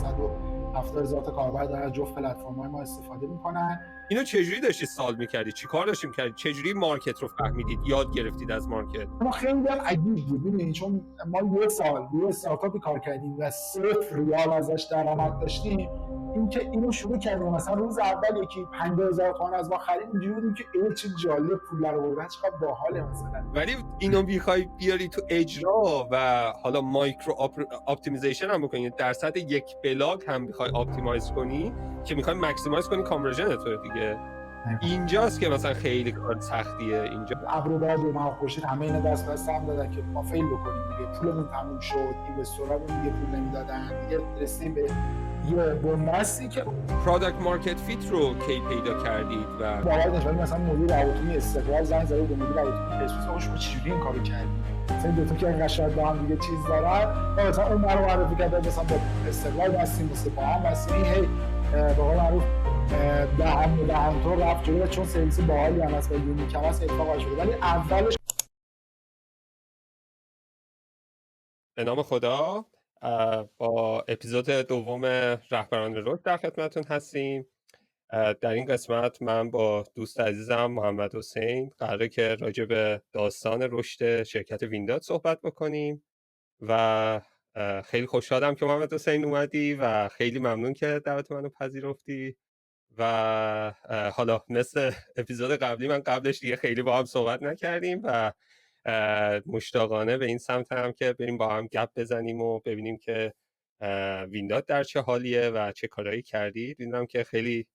170,000 تا کاربر دارن از جفت پلتفرم‌های ما استفاده میکنن. اینو چجوری داشتی سالو میکردی؟ چی کار داشتی میکردی؟ چجوری مارکت رو فهمیدید؟ یاد گرفتید از مارکت؟ ما خیلی هم عجیب بود، ببینید چون ما یه سال روی استارتاپی کار کردیم و 0 ریال ازش درآمد داشتیم، اینو شروع کردیم مثلا روز اول یکی 50,000 تومان از ما خرید، اینجوری بودیم که این چه جالب پول در آوردن، چقدر باحاله مثلا. ولی اینو میخوای بیاری تو اجرا و حالا مایکرو اپتیمیزیشن هم بکنی، درصد یک بلاگ هم میخوای اپتیمایز کنی که میخوای ماکسیمایز کنی کانورژن تو دیگه. اینجاست که مثلا خیلی کار سختیه. اینجا ابروباد و ما خورشید همه اینا دست هم دادن که ما فیل بکنیم دیگه، پولمون تموم شد، اینوستورامون دیگه پول نمیدادن دیگه، رسیدیم به یه بنبستی که پروداکت مارکت فیت رو کی پیدا کردید و باور نشد. مثلا مدیر روابط استقلال زنگ زد به مدیر روابط پرسپولیس، آقا شما چجوری این کارو کردید؟ مثلا دو تا که انقدر شاید با هم دیگه چیز دارن، مثلا اون رو معرفی کرد، مثلا با استقلال بستیم، مثل با هم بستیم، هی به قول معروف دهن تو رفت جلو، چون سرویس باحالی هم هست و یونیک هم هست اتفاق شده. ولی اولش به نام خدا با اپیزود دوم رهبران رشد در خدمتتون هستیم. در این قسمت من با دوست عزیزم محمد حسین قراره که راجع به داستان رشد شرکت وینداد صحبت بکنیم و خیلی خوشحالم که محمد حسین اومدی و خیلی ممنون که دعوت منو پذیرفتی. و حالا مثل اپیزود قبلی من قبلش دیگه خیلی با هم صحبت نکردیم و مشتاقانه به این سمت هم که بریم با هم گپ بزنیم و ببینیم که وینداد در چه حالیه و چه کارهایی کردید. دیدم که خیلی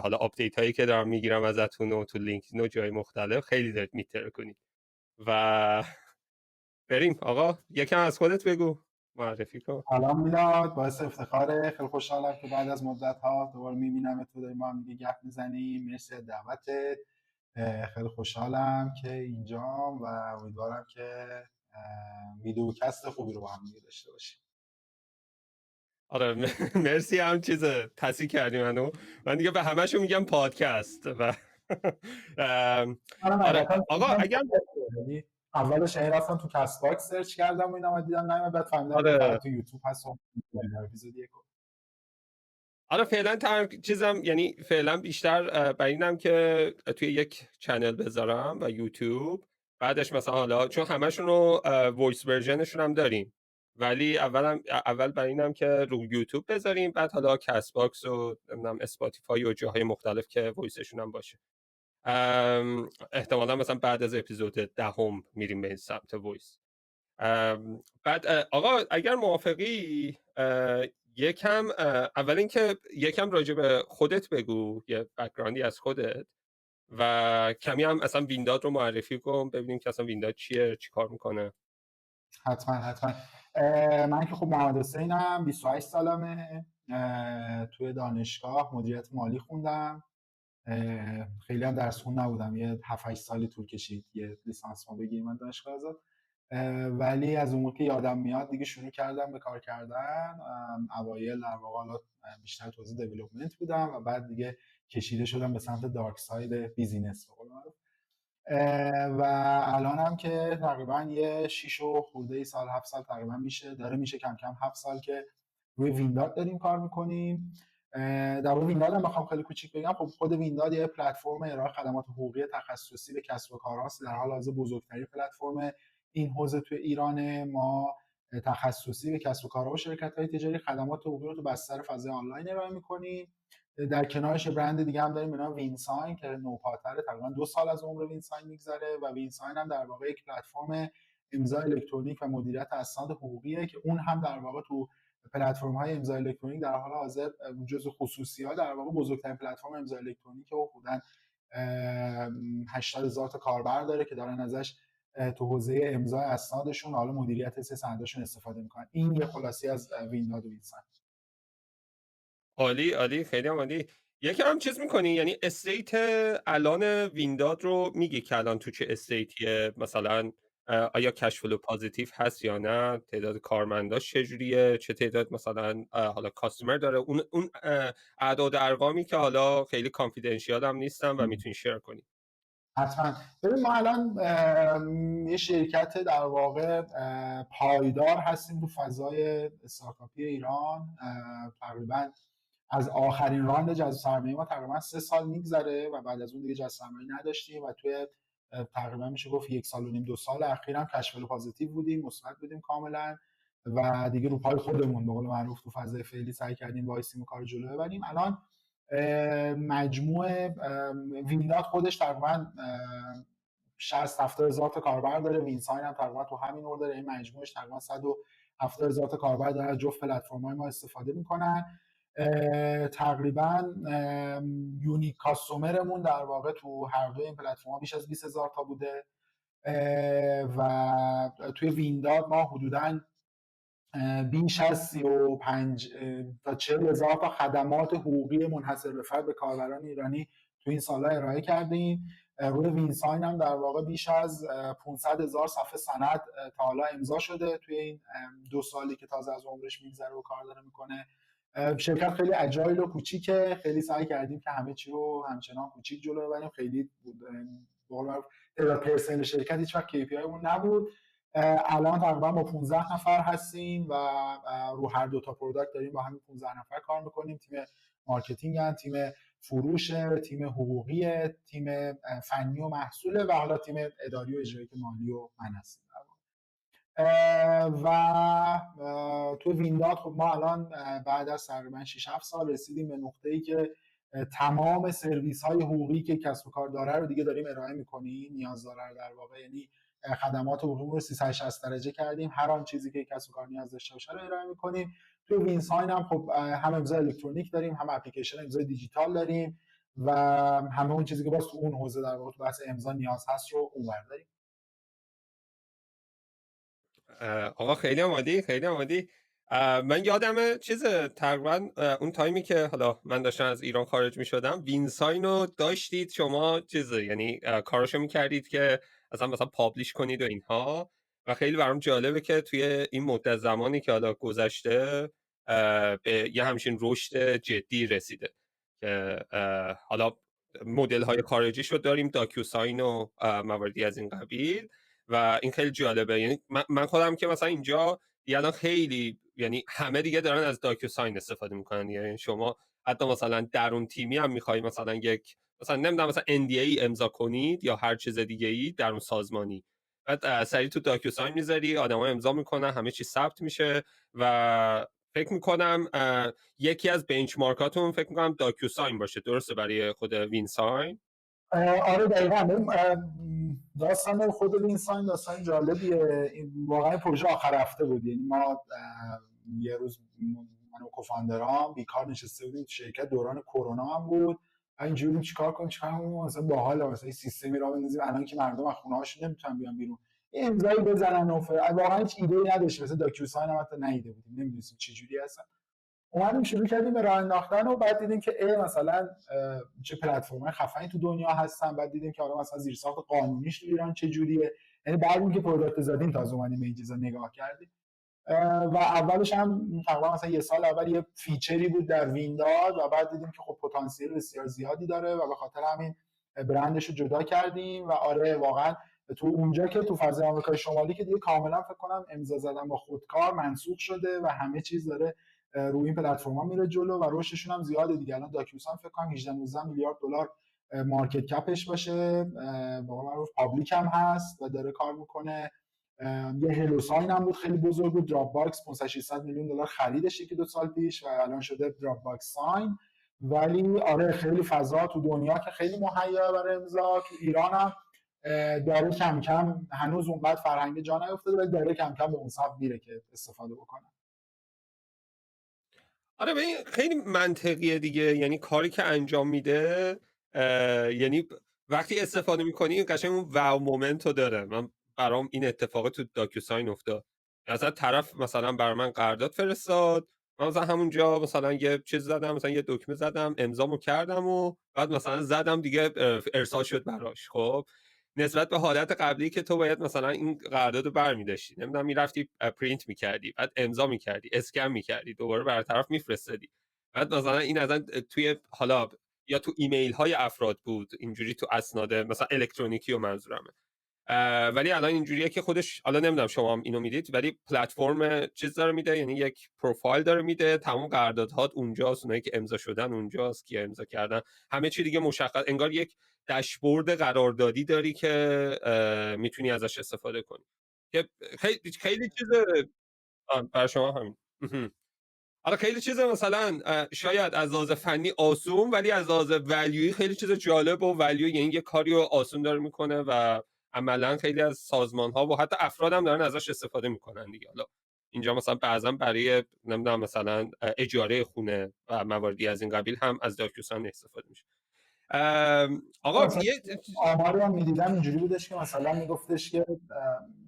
حالا آپدیت هایی که دارم میگیرم ازتون و تو لینکدین و جای مختلف خیلی دارید میتر کنید و بریم. آقا یکم از خودت بگو، معرفی کن. سلام میلاد، باعث افتخاره، خیلی خوشحالم که بعد از مدت ها دوباره میبینم تو، داریم ما هم دیگه گپ میزنیم. مرسی از دعوتت، خیلی خوشحالم که اینجام و امیدوارم که ویدیوکست خوبی رو با هم دیگه داشته باشیم. آره مرسی، هم چیز تصحیح کردی من دیگه به همه‌شون میگم پادکست و آره آقا اگر اولش این رفتم تو کست باکس سرچ کردم و اینا دیدم نه، بعد فهمیدم آره تو یوتیوب هست و اپیزود یکو. آره فعلا چیزم یعنی فعلا بیشتر بر اینم که توی یک چنل بذارم و یوتیوب، بعدش مثلا حالا چون همشون رو وایس ورژنشون هم داریم، ولی اول بر اینم که رو یوتیوب بذاریم، بعد حالا کست باکس و نمیدونم اسپاتیفای و جاهای مختلف که وایسشون هم باشه. احتمالا مثلا بعد از اپیزود 10 میریم به این سمت وایس. بعد آقا اگر موافقی یکم اول اینکه یکم راجع به خودت بگو، یه بک‌گراندی از خودت و کمی هم اصلا وینداد رو معرفی کن، ببینیم که اصلا وینداد چیه، چی کار میکنه. حتما. من که خب محمد حسینم، 28 سالمه، توی دانشگاه مدیریت مالی خوندم. خیلی هم درس خون نبودم، یه 7-8 سالی طول کشید یه لیسانس ما بگیریم من دانشگاه آزاد. ولی از اون موقع که یادم میاد دیگه شروع کردم به کار کردن. اوایل در واقع حالا بیشتر توضیح دیولپمنت بودم و بعد دیگه کشیده شدم به سمت دارک ساید بیزینس به قول معروف. و الان هم که تقریبا یه 6 و خورده سال 7 سال تقریبا میشه کم کم 7 سال که روی وینداد داریم کار میکنیم. در مورد وینداد هم بخوام خیلی کوچیک بگم، خب خود وینداد یه پلتفرم ارائه خدمات حقوقی تخصصی به کسب و کارهاست، در حال حاضر بزرگترین پلتفرم این حوزه توی ایرانه. ما تخصصی به کسب و کارها و شرکت‌های تجاری خدمات حقوقی رو تو بستر فضای آنلاین ارائه می‌کنیم. در کنارش برند دیگه هم داریم به نام وینساین که نوپاتره، تقریبا 2 سال از عمر وینساین میگذره و وینساین هم در واقع یک پلتفرم امضای الکترونیک و مدیریت اسناد حقوقیه که اون هم در واقع تو پلتفرم‌های امضای الکترونیک در حال حاضر جزو خصوصی‌ها در واقع بزرگترین پلتفرم امضای الکترونیک و حدوداً 80,000 تا کاربر داره که دارن ازش تو حوزه امضای اسنادشون، حالا مدیریت سندشون استفاده میکنن. این یه خلاصی از وینداد و وینساین. عالی خیلی هم عالی. یکم هم چیز میکنی، یعنی استیت الان وینداد رو میگی که الان تو چه استیتیه؟ مثلا آیا کش فلو پوزیتیو هست یا نه؟ تعداد کارمنداش چجوریه؟ چه تعداد مثلا حالا کاستومر داره؟ اون اعداد ارقامی که حالا خیلی کانفیدنشیال هم نیستن و میتونی شیر کنی. حتما. ببین ما الان یه شرکت در واقع پایدار هستیم تو فضای استارتاپی ایران. تقریبا از آخرین راند جذب سرمایه ما تقریبا 3 سال میگذره و بعد از اون دیگه جذب سرمایه نداشتیم و توی تقریبا میشه گفت 1 سال و نیم 2 سال اخیر هم کش فلو پازیتیو بودیم، مثبت بودیم کاملا و دیگه رو پای خودمون به قول معروف تو فضای فعلی سعی کردیم وایسیم و کار جلو ببریم. الان مجموع ویندات خودش تقریبا 60-70 هزار تا کاربر داره، وینساین هم تقریبا تو همین اور داره، این مجموعش تقریبا 170 هزار تا کاربر داره از جفت پلتفرم‌های ما استفاده میکنن. تقریبا یونیک کاستومرمون در واقع تو هر دو این پلتفرم‌ها بیش از 20 هزار تا بوده و توی ویندات ما حدوداً بیش از 35 تا 40 هزار تا خدمات حقوقی منحصر به فرد به کاربران ایرانی تو این سال‌ها ارائه کردیم. روی وینساین هم در واقع بیش از 500 هزار صفحه سند تا حالا امضا شده توی این 2 سالی که تازه از عمرش میگذره و کار داره میکنه. شرکت خیلی اجایل و کوچیکه، خیلی سعی کردیم که همه چی رو همچنان کوچیک جلو ببریم. خیلی تعداد پرسنل شرکت هیچ وقت KPI مون نبود. الان تقریبا با 15 نفر هستیم و رو هر دو تا پروداکت داریم با همین 15 نفر کار میکنیم. تیم مارکتینگ هم، تیم فروش، تیم حقوقی، تیم فنی و محصوله و حالا تیم اداری و اجرایی که مالی و من هستیم. و تو ویندات خب ما الان بعد از تقریبا 6-7 سال رسیدیم به نقطه‌ای که تمام سرویس های حقوقی که کسب و کار داره رو دیگه داریم ارائه میکنیم، نیاز داره در واقع، یعنی خدمات حقوقی رو 360 درجه کردیم، هر آن چیزی که کسب و کار نیاز داشته باشه رو ارائه میکنیم. تو وینساین هم خب هم امضای الکترونیک داریم، هم اپلیکیشن امضای دیجیتال داریم و همه اون چیزی که باز تو اون حوزه در واقع تو بحث امضا نیاز هست رو اونور داریم. آقا خیلی عالی، خیلی عالی. من یادمه تقریبا اون تایمی که حالا من داشتم از ایران خارج می شدم، وینساین رو داشتید شما یعنی کاراشو میکردید که مثلا پابلیش کنید و اینها و خیلی برام جالبه که توی این مدت زمانی که حالا گذشته به یه همچین رشد جدی رسیده که حالا مدل های خارجی شد داریم، داکیوساین و مواردی از این قبیل و این خیلی جالبه. یعنی من خودم که مثلا اینجا الان خیلی، یعنی همه دیگه دارن از داکیوساین استفاده میکنن. یعنی شما حتی مثلا در اون تیمی هم میخوای مثلا یک مثلا نمیدونم مثلا NDA امضا کنید یا هر چیز دیگه ای در اون سازمانی، بعد سریع تو داکیوساین میذاری، آدما امضا میکنن، همه چی ثبت میشه و فکر میکنم یکی از بنچمارکاتون فکر میکنم داکیوساین باشه، درسته برای خود وینساین؟ آره دقیقاً. داستان خود وینساین داستان جالبیه. این واقعا پروژه آخر هفته بود، یعنی ما یه روز من و کوفاندرام بیکار نشسته بودیم تو شرکت، دوران کرونا هم بود، اینجوری چیکار کنیم مثلا باحال مثلا سیستمی را بندازیم الان که مردم از خونه‌هاشون نمیتونن بیان بیرون، یه امضایی بزنن و واقعا هیچ ایده‌ای نداشتیم، مثلا داکیوساین هم حتی ندیده بودیم، نمی‌دونستیم چه جوری هستن. اومدیم شروع کردیم به راه انداختن و بعد دیدیم که مثلا چه پلتفرم‌های خفنی تو دنیا هستن، بعد دیدیم که حالا مثلا زیرساخت قانونیش تو ایران چه جوریه، یعنی بعد اینکه پروداکت زدیم تازه اومدیم به این چیزا نگاه کردیم. و اولش هم تقریبا مثلا یه سال اول یه فیچری بود در وینداد و بعد دیدیم که خب پتانسیل بسیار زیادی داره و به خاطر همین برندش رو جدا کردیم و آره واقعا تو اونجا که تو فضای آمریکای شمالی که دیگه کاملا فکر کنم امضا زدن با خودکار منسوخ شده و همه چیز داره روی این پلتفرم‌ها میره جلو و رشدشون هم زیاده دیگه. الان داکیوساین فکر کنم 18-19 میلیارد دلار مارکت کپش باشه، به قول معروف پابلیک هم هست و داره کار میکنه. یه هلوساین هم بود خیلی بزرگ بود، دراپ باکس 500-600 میلیون دلار خریدش یکی 2 سال پیش و الان شده دراپ باکس ساین. ولی آره خیلی فضا تو دنیا که خیلی مهیا برای امضا، تو ایران هم داره کم کم، هنوز اونقدر فرهنگ جا نیفتاده ولی داره کم کم به اون سمت میره که استفاده بکنه. آره به این خیلی منطقیه دیگه، یعنی کاری که انجام میده یعنی وقتی استفاده میکنی قشنگ اون واو مومنت رو داره. من برام این اتفاق تو داکیوساین افتاد، مثلا طرف مثلا برای من قرارداد فرستاد، من مثلا همونجا مثلا یه چیز زدم، مثلا یه دکمه زدم، امضامو کردم و بعد مثلا زدم دیگه، ارسال شد براش. خب نسبت به حالت قبلی که تو باید مثلا این قرارداد رو برمی‌داشتی، نمیدونم میرفتی پرینت میکردی، بعد امضا میکردی، اسکن میکردی، دوباره برای طرف میفرستادی، بعد مثلا این ازن توی حالا یا تو ایمیل های افراد بود، اینجوری تو اسناد مثلا الکترونیکی و منظورمه. ولی الان اینجوریه که خودش، حالا نمیدونم شما هم اینو میدید، ولی پلتفرم چیز داره میده، یعنی یک پروفایل داره میده، تمام قراردادهات اونجاست، اونایی که امضا شدن اونجاست، کیا امضا کردن، همه چی دیگه مشخص، انگار یک داشبورد قراردادی داری که میتونی ازش استفاده کنی که خیلی چیز برای شما همین. حالا خیلی چیز مثلا شاید از لحاظ فنی آسون، ولی از لحاظ ولیوی خیلی چیز جالب و ولیو، یعنی یه کاری رو آسون داره میکنه و عملا خیلی از سازمان ها و حتی افراد هم دارن ازش استفاده میکنن دیگه. حالا اینجا مثلا بعضا برای نمیدونم مثلا اجاره خونه و مواردی از این قبیل هم از داکیوساین استفاده میشه. آقا مثلا یه آماری هم میدیدم اینجوری بودش که مثلا میگفتش که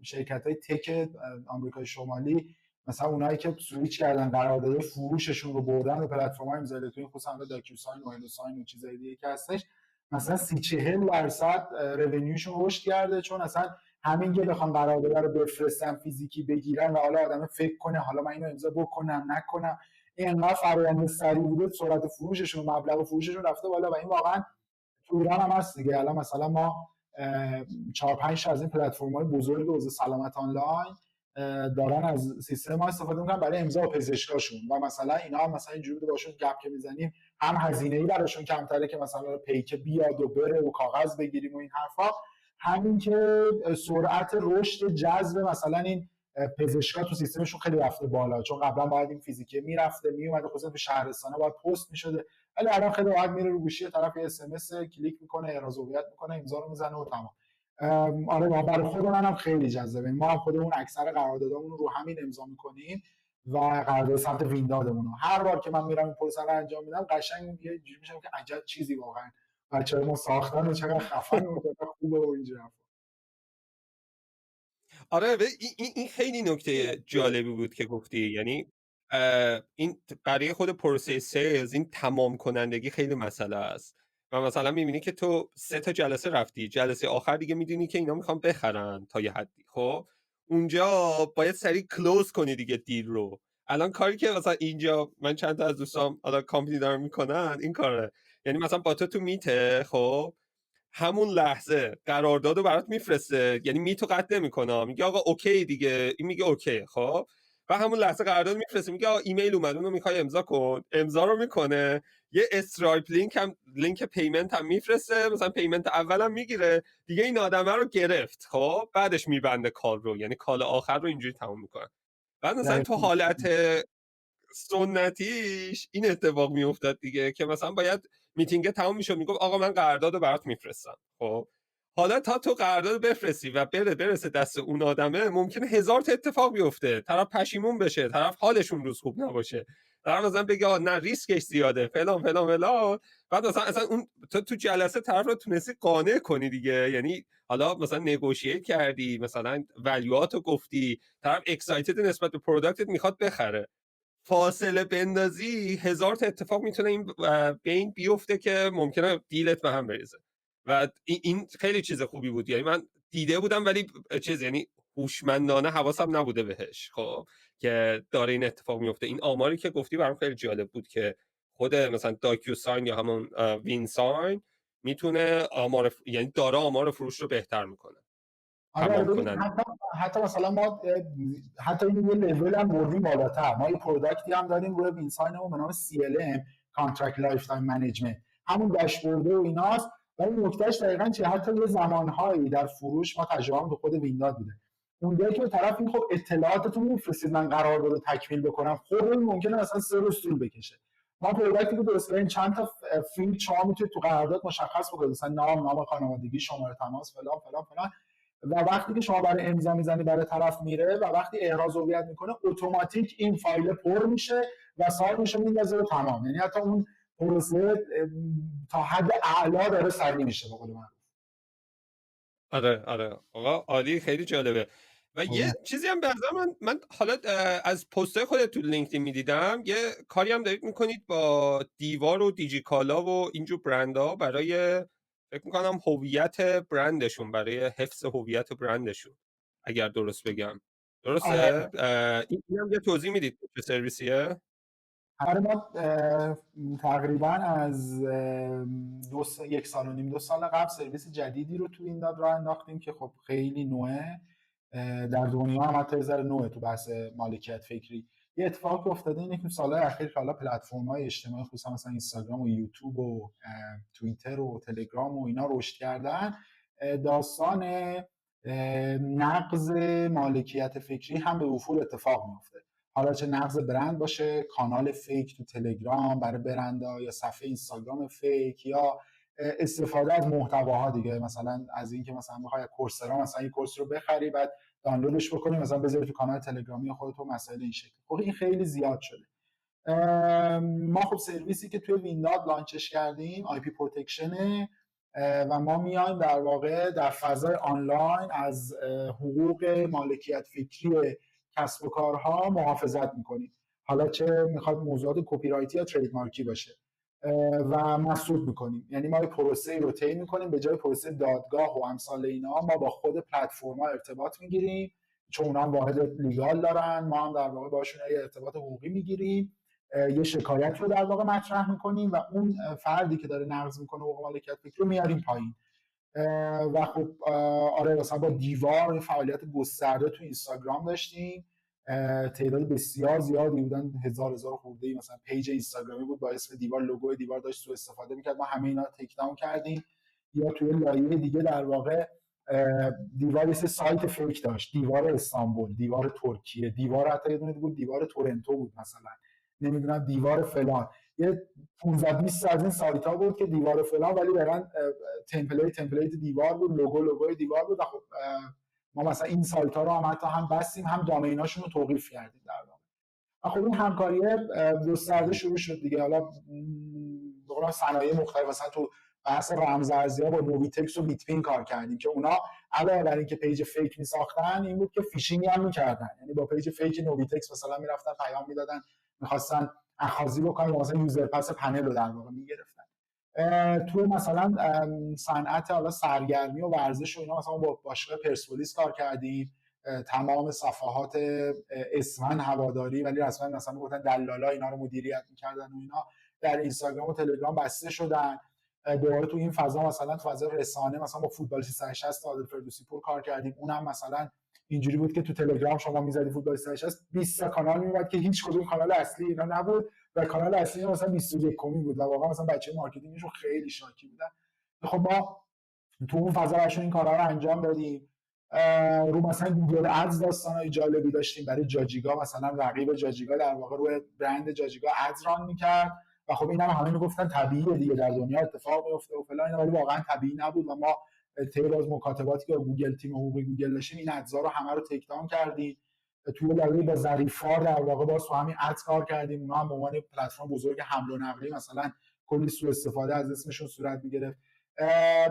شرکت های تک آمریکای شمالی، مثلا اونایی که سویچ کردن قرارداد فروششون رو بردن به پلتفرم‌های امضای الکترونیک، خصوصا داکیوساین و هلوساین و چیزای دیگه که هستش، مثلا 30-40% رونیوشون رشد کرده، چون اصلا همین که بخوام قرارداد رو بفرستم فیزیکی بگیرن و حالا آدم فکر کنه حالا من اینو امضا بکنم نکنم، اینقدر فرآیند سریع بوده، سرعت فروششون و مبلغ فروششون رفته بالا و این واقعا تو ایران هم هست دیگه. الان مثلا ما 4-5 از این پلتفرم‌های بزرگ حوزه سلامت آنلاین دارن از سیستم ما استفاده میکنن برای امضا پزشکاشون و مثلا اینا هم مثلا اینجوری بوده باشون گپ که میزنیم، هم هزینه‌ای براشون کمتره که مثلا پیک بیاد و بره و کاغذ بگیریم و این حرفا، همین که سرعت رشد جذب مثلا این پزشکا تو سیستمشون خیلی رفته بالا، چون قبلا باید این فیزیکی میرفته میومد، خصوصا تو شهرستان‌ها باید پست میشده، ولی الان خیلی راحت میره رو گوشی طرف یه اس ام اس کلیک میکنه، احراز هویت میکنه، امضا رو میزنه و تمام. آره برای خود منم خیلی جذابه. ما هم خودمون اکثر قراردادامون رو همین امضا میکنیم و قرارداد ثبت ویندادمون رو هر بار که من میرم این پروسه رو انجام میدم قشنگ یه جوری میشم که عجب چیزی واقعا بچه‌ها ما ساختن و چقدر خفن و چقدر خوبه و اینجوری. آره این خیلی نکته جالبی بود که گفتی، یعنی این برای خود پروسه سیلز این تمام کنندگی خیلی مسئله است و مثلا میبینی که تو 3 تا جلسه رفتی، جلسه آخر دیگه میدونی که اینا میخوان بخرن تا یه حدی، خب اونجا باید سریع کلوز کنی دیگه دیل رو. الان کاری که مثلا اینجا من چند تا از دوستام حالا کامپنی دارن میکنن این کاره، یعنی مثلا با تو میته، خب همون لحظه قرارداد رو برات میفرسته، یعنی میتو قطع نمیکنه، میگه آقا اوکی دیگه، این میگه اوکی، خب و همون لحظه قرارداد میفرسته، میگه آقا ایمیل اومد اونو میخوای امضا کن، امضا رو میکنه، یه استرایپ لینک پیمنت هم میفرسته، مثلا پیمنت اولم میگیره دیگه، این آدمه رو گرفت، خب بعدش میبنده کال رو، یعنی کال آخر رو اینجوری تموم میکنه. بعد مثلا تو حالت سنتیش این اتفاق میافتاد دیگه که مثلا باید میتینگ تموم میشد، میگفت آقا من قرارداد رو برات میفرستم، خب حالا تا تو قرارداد بفرستی و برسه دست اون آدمه ممکنه 1000 تا اتفاق بیفته، طرف پشیمون بشه، طرف حالش اون روز خوب نباشه، طرف مثلا بگه نه ریسکش زیاده فلان فلان فلان، بعد مثلا اصلا اون تو جلسه طرف رو تونستی قانع کنی دیگه، یعنی حالا مثلا نگوشییت کردی، مثلا ولیواتو گفتی، طرف اکسایتد نسبت به پروداکتت میخواد بخره، فاصله بندازی 1000 تا اتفاق میتونه این بین بیفته که ممکنه دیلت به هم بریزه و این خیلی چیز خوبی بود، یعنی من دیده بودم ولی چیز، یعنی هوشمندانه حواسم نبوده بهش، خب که داره این اتفاق میفته. این آماری که گفتی برام خیلی جالب بود که خود مثلا داکیو ساین یا همون وین ساین میتونه یعنی داره آمار فروش رو بهتر میکنه، آره تمام ببین کنن. حتی مثلا ما حتی این یه لول هم بردیم بالاتر، ما یه پروداکتی هم داریم روی وینساینمون به نام CLM کانترکت لایف تایم منیجمنت، همون داشبورد و ایناست. ولی نکتهش دقیقاً چیه، حتی یه زمانهایی در فروش ما تجربه تو خود وینداد بوده، اونجایی که طرف این خب اطلاعاتتون میفرستید من قرارداد رو تکمیل بکنم، خب این ممکنه مثلا 3 روز طول بکشه. ما پروداکتی که درست کردیم چند تا فیلد شما میتونید تو قرارداد مشخص بکنید، مثلا نام خانوادگی، شماره تماس، فلان فلان فلان، و وقتی که شما برای امضا میزنی برای طرف میره و وقتی احراز هویت میکنه اتوماتیک این فایل پر میشه و سال میشه میندازه و تمام، یعنی حتی اون پروسه تا حد اعلا داره سریع میشه به قول من. آره آقا عالی، خیلی جالبه. و یه چیزی هم به نظر من حالا از پست‌های خودت تو لینکدین میدیدم یه کاری هم دارید میکنید با دیوار و دیجیکالا و اینجور برندها برای فکر میکنم هویت برندشون، برای حفظ هویت برندشون، اگر درست بگم، آره درسته؟ این هم یه توضیح میدید چه سرویسیه؟ آره ما تقریبا از 1.5 سال 2 سال قبل سرویس جدیدی رو تو وینداد راه انداختیم که خب خیلی نوعه، در دنیا هم حتی یه ذره نوعه تو بحث مالکیت فکری. یه اتفاق افتاده اینه که سالهای اخیر که حالا پلتفرم‌های اجتماعی خصوصا مثلا اینستاگرام و یوتیوب و توییتر و تلگرام و اینا رشد کردن، داستان نقض مالکیت فکری هم به افول اتفاق میفته. حالا چه نقض برند باشه، کانال فیک تو تلگرام برای برندها، یا صفحه اینستاگرام فیک، یا استفاده از محتواها دیگه، مثلا از اینکه مثلا بخوای کورسرا مثلا این کورس رو بخری بعد دانلودش بکنی مثلا بذاری تو کانال تلگرامی خودت و مسائل این شکلی. خب این خیلی زیاد شده. ما خب سرویسی که توی وینداد لانچش کردیم آی پی پروتکشنه و ما میایم در واقع در فضای آنلاین از حقوق مالکیت فکری کسب و کارها محافظت میکنیم، حالا چه میخواد موضوعات کپی رایتی یا ترید مارکی باشه، و مسدود میکنیم. یعنی ما پروسه رو طی میکنیم، به جای پروسه دادگاه و امثال اینا ما با خود پلتفرما ارتباط میگیریم، چون اونا هم واحد لیگال دارن، ما هم در واقع باشون ارتباط حقوقی میگیریم، یه شکایت رو در واقع مطرح میکنیم و اون فردی که داره نقض میکنه حقوق مالکیت فکری رو میاریم پایین. و خب آره مثلا با دیوار فعالیت گسترده تو اینستاگرام داشتیم، تعداد بسیار زیادی بودن، هزار خورده‌ای مثلا پیج اینستاگرامی بود با اسم دیوار، لوگو دیوار داشت سوء استفاده میکرد، ما همه اینا تیک داون کردیم. یا توی لایه دیگه در واقع دیوار یه سایت فیک داشت، دیوار استانبول، دیوار ترکیه، دیوار حتی یه دونه بود دیوار تورنتو بود مثلا، نمیدونم دیوار فلان، یه 15-20 از این سایت ها بود که دیوار فلان، ولی واقعا تمپلیت دیوار بود، لوگوی دیوار بود. خب ما مثلا این سایت ها رو هم حتی هم بستیم هم دامیناشون رو توقیف کردیم در واقع. خب این همکاری گسترده شروع شد دیگه. حالا به قول صنایع مختلف مثلا تو بحث رمزارزی‌ها با نوبیتکس و بیتپین کار کردیم که اونا علاوه بر اینکه پیج فیک می‌ساختن این بود که فیشینگ هم می‌کردن، یعنی با پیج فیک نوبیتکس مثلا می‌رفتن پیام میدادن می‌خواستن اخاذی بکنن، مثلا یوزر پس پنل رو در واقع می‌گرفتن. تو مثلا صنعت حالا سرگرمی و ورزش و اینا مثلا با باشگاه پرسپولیس کار کردیم، تمام صفحات اسمن هواداری ولی رسما مثلا میگفتن دلالا اینا رو مدیریت می‌کردن و اینا در اینستاگرام و تلگرام بسته شدن. دوباره تو این فضا مثلا تو فضا رسانه مثلا با فوتبال 360 عادل فردوسی پور کار کردیم، اونم مثلا اینجوری بود که تو تلگرام شما می‌زدی فوتبال 360 20 تا کانال میومد که هیچ کدوم کانال اصلی اینا نبود و کانال اصلی مثلا 21 کمی بود و واقعا مثلا بچه مارکتینگشون خیلی شاکی بودن. خب ما تو اون فضا براشون این کارا رو انجام دادیم. رو مثلا گوگل ادز داستانای جالبی داشتیم برای جاجیگا، مثلا رقیب جاجیگا در واقع روی برند جاجیگا ادز ران میکرد و خب اینا همه میگفتن طبیعیه دیگه در دنیا اتفاق میفته و فلان، ولی واقعا طبیعی نبود و ما طی از مکاتباتی که گوگل تیم حقوقی گوگل داشتیم این ادزا رو همه رو تیک داون کردیم. توی لایه با ظریف‌فار در واقع باز تو همین ادز کار کردیم، اونا هم به عنوان پلتفرم بزرگ حمل و نقلی مثلا کلی سوء استفاده از اسمشون صورت میگرفت.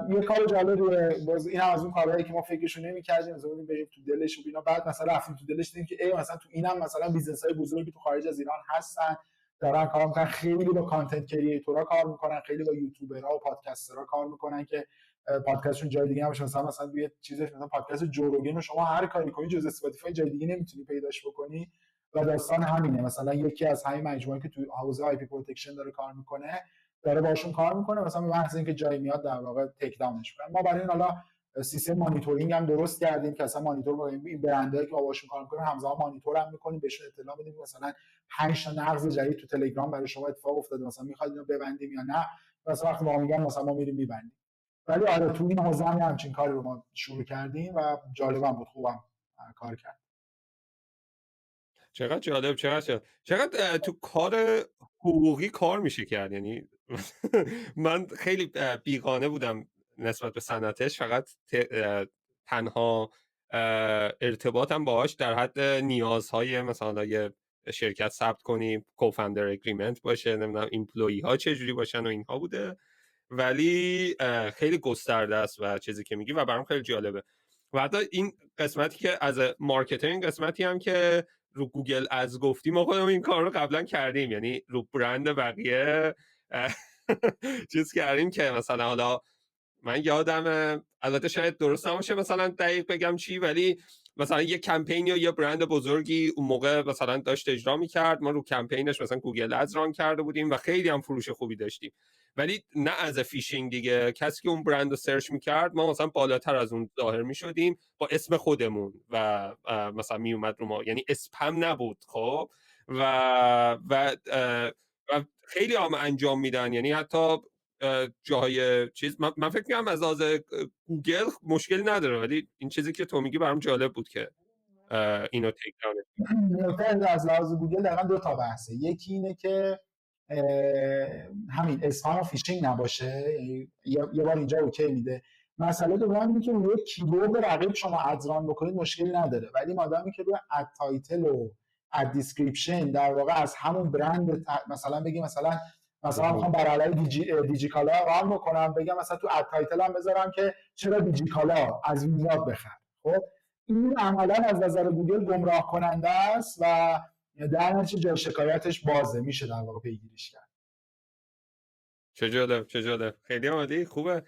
یه کار جالبیه باز این هم از اون کارهایی که ما فکرشو نمی‌کردیم، مثلا بریم تو دلش و اینا، بعد مثلا رفتیم تو دلش دیدیم که مثلا تو اینم مثلا بیزنس‌های بزرگی تو خارج از ایران هستن دارن کار میکنن، خیلی با کانتنت کریئتورها کار میکنن، خیلی با یوتیوبرها و پادکسترها کار میکنن که پادکستشون جای دیگه نباشه. مثلا یه چیزش مثلا پادکست جو روگن رو شما هر کاری کنی جز اسپاتیفای جای دیگه نمیتونی پیداش بکنی و داستان همینه. مثلا یکی از همین مجموعه که تو حوزه آی پی پروتکشن داره کار میکنه داره باشون کار میکنه، مثلا به محض اینکه جایی میاد در واقع تک داونش میکنن. ما برای این حالا سیستم مانیتورینگ هم درست کردیم که اصلا مانیتور با این برندایی که باشون کار میکنیم همزمان مانیتور هم میکنیم، بهشون اطلاع میدیم مثلا 5 تا نقض جدید تو تلگرام برای شما اتفاق افتاده، مثلا میخواید اینو ببندیم یا نه، مثلا وقتی ما میگن مثلا ما میریم میبندیم. ولی آره تو این حوزه هم همچین کاری رو ما شروع کردیم و جالبم بود، خوبم کار کرد. چقدر جالب، چقدر تو کار حقوقی کار میشه کرد. یعنی من خیلی بیگانه بودم نسبت به صنعتش، فقط تنها ارتباطم باهاش در حد نیازهای مثلا یه شرکت ثبت کنیم، کوفاندر اگریمنت باشه، نمیدونم ایمپلوی ها چه جوری باشن و اینها بوده، ولی خیلی گسترده است و چیزی که میگی و برام خیلی جالبه. و حتی این قسمتی که از مارکتینگ، قسمتی هم که رو گوگل از گفتیم، ما خودمون این کار رو قبلا کردیم، یعنی رو برند بقیه چیز کردیم که مثلا حالا من یادم، البته شاید درست نباشه مثلا دقیق بگم چی، ولی مثلا یه کمپین یا یه برند بزرگی اون موقع مثلا داشت اجرا می‌کرد، ما رو کمپینش مثلا گوگل ادز ران کرده بودیم و خیلی هم فروش خوبی داشتیم، ولی نه از فیشینگ دیگه. کسی که اون برند رو سرچ می‌کرد ما مثلا بالاتر از اون ظاهر می‌شدیم با اسم خودمون و مثلا میومد رو ما، یعنی اسپم نبود. خب و و و خیلی هم انجام میدن، یعنی حتی جاهای چیز من فکر می‌کنم از لحاظ گوگل مشکلی نداره، ولی این چیزی که تو میگی برام جالب بود که اینو تیک داون. نکته از لحاظ گوگل دقیقا دو تا بحثه. یکی اینه که همین اسپام و فیشینگ نباشه، یه بار اینجا اوکی میده. مسئله دوم اینه که روی کیورد رقیب شما ادران بکنید مشکلی نداره، ولی مادامی که روی اد تایتل و اد دیسکریپشن در واقع از همون برند مثلا بگی مثلا میخوام بر علیه دیجیکالا ران بکنم، بگم مثلا تو اد تایتل هم بذارم که چرا دیجیکالا از ویزارد بخر. خب این عملا از نظر گوگل گمراه کننده است و در نتیجه جای شکایتش بازه، میشه در واقع پیگیریش کرد. چه جالب، خیلی عالی، خوبه.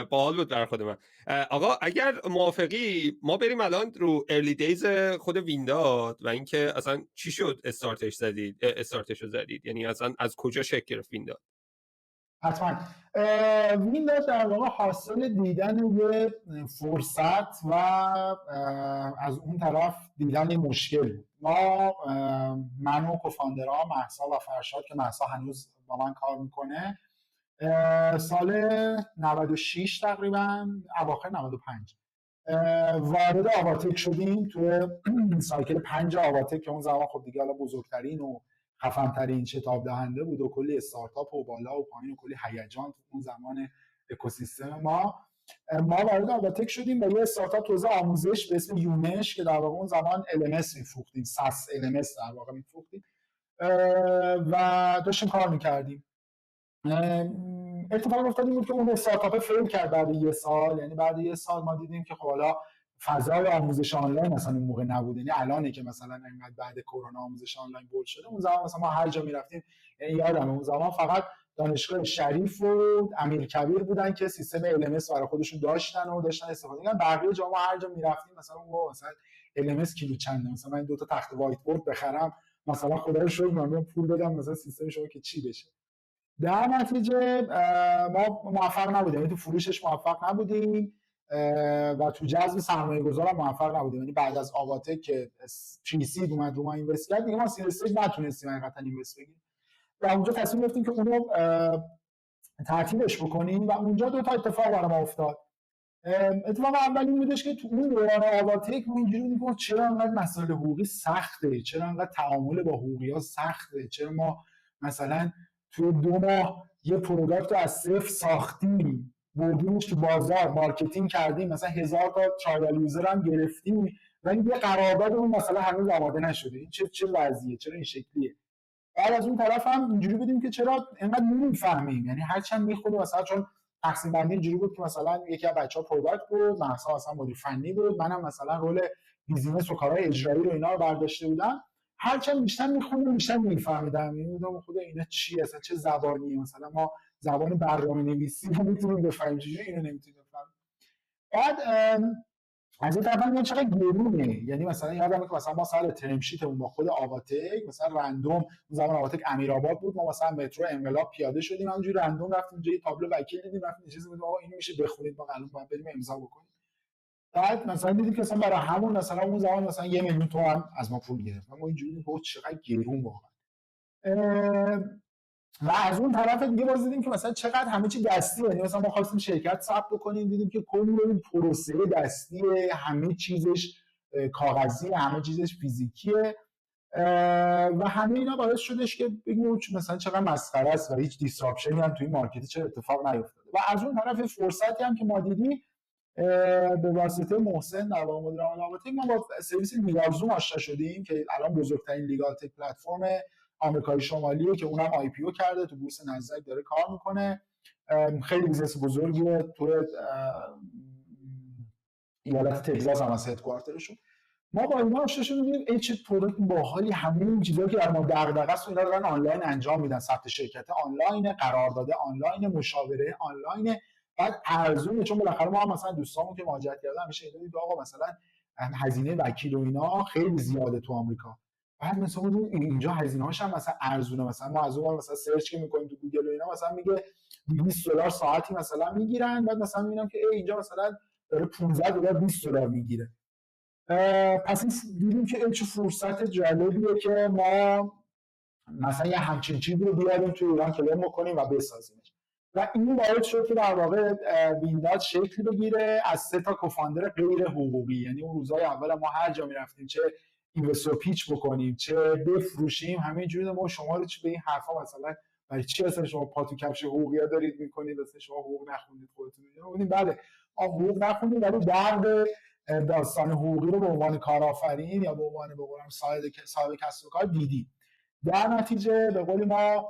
باحال بود برای خود من. آقا اگر موافقی ما بریم الان رو ارلی دیز خود وینداد و اینکه اصلا چی شد استارتش رو زدید، یعنی اصلا از کجا شکل گرفت وینداد؟ حتما. وینداد در واقع حاصل دیدن یه فرصت و از اون طرف دیدن یه مشکل بود. ما من و کوفاندرها مهسا و فرشاد که مهسا هنوز با من کار میکنه سال 96 تقریبا اواخر 95 وارد آواتک شدیم تو سایکل 5 آواتک که اون زمان خب دیگه حالا بزرگترین و خفن‌ترین شتاب دهنده بود و کلی استارتاپ و بالا و پایین و کلی هیجان تو اون زمان اکوسیستم ما وارد آواتک شدیم با یه استارتاپ توزیع آموزش به اسم یونش که در واقع اون زمان LMS میفروختیم، SAS LMS در واقع میفروختیم و داشتیم کار میکردیم. اتفاق افتاد این بود که اون استارتاپ فیل کرد بعد یه سال. یعنی بعد یه سال ما دیدیم که خب حالا فضای آموزش آنلاین مثلا اون موقع نبود، یعنی الانه که مثلا انقدر بعد کرونا آموزش آنلاین بولد شده. اون زمان مثلا ما هر جا میرفتیم، یعنی یادم اون زمان فقط دانشگاه شریف و امیرکبیر بودن که سیستم LMS برای خودشون داشتن و داشتن استفاده می‌کردن. بقیه جا ما هر جا میرفتیم مثلا اون مثلا LMS کیلو چنده، مثلا من دو تا تخت وایت بورد بخرم مثلا خدا رو شکر من پول بدم مثلا سیستم شما که چی بشه. در نتیجه ما موفق نبودیم، یعنی تو فروشش موفق نبودیم و تو جذب سرمایه گذار هم موفق نبودیم. یعنی بعد از آواتک که پریسید اومد رو ما اینوست کرد دیگه ما سیریز نتونستیم حقیقتا اینوست بگیریم و اونجا تصمیم گرفتیم که اونو تعطیلش بکنیم و اونجا دو تا اتفاق برای ما افتاد. اتفاق اولی این بودش که تو اون دوران آواتک ما اینجوری بودیم که چرا انقدر مسائل حقوقی سخته، چرا انقدر تعامل با حقوقی‌ها سخته، چرا ما مثلا تو 2 ماه یه پروداکت رو از صفر ساختیم، بردیمش تو بازار، مارکتینگ کردیم، مثلا 1000 تا ترایل یوزر هم گرفتیم ولی یه قراردادمون مثلا هنوز آماده نشده. این چه وضعیه، چرا این شکلیه؟ بعد از اون طرف هم اینجوری بودیم که چرا اینقدر نمی‌فهمیم، یعنی هرچند میخونه مثلا چون تقسیم بندی اینجوری بود که مثلا یکی از بچه‌ها پروداکت بود، مهسا مثلا مدیر فنی بود، منم مثلا رول بیزینس و کارهای اجرایی رو اینا رو برداشته بودم. هرچند بیشتر میخوندم بیشتر میفهمیدم، میگم خدا اینا چیه، اصلا چه زبانیه، مثلا ما زبان برنامه‌نویسی رو میتونیم بفهمیم چجوری اینو نمیتونیم بفهمیم. بعد از این طرف هم چقدر گرونه، یعنی مثلا یادمه که مثلا ما سال ترم شیتمون با خود آواتک مثلا رندوم، اون زمان آواتک امیرآباد بود، ما مثلا مترو انقلاب پیاده شدیم همونجوری رندوم رفتیم اونجا یه تابلو وکیل دیدیم، رفتیم چیزی بود آقا اینو میشه بخونید ما الان باید بریم امضا بکنیم. بعد مثلا دیدیم که مثلا برای همون مثلا اون زمان مثلا 1 میلیون تومان از ما پول گرفت. ما اینجوری بود چقدر گرون واقعا. و از اون طرف دیگه باز دیدیم که مثلا چقدر همه چی دستیه، یعنی مثلا ما خواستیم شرکت ثبت بکنیم دیدیم که کلی این پروسه دستیه، همه چیزش کاغذی، همه چیزش فیزیکیه و همه اینا باعث شدش که بگیم مثلا چقدر مسخره است و هیچ دیسراپشنی هم توی مارکت چه اتفاق نیفتاده. و از اون طرف فرصتی هم که ما دیدیم به واسطه محسن در واقع مدیر عامل آواتک ما با سرویس لیگالزوم آشنا شدیم که الان بزرگترین لیگال تک پلتفرم آمریکای شمالیه که اونم آی پی او کرده، تو بورس نزدک داره کار میکنه، خیلی بیزنس بزرگیه، تو ایالت تگزاس هم از هدکوارترشون. ما با اینا آشنا شدیم چه پروداکت باحالی، همه این چیزایی که در ما دغدغه است اینا دارن آنلاین انجام میدن، ثبت شرکت آنلاین، قرارداد آنلاین، مشاوره آنلاین بعد ارزونه، چون بالاخره ما هم مثلا دوستامون که مهاجرت کردن همیشه دیدید آقا مثلا هزینه وکیل و اینا خیلی زیاده تو آمریکا. بعد مثلا اینجا هزینه‌هاش هم مثلا ارزونه، مثلا ما از اون مثلا سرچ که می‌کنیم تو گوگل و اینا مثلا میگه $200 ساعتی مثلا میگیرن، بعد مثلا میبینم که اینجا مثلا داره $15 $20 میگیره. پس دیدیم که چه فرصت جالبیه که ما مثلا یه همچین چیزی رو بیاریم تو ایران کلیم بکنیم و بسازیمش. و این باعث شد که در واقع وینداز شکل بگیره از 3 تا کوفاندر غیر حقوقی. یعنی اون روزهای اول ما هر جا میرفتیم چه اینوستر پیچ بکنیم چه بفروشیم همینجوری ما شما رو چه به این حرفا مثلا برای چی اصلا شما پا تو کفش حقوقی‌ها دارید میکنید، اصلا شما حقوق نخوندید خودتون. گفتیم بله ما حقوق نخوندیم ولی درد داستان حقوقی رو به عنوان کارآفرین یا به عنوان به قولم صاحب کسب و کار دیدیم. در نتیجه به قول ما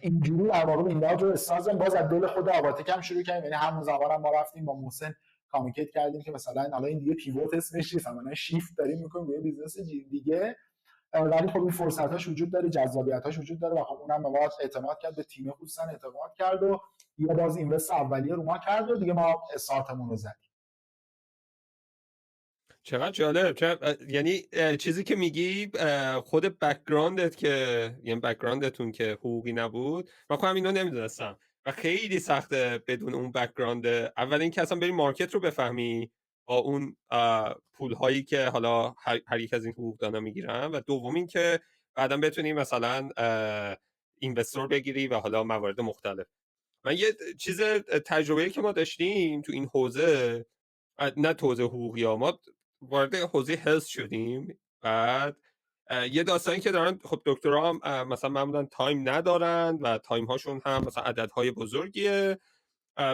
اینجوری در واقع وینداز رو استارزم باز از دل خود آواتک هم شروع کردیم. یعنی همون زمان ما رفتیم با محسن کامیکیت کردیم که مثلا حالا این دیگه پیوت اسمش نیست، مثلا شیفت داریم میکنیم روی بیزنس دیگه، ولی خب این فرصتاش وجود داره، جذابیتاش وجود داره و خب اونم به ما اعتماد کرد، به تیم خصوصا اعتماد کرد و یه باز اینوست اولیه رو ما کرد و دیگه ما استارتمون رو زدیم. چقدر جالب. یعنی چیزی که میگی خود بک‌گراندت که یعنی بک‌گراندتون که حقوقی نبود، من خودم اینو نمیدونستم و خیلی سخته بدون اون بک‌گراند. اول اینکه اصلا بری مارکت رو بفهمی با اون پول هایی که حالا هر یک از این حقوقدانا میگیرن، و دوم اینکه بعداً بتونی مثلا اینوستور بگیری و حالا موارد مختلف. من یه چیز تجربه‌ای که ما داشتیم تو این حوزه، نه تو حوزه حقوقی ها، ما وارد حوزه هلس شدیم. بعد یه داستانی که دارن، خب دکترها هم مثلا معمولا تایم ندارن و تایم هاشون هم مثلا عددهای بزرگیه.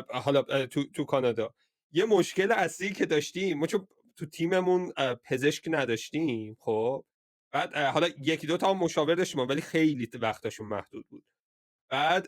حالا تو کانادا یه مشکل اصلی که داشتیم، ما چون تو تیممون پزشک نداشتیم، خب بعد حالا یکی دو تا هم مشاور داشتیم ولی خیلی وقتشون محدود بود. بعد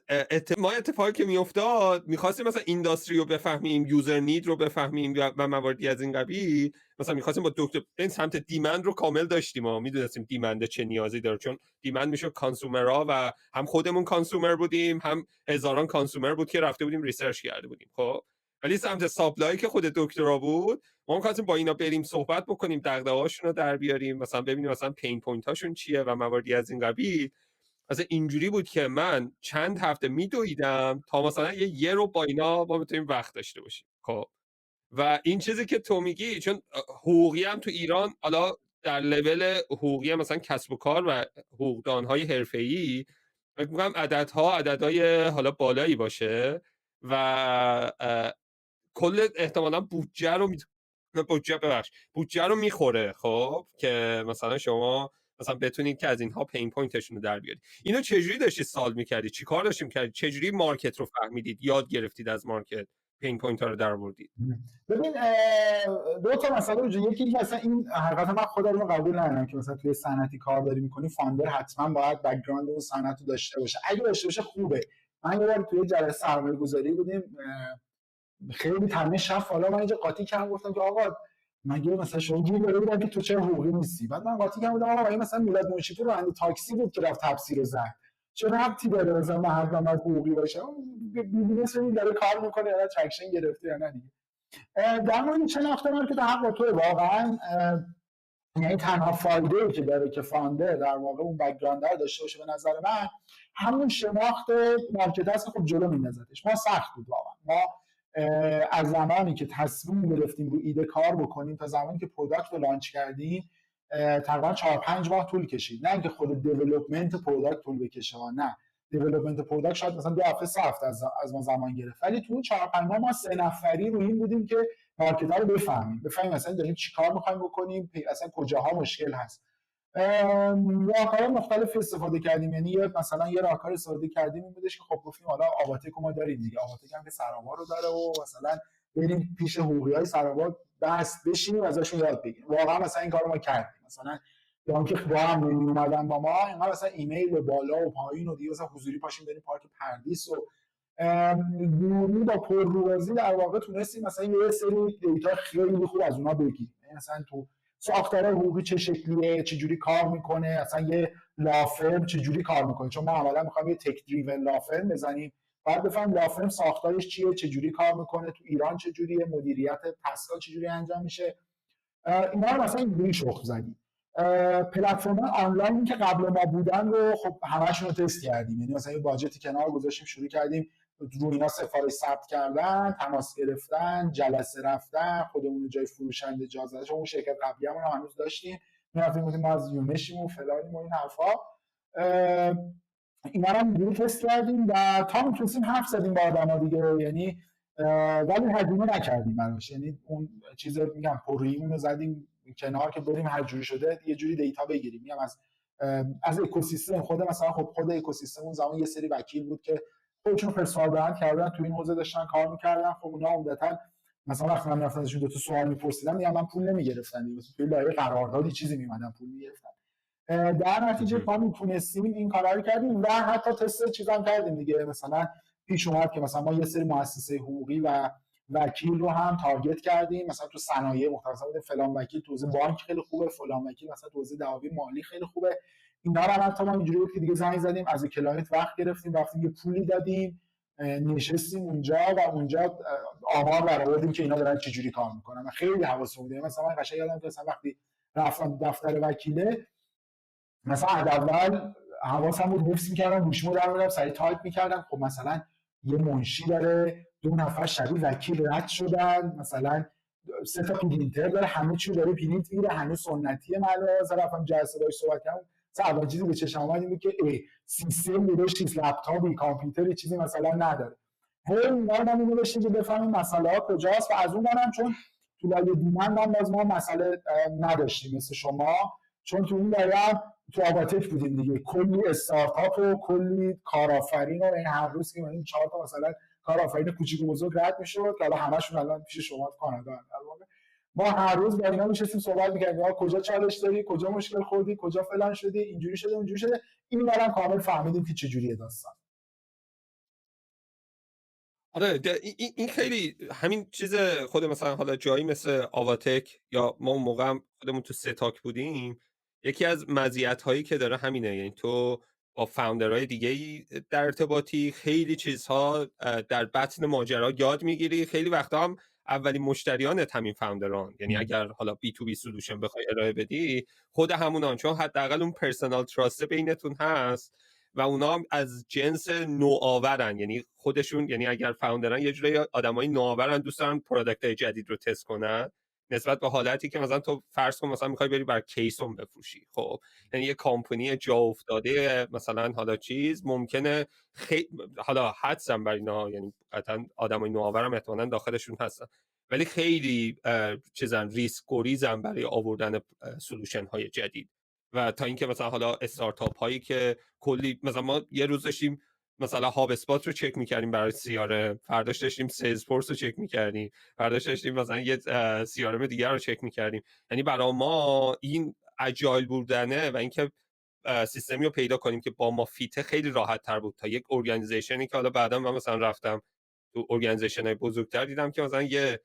ما اتفاقی که میافتاد، میخواستیم مثلا اینداستری رو بفهمیم، یوزر نید رو بفهمیم و مواردی از این قبیل. مثلا میخواستیم با دکتر این سمت دیمند رو کامل داشتیم، ما میدونستیم دیمند چه نیازی داره، چون دیمند میشه کانسومرها و هم خودمون کانسومر بودیم، هم هزاران کانسومر بود که رفته بودیم ریسرچ کرده بودیم. خب ولی سمت ساپلای که خود دکترا بود، ما می‌خواستیم با اینا بریم صحبت بکنیم، دغدغه‌هاشون رو در بیاریم، مثلا ببینیم مثلا پین پوینت هاشون چیه و مواردی از این قبیل. مثلا اینجوری بود که من چند هفته میدویدم تا مثلا یه رو با اینا ما بتونیم وقت داشته باشیم. خب و این چیزی که تو میگی، چون حقوقی هم تو ایران حالا در لول حقوقی هم مثلا کسب و کار و حقوقدان‌های حرفه‌ای فکر می‌کنم عددهای حالا بالایی باشه و کل احتمالاً بودجه رو میخوره. خب که مثلا شما مثلا بتونید که از اینها پین پوینتشون رو در بیارید. اینو چجوری داشتید سالو میکردید؟ چی کار داشتید میکردید؟ چجوری مارکت رو فهمیدید، یاد گرفتید از مارکت، پین پوینت ها رو در آوردید؟ ببین دو تا مسئله وجود، یکی که مثلا این حقیقتا من خودم رو قبول ندارم که مثلا توی صنعتی کار داری میکنی فاندر حتما باید بک‌گراند اون صنعت رو داشته باشه. اگه داشته باشه خوبه. من یه بار توی جلسه سرمایه‌گذاری بودیم، خیلی تنه شف، حالا من اینجا قاطی کردم گفتم که آقا مگه مثلا شما گیر داره بودم که تو چه حقوقی نیستی؟ بعد من قاطی کردم آقا این مثلا میلاد منشیپور راننده تاکسی بود که رفت تفسیر رو زد، چه ربطی داره مثلا من حتما باید حقوقی باشه؟ بیزنس رو داره کار میکنه یا تراکشن گرفته یا نه دیگه. در مورد شناخت مارکت حق با توه واقعا. یعنی تنها فایده‌ای که داره که فاندر در واقع اون بک‌گراند رو داشته باشه به نظر من همون شناخت مارکت است که خب جلو میندازتش. ما سخت بود واقعا. ما از زمانی که تصمیم گرفتیم رو ایده کار بکنیم تا زمانی که پروداکت رو لانچ کردیم تقریبا 4-5 ماه طول کشید. نه اینکه خود دیولپمنت پروداکت طول بکشه، نه، دیولپمنت پروداکت شاید مثلا 2 هفته 3 هفته از ما زمان گرفت، ولی تو 4-5 ماه ما 3 نفری رو این بودیم که مارکت رو بفهمیم مثلا داریم چیکار می‌خوایم بکنیم، اصلا کجاها مشکل هست. راهکار مختلف استفاده کردیم. یعنی مثلا یه راهکار استفاده کردیم این بودش که خب گفتیم حالا آواتک ما داریم دیگه، آواتک هم که سراوا رو داره و مثلا بریم پیش حقوقی‌های سراوا بس بشینیم ازشون یاد بگیریم. واقعا مثلا این کارو ما کردیم. مثلا یا که با هم اومدن با ما اینقدر مثلا ایمیل به بالا و پایین و دیگه مثلا حضوری پاشیم بریم پارک پردیس و نوری با پرروازی در واقع تونستیم مثلا یه سری دیتا خیلی خوب از اونا بگیریم. مثلا تو ساختار حقوقی چه شکلیه، چه جوری کار میکنه، اصلا یه لافرم چه جوری کار میکنه، چون ما عملا میخوایم یه تک دریون لافرم بزنیم باید بفهم لافرم ساختارش چیه، چجوری کار میکنه، تو ایران چجوریه، مدیریت تسکا چجوری انجام میشه. اینا رو مثلا اینجوری شخم زدیم. پلتفرم آنلاین که قبل ما بودن رو خب همشون رو تست کردیم، یعنی مثلا یه باجتی کنار گذاشتیم، شروع کردیم رو اینا سفارش ثبت کردن، تماس گرفتن، جلسه رفتن، خودمون رو جای فروشنده جا زدن، چون اون شرکت قبلیمون رو هنوز داشتیم، می‌رفتیم گفتیم ما از یونشیم و فلانیم و این حرفا. اینا رو اینجوری تست کردیم و تا میتونستیم حرف زدیم با آدما دیگه، یعنی ولی هزینه نکردیم براش، یعنی اون چیز میگم پرویمون رو زدیم کنار که بریم هر جوری شده یه جوری دیتا بگیریم. میگم از اکوسیستم خود مثلا خب خود اکوسیستم اون زمان یه سری وکیل بود که خودشون پرسونال برند کردن تو این حوزه داشتن کار میکردن. خب اونا عمدتاً مثلا وقتی من رفتم ازشون دو تا سوال میپرسیدم میگم من پول نمیگرفتن دیگه، توی لایه قراردادی چیزی میمدن پول میگرفتن. در نتیجه ما میتونستیم این کارا رو کردیم و حتی تست چیزام کردیم دیگه. مثلا پیش اومد که مثلا ما یه سری مؤسسه حقوقی و وکیل رو هم تارگت کردیم، مثلا تو صنایع مختلف بوده، فلان وکیل تو حوزه بانک خیلی خوبه، فلان وکیل مثلا تو حوزه دعاوی مالی خیلی خوبه. اینا رو حتی ما اینجوری بود که دیگه زنگ زدیم از کلاینت وقت گرفتیم، رفتیم یه پولی دادیم، نشستیم اونجا و اونجا آمار برآوردیم که اینا دارن چه جوری کار میکنن و خیلی حواسمون بود. مثلا من قشنگ یادم که مثلا وقتی رفتم دفتر وکیله، مثلا از اول حواسم بود، حفظ می‌کردم، گوشیمو در می‌آوردم، سریع تایپ می‌کردم. خب مثلا یه منشی داره، 2 نفر شبیه وکیل رد شدن، مثلا 3 تا پرینتر داره، همه چی داره پرینت میگیره، هنوز سنتیه معلومه. رفتم جلسه باهاش صحبت کردم، مثلا اول چیزی به چشم اومد این بود که سیستم درش نیست، لپتاپی، کامپیوتری چیزی مثلا نداره. اینا رو من نوشتم که بفهمیم مسئله ها کجاست و از اون برم چون تو لایه دیمند هم باز ما مسئله نداشتیم مثل شما، چون تو اون لایه تو آباتک بودیم دیگه، کلی استارتاپ و کلی کارآفرین و این هر روز که این 4 تا مثلا کارآفرین کوچیک و بزرگ رد میشد که حالا همشون الان پیش شما تو کانادا هستن. ما هر روز با اینا میشستیم صحبت می‌کردیم کجا چالش داری، کجا مشکل خوردی، کجا فلان شدی، اینجوری شده اونجوری شده. این برام کامل فهمیدیم که چه جوریه داستان. آره این خیلی همین چیز خود مثلا حالا جایی مثل آواتک یا ما اون موقع هم خودمون تو ستاک بودیم، یکی از مزیت‌هایی که داره همینه، یعنی تو با فاوندرهای دیگه در ارتباطی، خیلی چیزها در بطن ماجرا یاد میگیری، خیلی وقتا هم اولین مشتریانت همین فاوندران، یعنی اگر حالا بی تو بی سولوشن بخوای ارائه بدی خود همونان، چون حداقل اون پرسونال تراست بینتون هست و اونا هم از جنس نوآورن، یعنی خودشون، یعنی اگر فاوندرن یه جوری آدمای نوآورن، دوست دارن پروداکت جدید رو تست کنن، نسبت به حالتی که مثلا تو فرض کن مثلا میخوای بری بر کیسون بفروشی. خب یعنی یه کمپانی جا افتاده مثلا حالا چیز ممکنه حالا حدسم بر اینا، یعنی قطعا آدمای نوآورم احتمالاً داخلشون هستن، ولی خیلی چیزن ریسک گریزن برای آوردن سولوشن های جدید. و تا اینکه مثلا حالا استارتاپ هایی که کلی، مثلا ما یه روز داشتیم مثلا هاب اسپات رو چک می‌کردیم برای CRM، فرداش داشتیم سیلز فورس رو چک می‌کردیم، فرداش داشتیم مثلا یه CRM دیگر رو چک می‌کردیم. یعنی برای ما این اجایل بودنه و اینکه سیستمی رو پیدا کنیم که با ما فیته خیلی راحت تر بود تا یک ارگانیزیشنی که حالا بعدا من مثلا رفتم تو ارگانیزیشن‌های بزرگتر دیدم که مثلا یه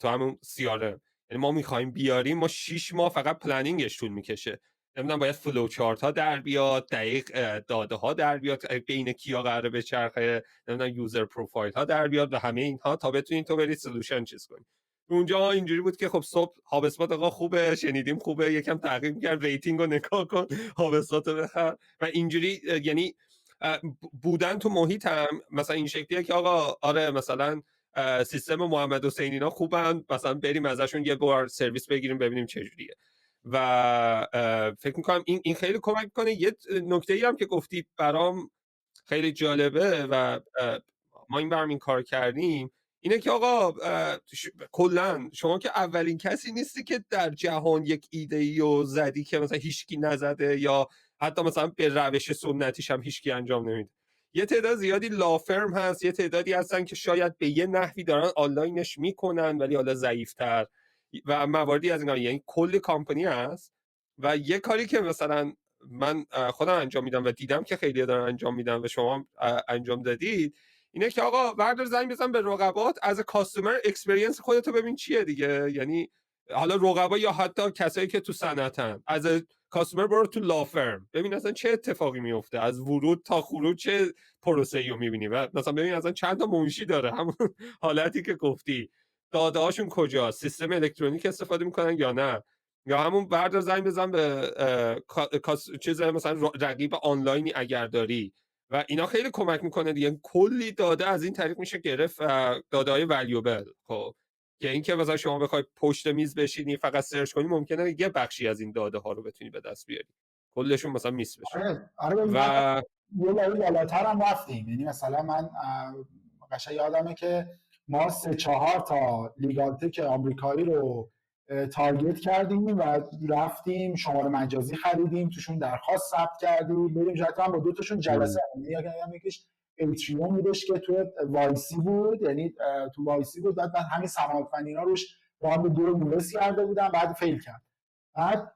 تو همون CRM، یعنی ما می‌خوایم بیاریم، ما 6 ماه فقط پلنینگش طول می‌کشه، نمیدونم باید فلو چارت ها در بیاد، دقیق داده ها در بیاد، بین کیا قراره بچرخه، نمیدونم یوزر پروفایل ها در بیاد و همه اینها تا بتونین تو برید سولوشن چیز کنید. اونجا اینجوری بود که خب صبح هاب اسپات آقا خوبه، شنیدیم خوبه، یکم تحقیق کرد، ریتینگ رو نگاه کن، هاب اسپات رو بخر و اینجوری. یعنی بودن تو محیطم مثلا این شکلیه که آقا آره مثلا سیستم محمد حسینی اینا خوبن، مثلا بریم ازشون یه بار سرویس بگیریم ببینیم چه جوریه. و فکر میکنم این خیلی کمک کنه. یه نکته ای هم که گفتی برام خیلی جالبه و ما این برام این کار کردیم، اینه که آقا کلا شما که اولین کسی نیستی که در جهان یک ایده ای رو زدی که مثلا هیچکی نزده یا حتی مثلا به روش سنتیش هم هیچکی انجام نمیده. یه تعداد زیادی لافرم هست، یه تعدادی هستن که شاید به یه نحوی دارن آنلاینش میکنن ولی حالا ضعیفتر و مواردی از اینا، یعنی کلی کامپانی هست. و یه کاری که مثلا من خودم انجام میدم و دیدم که خیلی دارن انجام میدن و شما انجام دادید، اینه که آقا بردار زنگ بزن به رقبات، از کاستومر اکسپریانس خودتو ببین چیه دیگه. یعنی حالا رقبا یا حتی کسایی که تو صنعتن، از کاستومر برو تو لافرم ببین اصلا چه اتفاقی میفته، از ورود تا خروج چه پروسه‌ای رو میبینی و مثلا ببین اصلا چند تا منشی داره، همون حالتی که گفتی داده هاشون کجاست، سیستم الکترونیک استفاده میکنن یا نه، یا همون بردار زنگ بزن به چیز مثلا رقیب آنلاینی اگر داری و اینا خیلی کمک میکنه دیگه. کلی داده از این طریق میشه گرفت، داده های والیوبل. خب که اینکه مثلا شما بخوای پشت میز بشینی فقط سرچ کنی ممکنه یه بخشی از این داده ها رو بتونی به دست بیاری، کلشون مثلا میس بشه. آره و یه لایه بالاتر هم رفتیم. یعنی مثلا من قشنگ یادمه که ما 3-4 تا لیگال تک آمریکایی رو تارگت کردیم و رفتیم شماره مجازی خریدیم، توشون درخواست ثبت کردیم، بریم حتما با 2 تاشون جلسه یکیش اتریوم بودش که تو وایسی بود، یعنی تو وایسی بود، بعد من همین سماعت فنینا روش راند 2 رو اینوست کرده بودم، بعد فیل کرد. بعد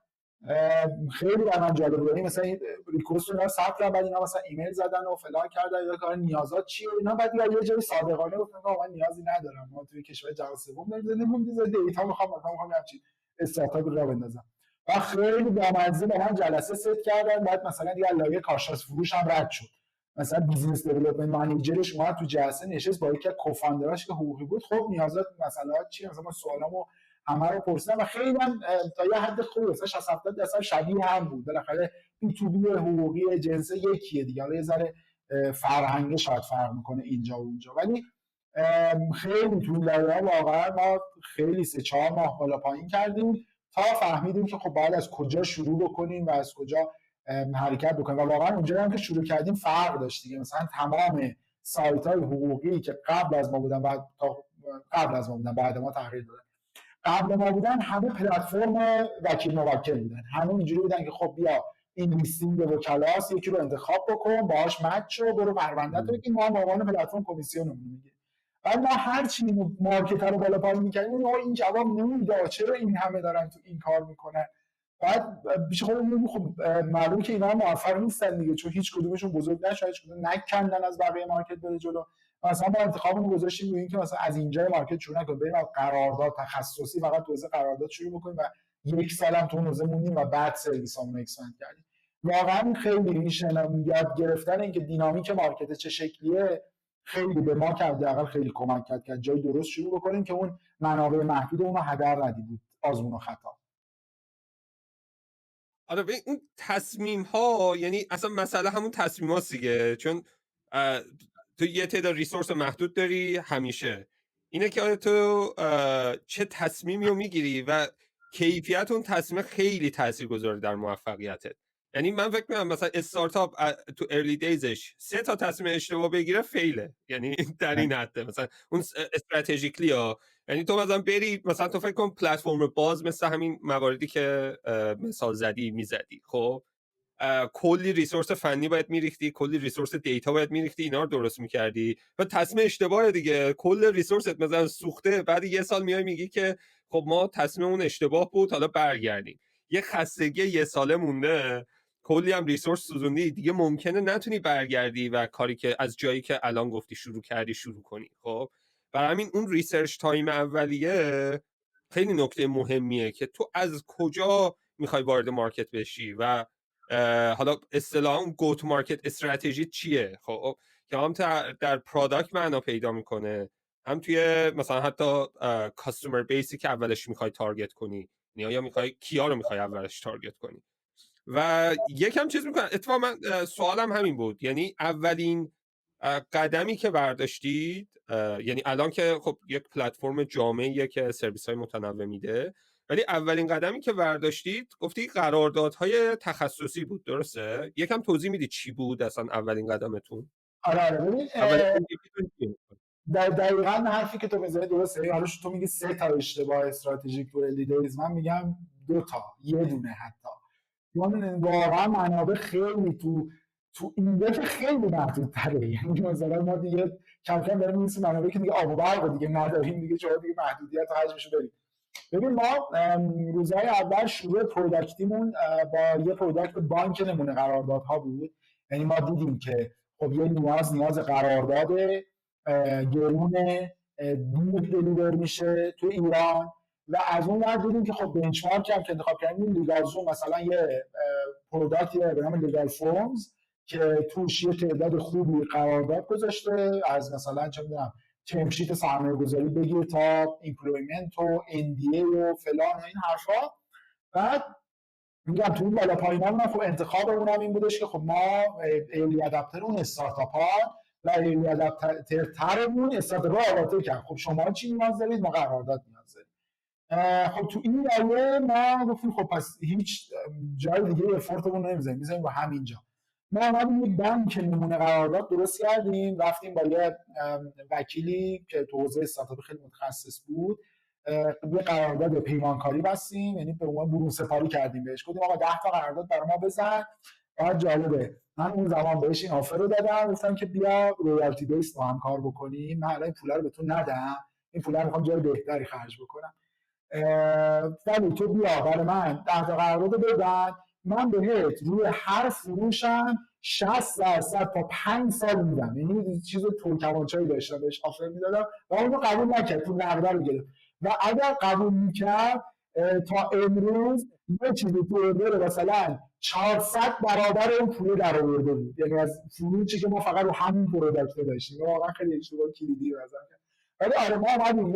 خیلی برای من جالب بود، مثلا این ریکوست رو ثبت کردن، بعد اینا مثلا ایمیل زدن و فلان کردن یا کار نیازات چیه اینا، بعد یه جای صادقانه گفتن آقا من نیازی ندارم، ما توی کشور جهان سوم داریم زندگی می‌کنیم، دیتا می‌خوام همین استارتاپ رو بندازم. و خیلی بامزه با من جلسه ست کردن، بعد مثلا دیگه لایه کارشناس فروش هم رد شد، مثلا بیزنس دیولپمنت منیجرش اومد تو جلسه نشست با یکی از کوفاندراش که حقوقی بود، خب نیازات مثلا چیه، مثلا سوالامو همه رو پرسیدم و خیلی هم تا یه حد خوبی، مثلا 60-70% شبیه هم بود. بالاخره بی تو بی حقوقی جنسه یکیه دیگه، حالا یه ذره فرهنگی شاید فرق میکنه اینجا و اونجا، ولی خیلی تو لایه‌ها واقعا ما خیلی 3-4 ماه بالا پایین کردیم تا فهمیدیم که خب باید از کجا شروع بکنیم و از کجا حرکت بکنیم. و واقعا اونجا هم که شروع کردیم فرق داشت دیگه. مثلا تمام سایت‌های حقوقی که قبل از ما بودن، بعد ما تغییر دادن، قبل ما بودن همه پلتفرم وکیل موکل بودن، همه اینجوری بودن که خب بیا این لیستینگ وکلاست، یکی رو انتخاب بکن باهاش مچ شو، برو پرونده تو بگیر، ما به عنوان پلتفرم کمیسیون میگیریم. بعد ما هر چی مارکتر رو بالا پایین می‌کردیم این جواب نمیده، چرا این همه دارن تو این کار میکنن. بعد پیش خودمون خب معلومه که اینا موفق نیستن دیگه، چون هیچ کدومشون بزرگ نشد، هیچ کدوم نکندن از بقیه مارکت بره جلو. مثلا ما انتخابمون گذاشتیم روی اینکه مثلا از اینجای مارکت شروع نکنیم، بریم قرارداد تخصصی فقط تو حوزه قرارداد شروع بکنیم و یک سال هم تو اون حوزه موندیم و بعد سرویسامون رو اکسپاند کردیم. واقعا خیلی میشه یاد گرفتن اینکه دینامیک مارکت چه شکلیه خیلی به ما که حداقل خیلی کمک کرد که جای درست شروع بکنیم که اون منابع محدود اون رو هدر ندیم، آزمون و خطا. آره ببین اون تصمیم ها، یعنی اصلا مسئله همون تصمیم هاست دیگه، چون تو یه تعداد ریسورس محدود داری همیشه، اینه که تو چه تصمیمی رو میگیری و کیفیت اون تصمیم خیلی تاثیر گذاره در موفقیتت. یعنی من فکر می‌کنم مثلا استارتاپ تو ارلی دیزش 3 تا تصمیم اشتباه بگیره فیله، یعنی در این حده مثلا اون استراتژیکلی ها. یعنی تو مثلا بری مثلا تو فکر کن پلتفرم باز مثل همین مواردی که مثال زدی میزدی، خب کلی ریسورس فنی باید میریختی، کلی ریسورس دیتا باید میریختی، اینا رو درست میکردی و تصمیم اشتباه دیگه، کل ریسورست مثلا سوخته، بعد یه سال میای میگی که خب ما تصمیممون اشتباه بود حالا برگردیم، یه خستگی یه ساله مونده، کلی هم ریسورس سوزوندی دیگه، ممکنه نتونی برگردی و کاری که از جایی که الان گفتی شروع کردی شروع کنی. خب برای همین اون ریسرچ تایم اولیه خیلی نکته مهمیه که تو از کجا میخوای وارد مارکت بشی و حالا اصطلاحاً گو تو مارکت استراتژی چیه، خب که هم در پروداکت معنا پیدا میکنه، هم توی مثلا حتی کاستومر بیسی که اولش میخوای تارگت کنی، یا میخوای کیا رو میخوای اولش تارگت کنی. و یکم چیز میکنم اتفاقا من سوالم همین بود، یعنی اولین قدمی که برداشتید، یعنی الان که خب یک پلتفرم جامعیه که سرویس های متنوع میده، ولی اولین قدمی که برداشتید گفتی قراردادهای تخصصی بود، درسته؟ یکم توضیح میدی چی بود اصلا اولین قدمتون؟ آره ببین اولین دقیقاً حرفی که تو میزنی درسته. حالا تو میگی 3 تا اشتباه استراتژیک تو لیدرز، من میگم 2 تا، یه دونه حتی. چون واقعا منابع خیلی تو این که خیلی محدودتره. یعنی مثلا ما دیگه کم کم داریم این منابع که دیگه آب و برق دیگه نداریم دیگه، چون دیگه محدودیت و حجمشو داریم. ببین ما روزهای اول شروع پروداکتیمون با یه پروداکت بانک نمونه قراردادها بود. یعنی ما دیدیم که خب یه نیاز قرارداد گرون دور دلیور میشه تو ایران و از اون ور دیدیم که خب بنچمارک هم که انتخاب کردیم لیگال زوم مثلا یه پروداکتی به نام لیگال فورمز که توش یه تعداد خوبی قرارداد گذاشته از مثلا چه میدونم ترم شیت سرمایه‌گذاری بگیر تا ایمپلویمنت و NDA و فلان و این حرفا. بعد میگم تو این بالا پایینامون خب انتخاب اونم این بودش که خب ما ایرلی ادپتر اون استارتاپ ها و ایرلی ادپتر ترمون استارتاپ ها آواته کرد. خب شما چی نیاز دارید؟ ما قرارداد نیاز دارید. خب تو این لایه ما گفتیم خب پس هیچ جای دیگه افورتمون نمیذاریم، میذاریم رو همینجا. ما اومدیم یک بانک نمونه قرارداد درست کردیم، رفتیم با یه وکیلی که تو حوزه استارتاپ خیلی متخصص بود یه قرارداد پیمانکاری بستیم، یعنی به عنوان برون سپاری کردیم بهش، گفتیم آقا 10 تا قرارداد برای ما بزن. بعد جالبه من اون زمان بهش این آفر رو دادم، گفتم که بیا رویالتی بیس با هم کار بکنیم، من الان این پولا رو بهتون ندم، این پولا رو میخوام جای بهتری خرج بکنم، ولی تو بیا برای من 10 تا قرارداد بزن، من بهت روی هر فروشم 60% تا 5 سال میدم. یعنی چیز ترکمانچایی داشتم بهش آفر میدادم و اونو قبول نکرد، تو نقده رو گرفت. و اگر قبول میکرد تا امروز یه چیزی تو اوردر مثلا 400 برابر اون پول در آورده بود، یعنی از فروشی که ما فقط رو همین پروداکت داشتیم. واقعا خیلی اشتباه کلیدی بزنم. ولی آره ما اومدیم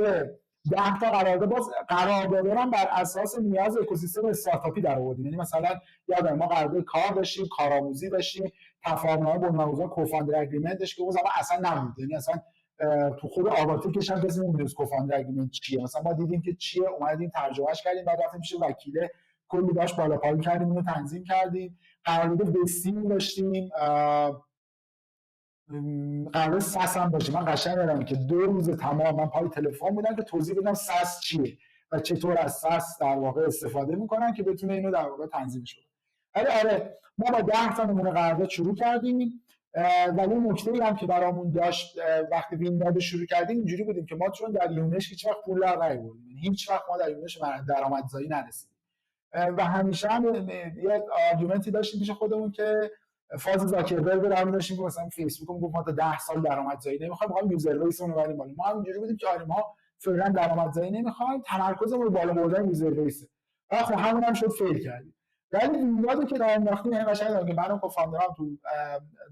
10 تا قرارداد، باز قراردادام بر اساس نیاز اکوسیستم استارتاپی در آوردیم. یعنی مثلا یادم ما قرارداد کار داشتیم، کارآموزی داشتیم، تفاهم‌نامه بنیان‌گذار کوفاندر اگریمنت داشت که اون زمان اصلا نبود، یعنی اصلا تو خود آواتیکش هم کسی نمی‌دونست کوفاندر اگریمنت چیه. مثلا ما دیدیم که چیه، اومدیم ترجمهش کردیم، بعد رفتیم پیش وکیل کلی باش بالا پایین کردیم، اینو تنظیم کردیم. قرارداد بستیم داشتیم، قرار ساس هم باشه. من قشنگ یادمه که 2 روز تمام من پای تلفن بودم که توضیح بدم ساس چیه و چطور از ساس در واقع استفاده میکنن که بتونه اینو در واقع تنظیمش کنه. آره ما با 10 تا نمونه قرارداد شروع کردیم. ولی نکته‌ای هم که برامون داشت وقتی وینداد شروع کردیم اینجوری بودیم که ما چون در یونش هیچ وقت پول در نیاوردیم، یعنی هیچ وقت ما در یونش درآمدزایی نرسیدیم و همیشه هم یه آرگومنتی داشتیم پیش خودمون که فاز زاکربرگ رو هم داشتیم که مثلا فیسبوک رو میگفت ما تا 10 سال درآمدزایی نمیخوایم، می‌خوایم یوزر بیس رو ببریم بالا. ما هم اینجوری بودیم که آره ما فعلا درآمدزایی نمیخوایم، تمرکزمون رو بالا بردن یوزر بیسه. خب همون هم شد فیل کردیم. ولی ویندادو که راه انداختیم همین قشنگ که منو کوفاندرام تو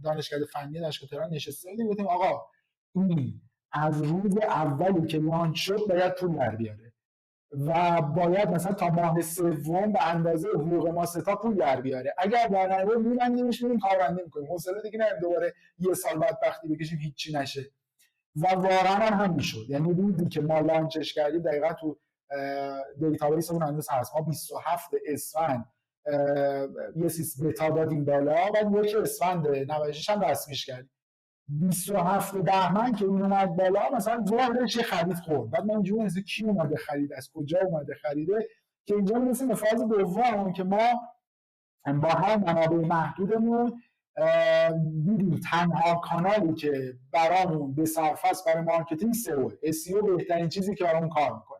دانشکده فنی دانشگاه تهران نشسته بودیم، گفتیم آقا این از روز اولی که لانچ شد باید پول در بیاره و باید مثلا تا ماه سوم به اندازه حقوق ما ستا پول در بیاره. اگر در نیاره میبندیمش، میریم کاربندی میکنیم، حوصله دیگه نداریم دوباره یه سال بدبختی بکشیم هیچی نشه. و واقعا هم میشد. یعنی روزی که ما لانچش کردیم دقیقاً تو دیتابیس اون هنوز هست، ما 27 اسفند یه سیس بتا دادیم بالا و 1 اسفند 96 هم رسمیش کردیم. 27 بهمن که اون اومد بالا مثلا ظاهرش یه خرید خورد. بعد من اینجوری مثلا کی اومده خرید، از کجا اومده خریده، که اینجا میرسیم به فاز دوم که ما با هر منابع محدودمون دیدیم تنها کانالی که برامون به صرفه است برای مارکتینگ SEO بهترین چیزی که برامون کار میکنه.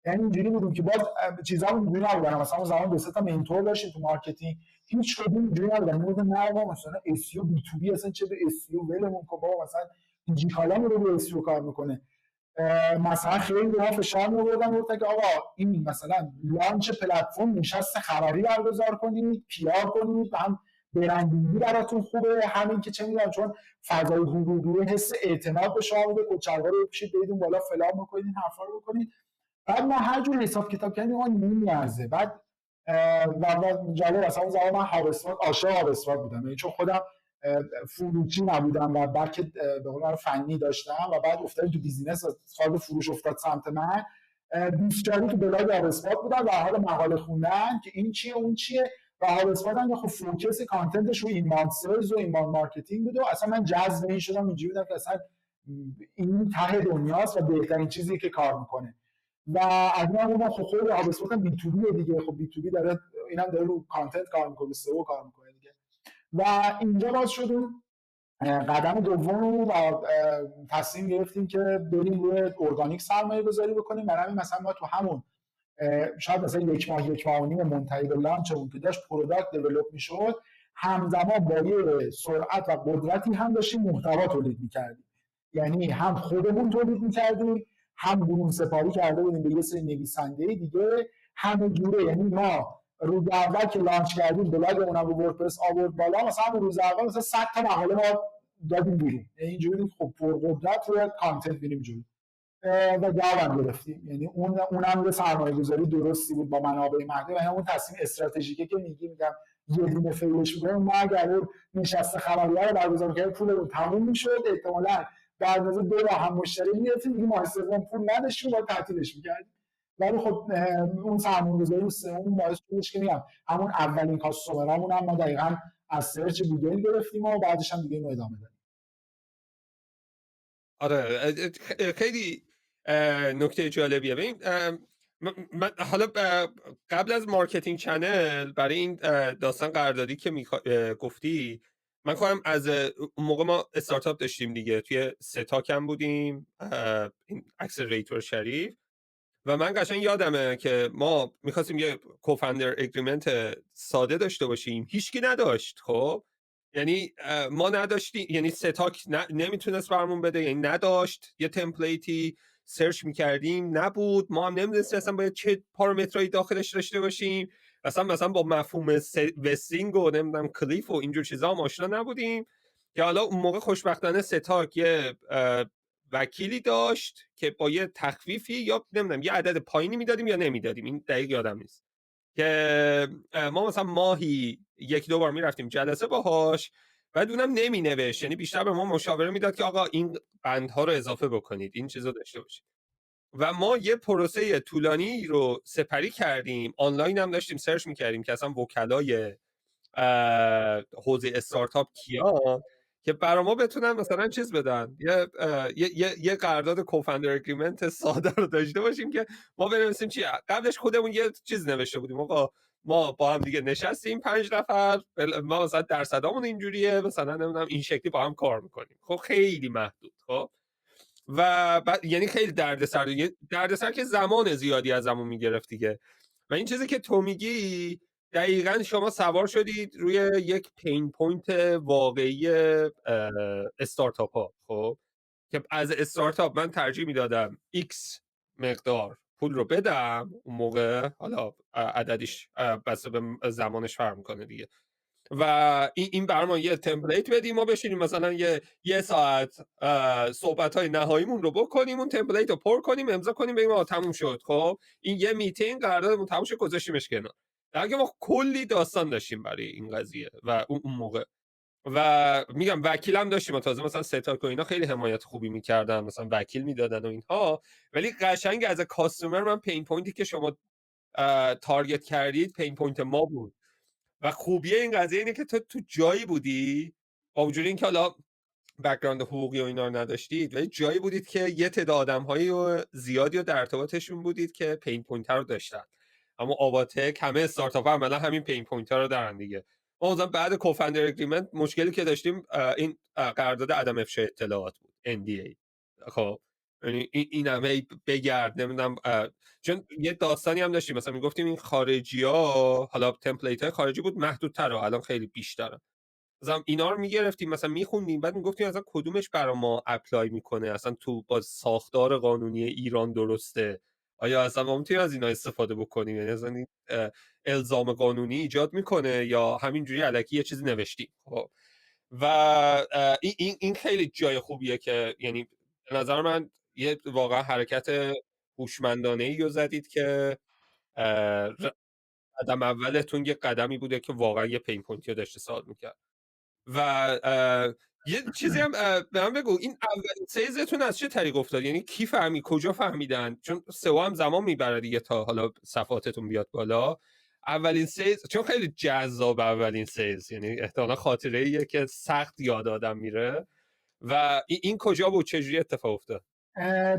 یعنی اینجوری بودیم که باز چیزامون اینجوری نبودن، مثلا اون زمان 2-3 تا منتور داشتیم تو مارکتینگ، هیچ کدوم اینجوری نبودن. میگفتن نه ما مثلا SEO B2B اصلا چه به SEO ولمون کن بابا، مثلا دیجیکالا رو به SEO کار میکنه. مثلا خیلی به ما فشار می‌آوردن، گفتن که آقا این مثلا لانچ پلتفرم نشست خبری برگزار کنید، PR کنید، هم برندینگی براتون خوبه، همین که چه می‌دونم چون فضای حضوری حس اعتماد به شما میده، کچلوار رو بکشید برید بالا فلان بکنید، این حرفا رو بکنید. بعد ما هر جور حساب کتاب کردیم ما نمی‌ارزه. بعد و جالب اصلا اون زمان من هابسپات عاشق هابسپات بودم، یعنی چون خودم فروشی نبودم و بلکه به قول فنی داشتم و بعد افتادم تو بیزینس و سال فروش افتاد سمت من. بیشتری که بلاگ هابسپات بودن و حال مقاله خوندن که این چیه اون چیه و هابسپات هم خب فوکس کانتنتش رو اینباوند سلز و اینباوند مارکتینگ بود و اصلا من جذب این شدم، اینجوری بودم که اصلا این ته دنیاست و بهترین چیزی که کار میکنه. و از من خب خود هابسپات هم بی تو بی دیگه، خب بی تو بی داره اینم داره رو کانتنت کار میکنه، سئو کار میکنه دیگه. و اینجا باز شدیم قدم دوم رو و تصمیم گرفتیم که بریم روی ارگانیک سرمایه گذاری بکنیم. برای مثلا ما تو همون شاید مثلا 1 ماه و نیم منتهی به لانچمون که داشت پروداکت دیولپ میشد، همزمان با یه سرعت و قدرتی هم داشتیم محتوا تولید میکردیم. یعنی هم خودمون تولید میکردیم هم برون سپاری کرده بودیم به یه سری نویسنده دیگه، همه جوره. یعنی ما روز اول که لانچ کردیم بلاگمون رو وردپرس آورد بالا، مثلا روز اول مثلا 100 تا مقاله ما دادیم بیرون. یعنی اینجوری خب پرقدرت روی کانتنت میریم جلو و جواب گرفتیم. یعنی اونم یه سرمایه‌گذاری درستی بود با منابع محدود. یعنی اون تصمیم استراتژیکه که میگم یه دونه فیلش می‌کنیم، ما اگر اون نشست خبریه رو برگزار کردیم پولمون تموم میشد، احتمالاً بعد از 2 ماه هم مشتری می‌گرفتیم، دیگه ماه سوم پول نداشتیم و تعطیلش می‌کردیم. ولی خب اون سرمایه‌گذاری اون باعث شدش که میگم همون اولین کاستومرامون هم ما دقیقاً از سرچ گوگل گرفتیم و بعدش هم دیگه اینو ادامه دادیم. آره خیلی نکته جالبیه. ببین من حالا قبل از مارکتینگ چنل برای این داستان قراردادی که گفتی، من خواهم از اون موقع ما استارتاپ داشتیم دیگه، توی ستاکم بودیم، این اکسلریتور شریف، و من قشنگ یادمه که ما میخواستیم یه کوفاندر اگریمنت ساده داشته باشیم، هیچکی نداشت. خب یعنی ما نداشتیم، یعنی ستاک نمیتونست برمون بده، یعنی نداشت یه تمپلیتی، سرچ میکردیم نبود، ما هم نمیدونستیم اصلا باید چه پارامترایی داخلش داشته باشیم، مثلا با مفهوم وستینگ و نمیدونم کلیف و اینجور چیزا هم آشنا نبودیم. که حالا اون موقع خوشبختانه ستاک یه وکیلی داشت که با یه تخفیفی یا نمیدونم یه عدد پایینی میدادیم یا نمیدادیم، این دقیق یادم نیست، که ما مثلا ماهی 1-2 بار میرفتیم جلسه باهاش، بعد اونم نمی نوشت، یعنی بیشتر به ما مشاوره میداد که آقا این بندها رو اضافه بکنید، این چیزو داشته باشید. و ما یه پروسه طولانی رو سپری کردیم، آنلاین هم داشتیم سرچ میکردیم که اصلا وکلای حوزه استارتاپ کیان که برای ما بتونن مثلا چیز بدن، یه قرارداد کوفاندر اگریمنت ساده رو داشته باشیم که ما بنویسیم چی. قبلش خودمون یه چیز نوشته بودیم، آقا ما با هم دیگه نشستیم 5 نفر، ما مثلا درصدامون اینجوریه، مثلا نمیدونم این شکلی با هم کار میکنیم. خب خیلی محدود. خب و یعنی خیلی دردسر که زمان زیادی از زمان میگرفت دیگه. و این چیزی که تو میگی دقیقاً شما سوار شدید روی یک پین پوینت واقعی استارتاپ ها. خب که از استارتاپ من ترجیح میدادم X مقدار پول رو بدم اون موقع، حالا عددش بسته به زمانش فرق میکنه دیگه، و این برام یه تمپلیت بدیم، ما بشینیم مثلا یه ساعت صحبت های نهاییمون رو بکنیم، اون تمپلیت رو پر کنیم، امضا کنیم، بگیم تموم شد. خب این یه میتینگ قراردادمون تموم شد، گذاشتیمش کنار. در ما کلی داستان داشتیم برای این قضیه و اون موقع، و میگم وکیلم داشتیم، تازه مثلا ستاک و اینا خیلی حمایت خوبی میکردن، مثلا وکیل میدادن و اینها. ولی قشنگ از کاستومر من پین پوینتی که شما تارگت کردید پین پوینت ما بود. و خوبیه این قضیه اینه که تو جایی بودی، با وجود اینکه حالا بک‌گراند حقوقی و اینا رو نداشتید، ولی جایی بودید که یه تعداد آدم‌های زیادی رو در ارتباطشون بودید که پین پوینت رو داشتن. اما آواتک همه استارتاپ‌ها عملا همین پین پوینت رو دارن دیگه. ما مثلا بعد کوفاندر اگریمنت مشکلی که داشتیم این قرارداد عدم افشای اطلاعات بود، NDA. خب یعنی این همه بگرد نمیدونم، چون یه داستانی هم داشتیم، مثلا میگفتیم این خارجی‌ها، حالا تمپلیت های خارجی بود محدودتره، الان خیلی بیشتره، مثلا اینا رو میگرفتیم مثلا میخوندیم، بعد میگفتیم اصلا کدومش برای ما اپلای میکنه، اصلا تو با ساختار قانونی ایران درسته، آیا اصلا ما میتونیم از اینا استفاده بکنیم، یعنی اصلا این الزام قانونی ایجاد میکنه یا همینجوری الکی یه چیزی نوشتیم. خب و این خیلی جای خوبیه که یعنی به نظر من یه واقعا حرکت هوشمندانه‌ای رو زدید که قدم اولتون یه قدمی بوده که واقعا یه پین پوینتی رو داشته سالو میکرد. و یه چیزی هم به من بگو، این اولین سیزتون از چه طریق افتاد؟ یعنی کی کجا فهمیدن؟ چون سئو هم زمان میبره دیگه تا حالا صفحاتتون بیاد بالا. اولین سیز چون خیلی جذاب، اولین سیز یعنی احتمالا خاطره ایه که سخت یاد آدم میره. و این کجا بود؟ چجوری اتفاق افتاد؟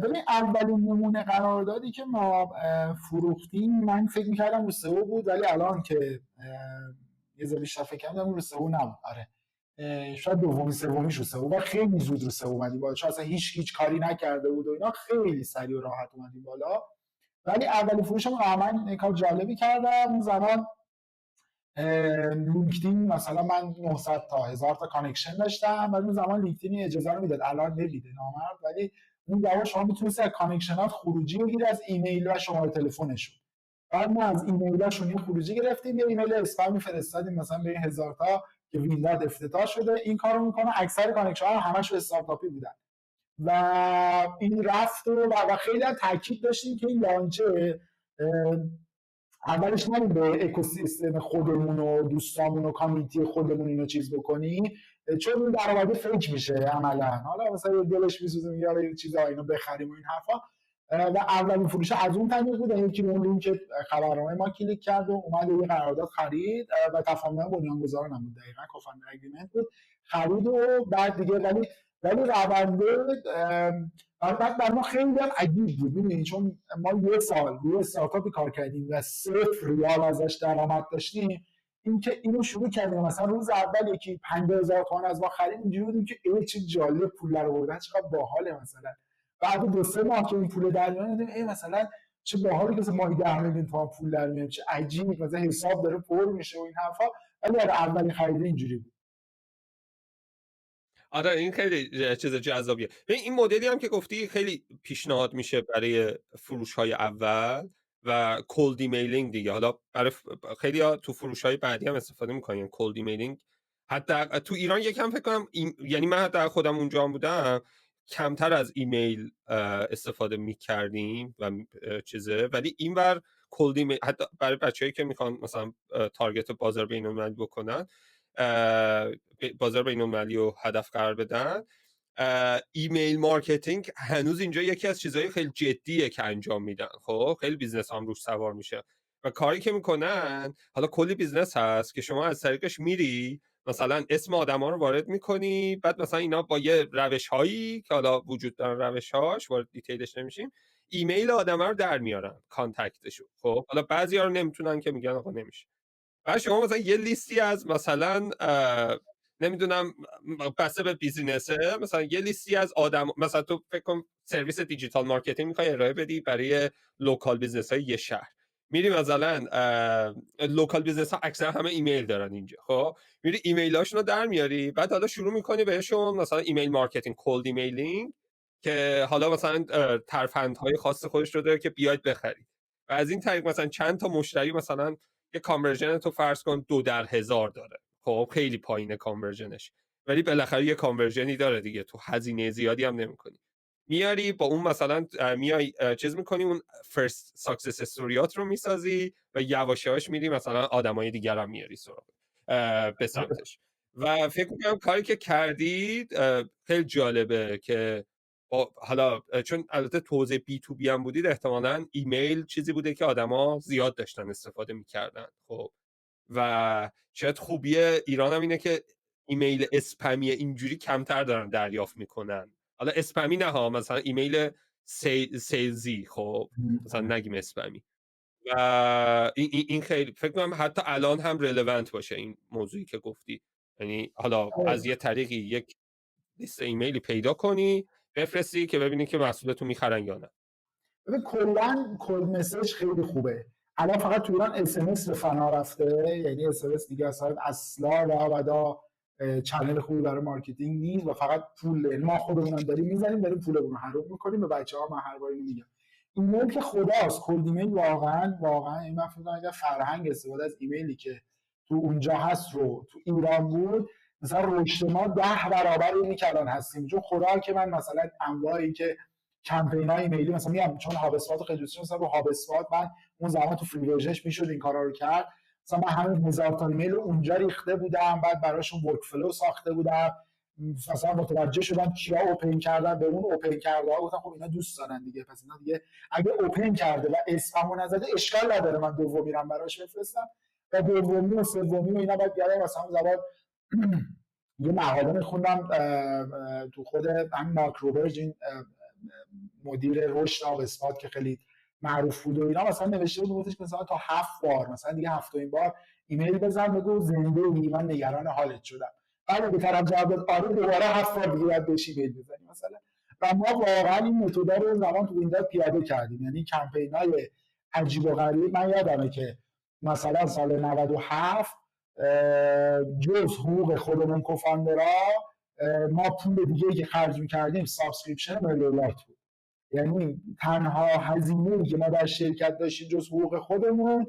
ببین اولین نمونه قراردادی که ما فروختیم من فکر میکردم رو سئو بود، ولی الان که یه ذره بیشتر فکر کردم رو سئو نبود. آره شاید دومی سومیش رو سئو، و خیلی زود رو سئو اومدیم بالا، چون اصلا هیچ کاری نکرده بود و اینا، خیلی سریع و راحت اومدیم بالا. ولی اولین فروشمون عملاً یک کار جالبی کردم. اون زمان لینکدین مثلا من 900 تا 1000 تا کانکشن داشتم، ولی اون زمان لینکدین اجازه رو میداد، الان نمیده نامرد، ولی این جواب شما میتونید از کانکشنات خروجی بگیرید از ایمیل و شماره تلفنشون. بعد ما از ایمیلاشون یه خروجی گرفتیم، یه ایمیل اسپم میفرستادیم مثلا به 1000 تا که وینداد افتتاح شده. این کارو میکنه. اکثر کانکشن ها همش استارتاپی بودن و این رفت و خیلی هم تاکید داشتیم که این لانچه اولش نریم به اکوسیستم خودمون و دوستامون و کامیونیتی خودمون اینو چیز بکنی، چون این درآمد فیک میشه عملا. حالا مثلا دلش میسوزه میگه یه چیزا اینو بخریم و این حرفا. و اولین فروش از اون طریق بود، یکی اون لینک خبرنامه ما کلیک کرد و اومد یه قرارداد خرید و تفاهم بنیانگذار نبود، دقیقاً کوفاندر اگریمنت بود، خرید و بعد دیگه ولی رونده بعد بر ما خیلی هم عجیب بود. ببینید چون ما یه سال روی استارتاپی کار کردیم و 0 ریال ازش درآمد داشتیم، اینکه اینو شروع کردیم مثلا روز اول یکی 50,000 تومان از ما خرید، اینجوری بودیم که چه جالب پول در آوردن، چقدر باحاله. مثلا بعد دو سه ماه که این پول در میاد دیدیم مثلا چه باحالی که ماهی 10 میلیون تومان پول در میاد، چه عجیب، مثلا حساب داره پر میشه و این حرفا. ولی اولین خرید اینجوری بود. آره این خیلی چیز جذابیه. این مدلی هم که گفتی خیلی پیشنهاد میشه برای فروش‌های اول و کولد ایمیلینگ دیگه. حالا برای خیلی ها تو فروش‌های بعدی هم استفاده میکنن کولد ایمیلینگ. حتی تو ایران یکم فکر کنم یعنی من حتی خودم اونجا هم بودم کمتر از ایمیل استفاده میکردیم و چیزه، ولی اینور کولد ایمیل حتی برای بچه‌ای که میخوان مثلا تارگت بازار بین‌المللی بکنن، بازار بین‌المللی رو هدف قرار بدن، ایمیل مارکتینگ هنوز اینجا یکی از چیزهای خیلی جدیه که انجام میدن. خب خیلی بیزنس هم روش سوار میشه و کاری که میکنن، حالا کلی بیزنس هست که شما از طریقش میری مثلا اسم آدما رو وارد میکنی، بعد مثلا اینا با یه روش هایی که حالا وجود دارن، روش هاش وارد دیتیلش نمیشیم، ایمیل آدما رو در میارن، کانتکتشو. خب حالا بعضیا رو نمیتونن که میگن آقا نمیشه. بعد شما مثلا یه لیستی از مثلا نمیدونم بسته به بیزینسه، مثلا یه لیستی از آدم، مثلا تو فکر کن سرویس دیجیتال مارکتینگ میخوای ارائه بدی برای لوکال بیزنس های یه شهر، میری مثلا لوکال بیزنس ها اکثر همه ایمیل دارن اینجا، خب میری ایمیل هاشون رو در میاری، بعد حالا شروع میکنی بهشون مثلا ایمیل مارکتینگ، کولد ایمیلینگ، که حالا مثلا ترفندهای خاص خودش رو داره که بیاید بخرید و از این طریق مثلا چند تا مشتری، مثلا یه کانورژن تو فرض کن 2 در 1000 داره، خب خیلی پایینه کانورژنش، ولی بالاخره یه کانورژنی داره دیگه، تو هزینه زیادی هم نمی‌کنی، میاری با اون مثلا میای چیز می‌کنی، اون فرست ساکسس استوریات رو میسازی و یواش‌یواش میری مثلا آدمای دیگر هم میاری سراغ به سمتش. و فکر می‌کنم کاری که کردید خیلی جالبه که حالا چون البته توزیع بی تو بی هم بودید، احتمالاً ایمیل چیزی بوده که آدما زیاد داشتن استفاده میکردن. خب و شاید خوبی ایران هم اینه که ایمیل اسپمی اینجوری کمتر دارن دریافت میکنن. حالا اسپمی نه ها، مثلا ایمیل سیلزی، خب مثلا نگیم اسپمی. و این خیلی فکر کنم حتی الان هم رلوونت باشه این موضوعی که گفتی، یعنی حالا از یه طریقی یک لیست ایمیلی پیدا کنی بفرستی که ببینی که محصولتو میخرن یا نه. ببین کلا کل مسیج خیلی خوبه. الان فقط تو ایران اس ام اس به فنا رفته، یعنی اس ام اس دیگه اصلا و ابدا چنل خوبی برای مارکتینگ نیست و فقط پول ما خودمون داریم میزنیم، داریم پولمون رو حروم میکنیم به بچه‌ها. من هر بار اینو میگم، ایمیل که خداست، کلد ایمیل واقعا این من فکر کنم اگه فرهنگ استفاده از ایمیلی که تو اونجا هست رو تو ایران بود، مثلا رشد ما 10 برابر اینی که الان هستیم. چون خدا که من مثلا انواعی که کمپینای ایمیلی مثلا میام، چون هاب اسپات خیلی دوست دارم، رو هاب اسپات من اون زمان تو فری ورژنش میشد این کارا رو کرد. مثلا من همین 1000 تا ایمیل رو اونجا ریخته بودم، بعد براشون ورک فلو ساخته بودم. مثلا متوجه شدم کیا اوپن کردن، به اون اوپن کرده ها گفتم خب اینا دوست دارن دیگه، پس اینا دیگه اگه اوپن کرده و اسپمو نزده اشکال نداره، من دومی رو براش بفرستم و دومی و سومی و اینا. بعد یادم مثلا زمان یه مقاله میخوندم تو خود همین مارک روبرج، این مدیر رشد هاب اسپات که خیلی معروف بود و اینا، مثلا نوشته بود گفتش مثلا تا 7 بار مثلا دیگه هفتمین بار ایمیل بزن بگو زنده ای، من نگران حالت شدم. بعد به طرف جواب داد آره دوباره 7 بار دیگه باید بهش ایمیل بزنی مثلا. و ما واقعا این متد رو زمان تو ویندوز پیاده کردیم، یعنی کمپینای عجیب و غریب. من یادمه که مثلا سال 97 جز حقوق خودمون کوفاندرا ما پول دیگه که خرج می‌کردیم سابسکریپشن ملیولات بود. یعنی تنها هزینه‌ای که ما در شرکت داشتیم جز حقوق خودمون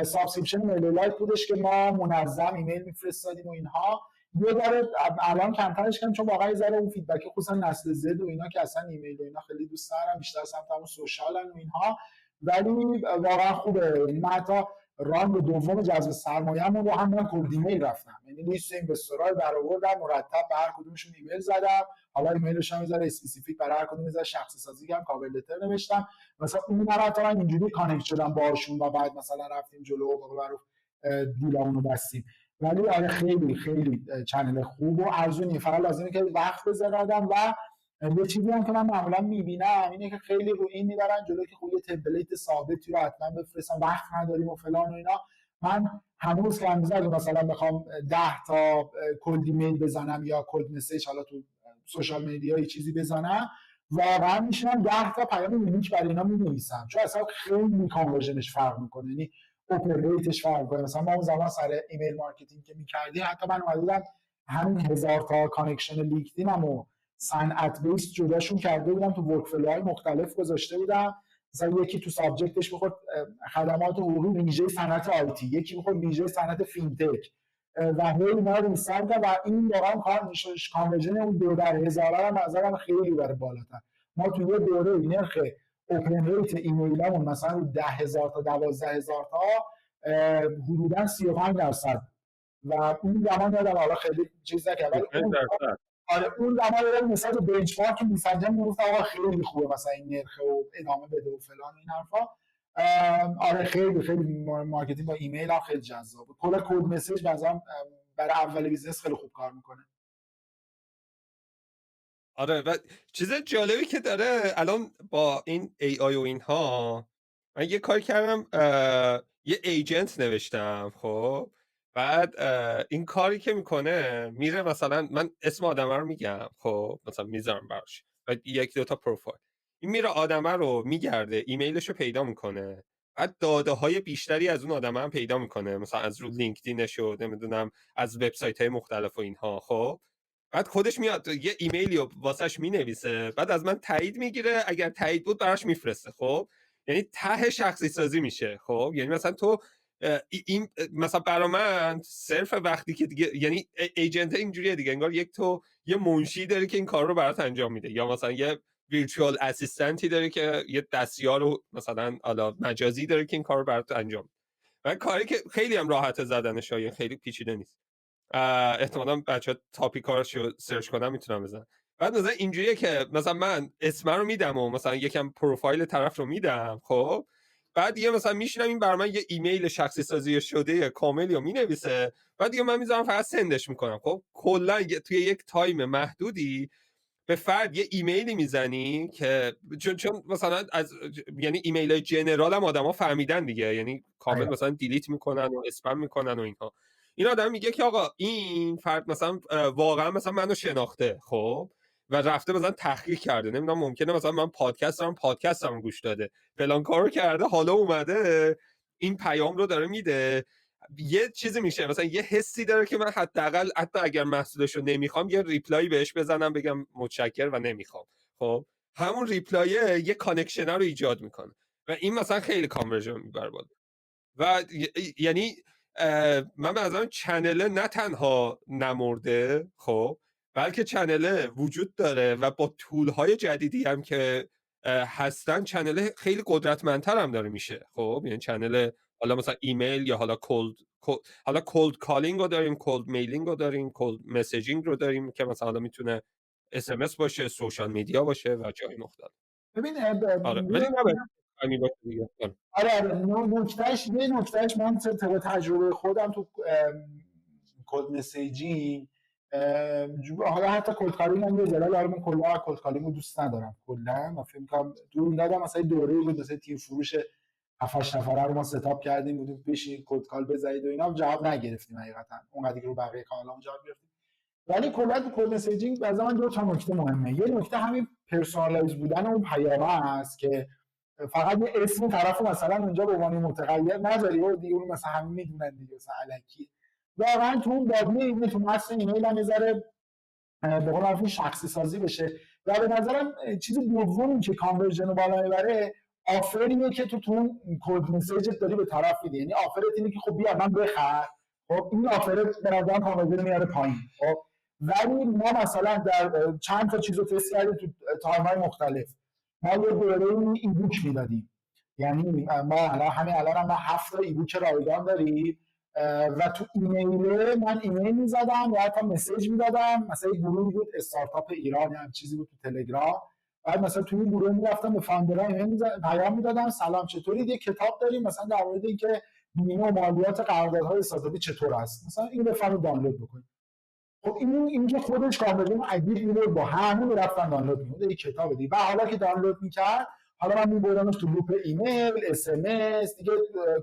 سابسکریپشن میل لایت بودش که ما منظم ایمیل میفرستادیم و اینها. یه ذره الان کمترش کردیم چون واقعا یه ذره اون فیدبک خصوصا نسل زد و اینا که اصلا ایمیل و اینا خیلی دوست دارن، بیشتر سمت همون سوشالن و اینها، ولی واقعا خوبه. من حتی راند دوم جذب سرمایه‌مون رو هم من کلد ایمیل رفتم، یعنی لیست اینوسترها رو درآوردم، مرتب به هر کدومشون ایمیل زدم، حالا ایمیلش هم میذاره اسپسیفیک برای هر کدوم میذاره شخصی سازی کردم، کاور لتر نوشتم، مثلا اون مرتب من اینجوری کانکت شدم باهاشون و بعد مثلا رفتیم جلو و برای دیلامون رو بستیم. ولی آره خیلی خیلی چنل خوب و ارزونی، فقط لازمه که وقت بذاره آدم. و یه چیزی هم که من معمولا میبینم اینه که خیلی رو این میبرن جلو که خب یه تمپلیت ثابتی رو حتما بفرستم، وقت نداریم و فلان و اینا. من هنوز که هنوز اگه مثلا بخوام 10 تا کلد ایمیل بزنم یا کلد مسیج حالا تو سوشال میدیا یه چیزی بزنم، واقعا میشینم 10 تا پیام یونیک برای اینا می‌نویسم، چون اصلا خیلی کانورژنش فرق میکنه، یعنی اوپن ریتش فرق میکنه. مثلا ما اون زمان سر ایمیل مارکتینگ که می‌کردیم حتی من اومدم همین 1000 تا کانکشن لیکدینمو صنعت بیس جداشون کرده بودم، تو ورک فلوهای مختلف گذاشته بودم. مثلا یکی تو سابجکتش بخورد خدمات حقوقی ویژه صنعت آیتی، یکی بخورد ویژه صنعت فینتک و هی اینا رو ریسرچ کردم و این واقعا کار کانورژن اون دو در هزار هم نظرم خیلی بره بالاتر. ما تو یه دوره نرخ اوپن ریت ایمیلمون مثلا 10,000 تا 12,000 تا حدودا 35%. و اون زمان یادم حالا خیلی چیز نکرد، آره اون زمان یادم مثلا بنچمارک میسنجم میگفت آقا خیلی خوبه مثلا این نرخ و ادامه بده و فلان این حرفا. آره خیلی خیلی مارکتینگ با ایمیل هم خیلی جذابه. کلا کد مسیج مثلا برای اول بیزنس خیلی خوب کار میکنه. آره و چیز جالبی که داره الان با این AI و اینها، من یه کار کردم، یه ایجنت نوشتم. خب بعد این کاری که میکنه میره مثلا من اسم آدمه رو میگم، خب مثلا میذارم براش و یک دو تا پروفایل، این میره آدمه رو میگرده، ایمیلش رو پیدا میکنه، بعد داده های بیشتری از اون آدمه هم پیدا میکنه، مثلا از رو لینکدینش و نمیدونم از وبسایت های مختلف و اینها. خب بعد خودش میاد یه ایمیلی رو واسش مینویسه، بعد از من تایید میگیره، اگر تایید بود براش میفرسته. خب یعنی ته شخصی سازی میشه. خب یعنی مثلا تو این مثلا برا من صرف وقتی که دیگه، یعنی ایجنت اینجوریه دیگه، انگار یک تو یه منشی داره که این کار رو برات انجام میده، یا مثلا یه ویرچوال اسیستنتی داره که یه دستیار رو مثلا مجازی داره که این کار رو برات انجام میده. و کاری که خیلی هم راحت زدنش، خیلی پیچیده نیست. احتمالاً بچه‌ها تاپیکا رو سرچ کنن میتونن بزنن. بعد مثلا اینجوریه که مثلا من اسم رو میدم و مثلا یکم پروفایل طرف رو میدم. خب بعد دیگه مثلا میشینم این برام یه ایمیل شخصی سازی شده کاملی رو مینویسه، بعد دیگه من میذارم فقط سندش میکنم. خب کلا توی یک تایم محدودی به فرد یه ایمیلی میزنی که چون مثلا از یعنی ایمیل های جنرال هم آدما فهمیدن دیگه، یعنی کامل مثلا دیلیت میکنن و اسپم میکنن و اینها. این آدم میگه که آقا این فرد مثلا واقعا مثلا منو شناخته، خب و رفته مثلا تحقیق کرده، نمیدونم ممکنه مثلا من پادکستم گوش داده، فلان کارو کرده، حالا اومده این پیام رو داره میده. یه چیزی میشه مثلا یه حسی داره که من حداقل حتی اگر محصولش رو نمیخوام یه ریپلای بهش بزنم بگم متشکر و نمیخوام. خب همون ریپلای یه کانکشن رو ایجاد میکنه و این مثلا خیلی کانورژن میبره بالا. و یعنی من به نظرم چنل نه تنها نمرده، خب بلکه چنل وجود داره و با تول های جدیدی هم که هستن چنل خیلی قدرتمندتر هم داره میشه. خب یعنی چنل حالا مثلا ایمیل یا حالا کولد کالینگ رو داریم، کولد میلینگ رو داریم، کولد مسیجینگ رو داریم که مثلا حالا میتونه SMS باشه، سوشال میدیا باشه و جای مختلف. ببین آره ولی نباید همین باشه دیگه. آره نکتهش من طبق تجربه خودم تو کد مسیجینگ، حالا حتی کد کالینگ هم یه جلال دارم، من کلا کد کالینگ رو دوست ندارم کلا. من فکر می‌کنم دور دادم مثلا دوره بود مثلا تیم فروش 7 نفره رو ما ستاپ کردیم بودیم بشین کد کال بزنید و اینا، جواب نگرفتیم حقیقتا اونقدر که رو بقیه کانالام جواب گرفتیم. ولی کلا تو کد مسیجینگ از من دو تا نکته مهمه. یه نکته همین پرسونالایز بودن اون پیامه است که فقط یه اسم طرفو مثلا اونجا به عنوان متغیر نذاری و دیگه اون مثلا همین میدونن دیگه مثلا الکی. واقعا تو اون بادی ایمیل تو متن ایمیل هم یه ذره به قول معروف شخصی سازی بشه. و به نظرم چیز دومی که کانورژن رو بالا میبره آفریه که تو اون کد مسیجت داری به طرف میدی. یعنی آفرت اینه که خب بیا من بخر، خب این آفرت به نظرم کانورژن میاره پایین. خب ولی ما مثلا در چند تا چیزو تست کردیم تو تایم‌های مختلف. ما یه دوره ای بوک میدادیم، یعنی ما الان هم 7 تا ای بوک رایگان داریم و تو ایمیل من ایمیل میزدم یا حتی مسیج میدادم. مثلا یه گروه بود استارتاپ ایران هم چیزی بود تو تلگرام، بعد مثلا توی این گروه میرفتم به فاندرها ایمیل پیام میدادم سلام چطورید، یه کتاب داریم مثلا در مورد اینکه بیمه و مالیات قراردادهای احساساتی چطور است، مثلا اینو بفرمایید دانلود بکنید. خب این که خودش کاملا عجیب می‌بود، با همون رفتن دانلود می‌کنه یه کتاب دیگه. و حالا که دانلود می‌کرد، حالا من می‌بردمش تو لوپ ایمیل، اس ام اس دیگه،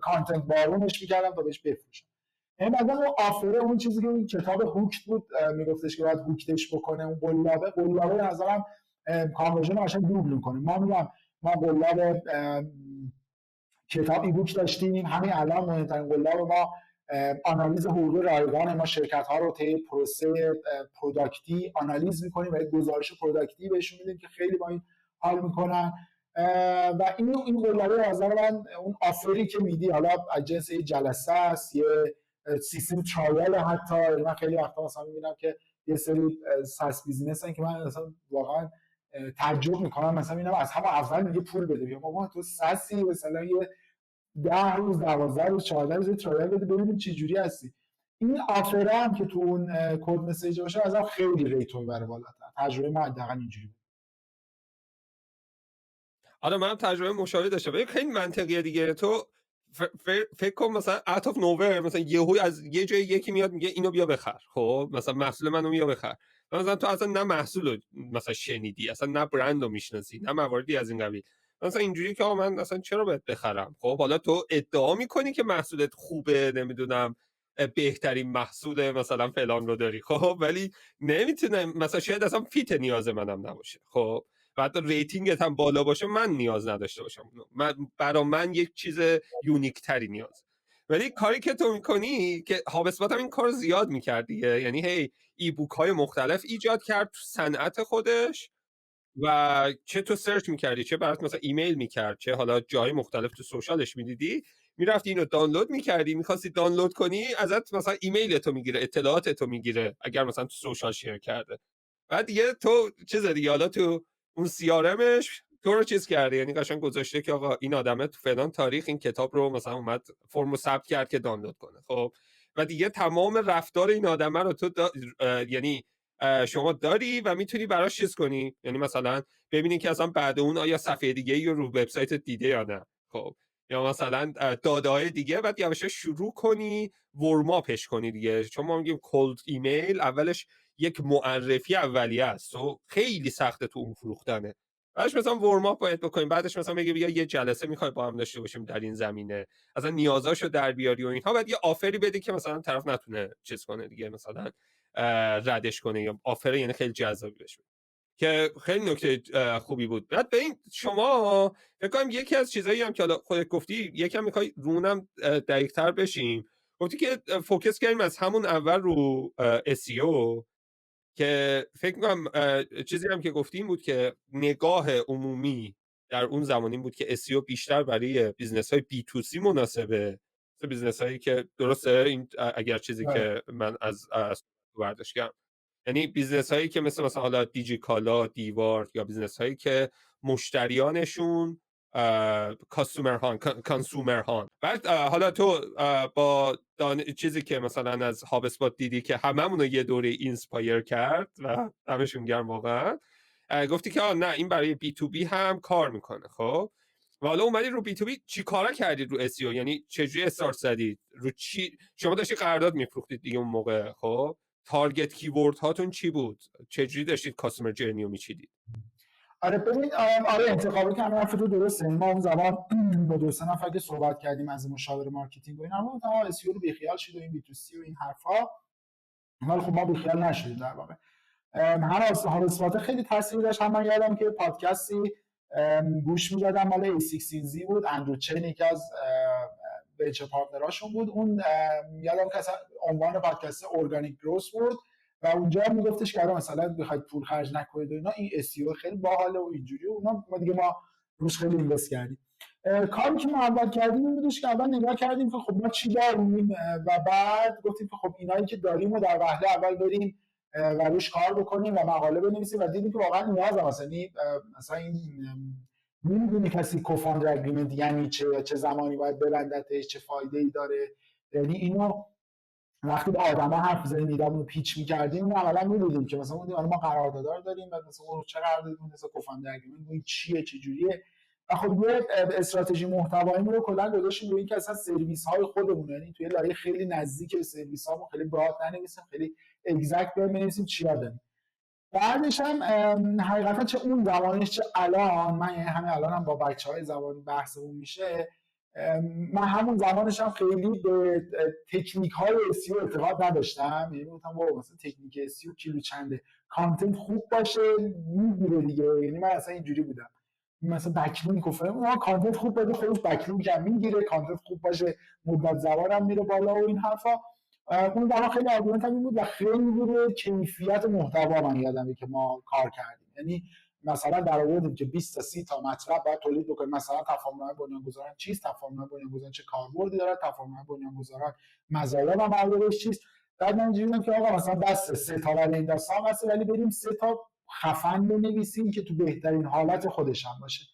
کانتنت بارونش می‌کردم تا بهش بفروشم. یعنی مثلا اون آفره، اون چیزی که این کتاب هوکت بود میگفتش که باید هوکتش بکنه، اون قلابه نظرم کانورژن رو قشنگ دوبل می‌کنه. ما قلاب کتاب ای بوک داشتیم، همین الان مهمترین قلاب ما آنالیز حقوقی رایگان. ما شرکت ها رو طی پروسه پروداکتی آنالیز میکنیم و یک گزارش پروداکتی بهشون میدیم که خیلی با این حال میکنن. و این قلابه از نظر من اون آفری که میدی، حالا از جنس یه جلسه است، یه سیستم ترایل، حتی من خیلی وقتا مثلا میبینم که یه سری ساس بیزینس هستن که من مثلا واقعا تعجب میکنم، مثلا اینم از همون اول میگه پول بده. یا بابا تو ساسی مثلا یه 10 روز 12 روز 14 روز ترایل بده ببینیم چه جوری هستی. این آفر هم که تو اون کد مسیج باشه ازم خیلی ریت میبره بالاتر. تجربه من حداقل اینجوری بود. آره منم تجربه مشابهی داشتم. ولی خیلی منطقیه دیگه. تو فکر کن مثلا out of nowhere مثلا یهو از یه جای یکی میاد میگه اینو بیا بخر، خب مثلا محصول منو بیا بخر. مثلا تو اصلا نه محصول مثلا شنیدی، اصلا نه برند رو میشناسی، نه مواردی از این قبیل. مثلا اینجوری که من اصلا چرا باید بخرم؟ خب حالا تو ادعا میکنی که محصولت خوبه، نمیدونم بهترین محصول مثلا فلان رو داری، خب ولی نمیتونه مثلا شاید اصلا فیت نیاز منم نباشه. خب و حتی ریتینگت هم بالا باشه من نیاز نداشته باشم، برای من یک چیز یونیک تری نیاز. ولی کاری که تو میکنی که هابسپات هم این کار زیاد میکرد دیگه، یعنی هی ای بوک های مختلف ایجاد کرد تو صنعت خودش و چه تو سرچ میکردی، چه برات مثلا ایمیل میکرد، چه حالا جای مختلف تو سوشالش میدیدی، میرفتی اینو دانلود میکردی، میخواستی دانلود کنی ازت مثلا ایمیل تو میگیره، اطلاعات تو میگیره اگر مثلا تو سوشال شیر کرده. بعد دیگه تو چیز دیگه حالا تو اون CRMش تو رو چیز کرده، یعنی قشنگ گذاشته که آقا این آدمه تو فلان تاریخ این کتاب رو مثلا اومد فرمو ثبت کرد که دانلود کنه. خب و دیگه تمام رفتار این آدمه رو تو یعنی شما داری و میتونی براش چیز کنی، یعنی مثلا ببینی که اصلا بعد اون آیا صفحه دیگه ای رو وبسایت دیده یا نه. خب یا مثلا داده‌های دیگه، بعد یواش شروع کنی ورماپش کنی دیگه. چون ما میگیم کولد ایمیل اولش یک معرفی اولیه است و خیلی سخته تو اون فروختنه. بعدش مثلا ورماپ باید بکنیم، بعدش مثلا بگی بیا یه جلسه میخوای با هم داشته باشیم در این زمینه، اصلا نیازاشو در بیاری و اینها. بعد یه آفری بدی که مثلا طرف نتونه چیز کنه دیگه، مثلا ردش کنه، یا آفر یعنی خیلی جذابی بشه که خیلی نکته خوبی بود. بعد به این شما فکر کنم یکی از چیزایی هم که خودت گفتی یکم میخوای رونم دقیق‌تر بشیم، گفتی که فوکس کردیم از همون اول رو SEO، که فکر می‌کنم چیزی هم که گفتیم بود که نگاه عمومی در اون زمان این بود که SEO بیشتر برای بیزنس‌های B2C مناسبه، بیزنس‌هایی که درسته این اگر چیزی که من از برداشت کردم، یعنی بیزنس هایی که مثلا حالا دیجیکالا، دیوار، یا بیزنس هایی که مشتریانشون کانسومر هان. بعد حالا تو با چیزی که مثلا از هابسپات دیدی که هممون رو یه دوره اینسپایر کرد و دمشون گرم واقعا، گفتی که نه این برای بی تو بی هم کار میکنه. خب و حالا اومدی رو بی تو بی چی کارا کردید رو SEO؟ یعنی چجوری استارت زدید رو چی؟ شما داشتید قرارداد میفروختید دیگه اون موقع، خب تارگت کیورد هاتون چی بود؟ چجوری داشتید کاستمر جرنی رو میچیدید؟ آره ببین، آره انتخابی که حرف تو درسته. ما اون زمان با 2 نفر که صحبت کردیم از مشاور مارکتینگ و اینا، ما اس رو بیخیال شد و این بی تو سی و این حرفا، ولی خب ما بیخیال نشدیم در واقع. هم هابسپات خیلی تاثیر داشت. هم من یادم که پادکستی گوش می‌دادم مال A16Z بود، اندرو چین یکی از ونچر پارتنراشون بود. اون یادم که اصلا عنوان پادکست ارگانیک گروث بود و اونجا میگفتش که مثلا بخواید پول خرج نکنید و اینا، این SEO خیلی باحاله و اینجوری، اونا ما روش خیلی اینوست کردیم. کاری که ما اول کردیم این بودش که اول نگاه کردیم که خب ما چی داریم و بعد گفتیم که خب اینایی که داریم رو در وهله اول بریم و روش کار بکنیم و مقاله بنویسیم و دیدیم که واقعا نیاز هست. مثلا این نمیدونی کسی کوفاندر اگریمنت یعنی چه زمانی باید ببندتش، چه فایده‌ای داره. یعنی اینو وقتی با آدما حرف زدیم ایدامون پیچ می‌کردیم اولا می‌دیدیم که مثلا ما قراردادار داریم و مثلا چه قراردادی مثلا کوفاندر اگریمنت این چیه چه جوریه. و خب یه استراتژی محتوایی رو کلا گذاشتیم روی اینکه اصلا سرویس‌های خودمون، یعنی توی لایه خیلی نزدیک به سرویس‌هامون خیلی براد ننویسیم، خیلی اگزکت بنویسیم چیا داریم. بعدش هم حقیقتا چه اون زمانش چه الان، من همین الانم با بچه‌های زبان بحثمون میشه، من همون زمانش هم خیلی به تکنیک های SEO اعتقاد نداشتم. یعنی گفتم بابا مثلا تکنیک SEO کیلو چنده، کانتنت خوب باشه میگیره دیگه. یعنی من اصلا اینجوری بودم، مثلا بکلینک گفتم کانتنت خوب باشه خودش بکلینک هم میگیره، کانتنت خوب باشه مدت زبانم میره بالا و این حرفا. اون زمان خیلی آرگومنت هم این بود و خیلی روی کیفیت محتوا من یادمه که ما کار کردیم. یعنی مثلا در آوردیم که 20 تا 30 تا مطلب باید تولید بکنیم. مثلا تفاهم‌نامه بنیانگذاران چیست، تفاهم‌نامه بنیانگذاران چه کاربردی داره، تفاهم‌نامه بنیانگذاران مزایا و مواردش چیست. بعد من اینجوری که آقا مثلا بس 3 تا ولی این داستان واسه، ولی بریم 3 تا خفن بنویسیم که تو بهترین حالت خودش هم باشه.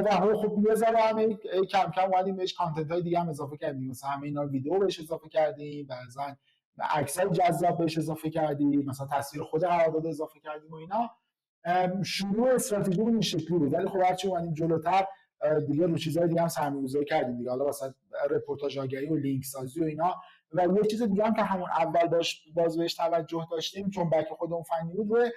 و خب یه ذره همه کم کم اومدیم بهش کانتنت های دیگه هم اضافه کردیم. مثلا همه اینا ویدیو بهش اضافه کردیم، بعضن عکسای جذاب بهش اضافه کردیم، مثلا تصویر خود قرارداد اضافه کردیم و اینا. شروع استراتژی این شکلی بود. ولی خب هرچی اومدیم جلوتر دیگه رو چیزای دیگه هم سرمایه‌گذاری کردیم دیگه، حالا مثلا رپورتاژ آگهی و لینک سازی و اینا. و یه چیز دیگه هم که همون اول باز بهش توجه داشتیم چون بک خودمون فنی بود، روی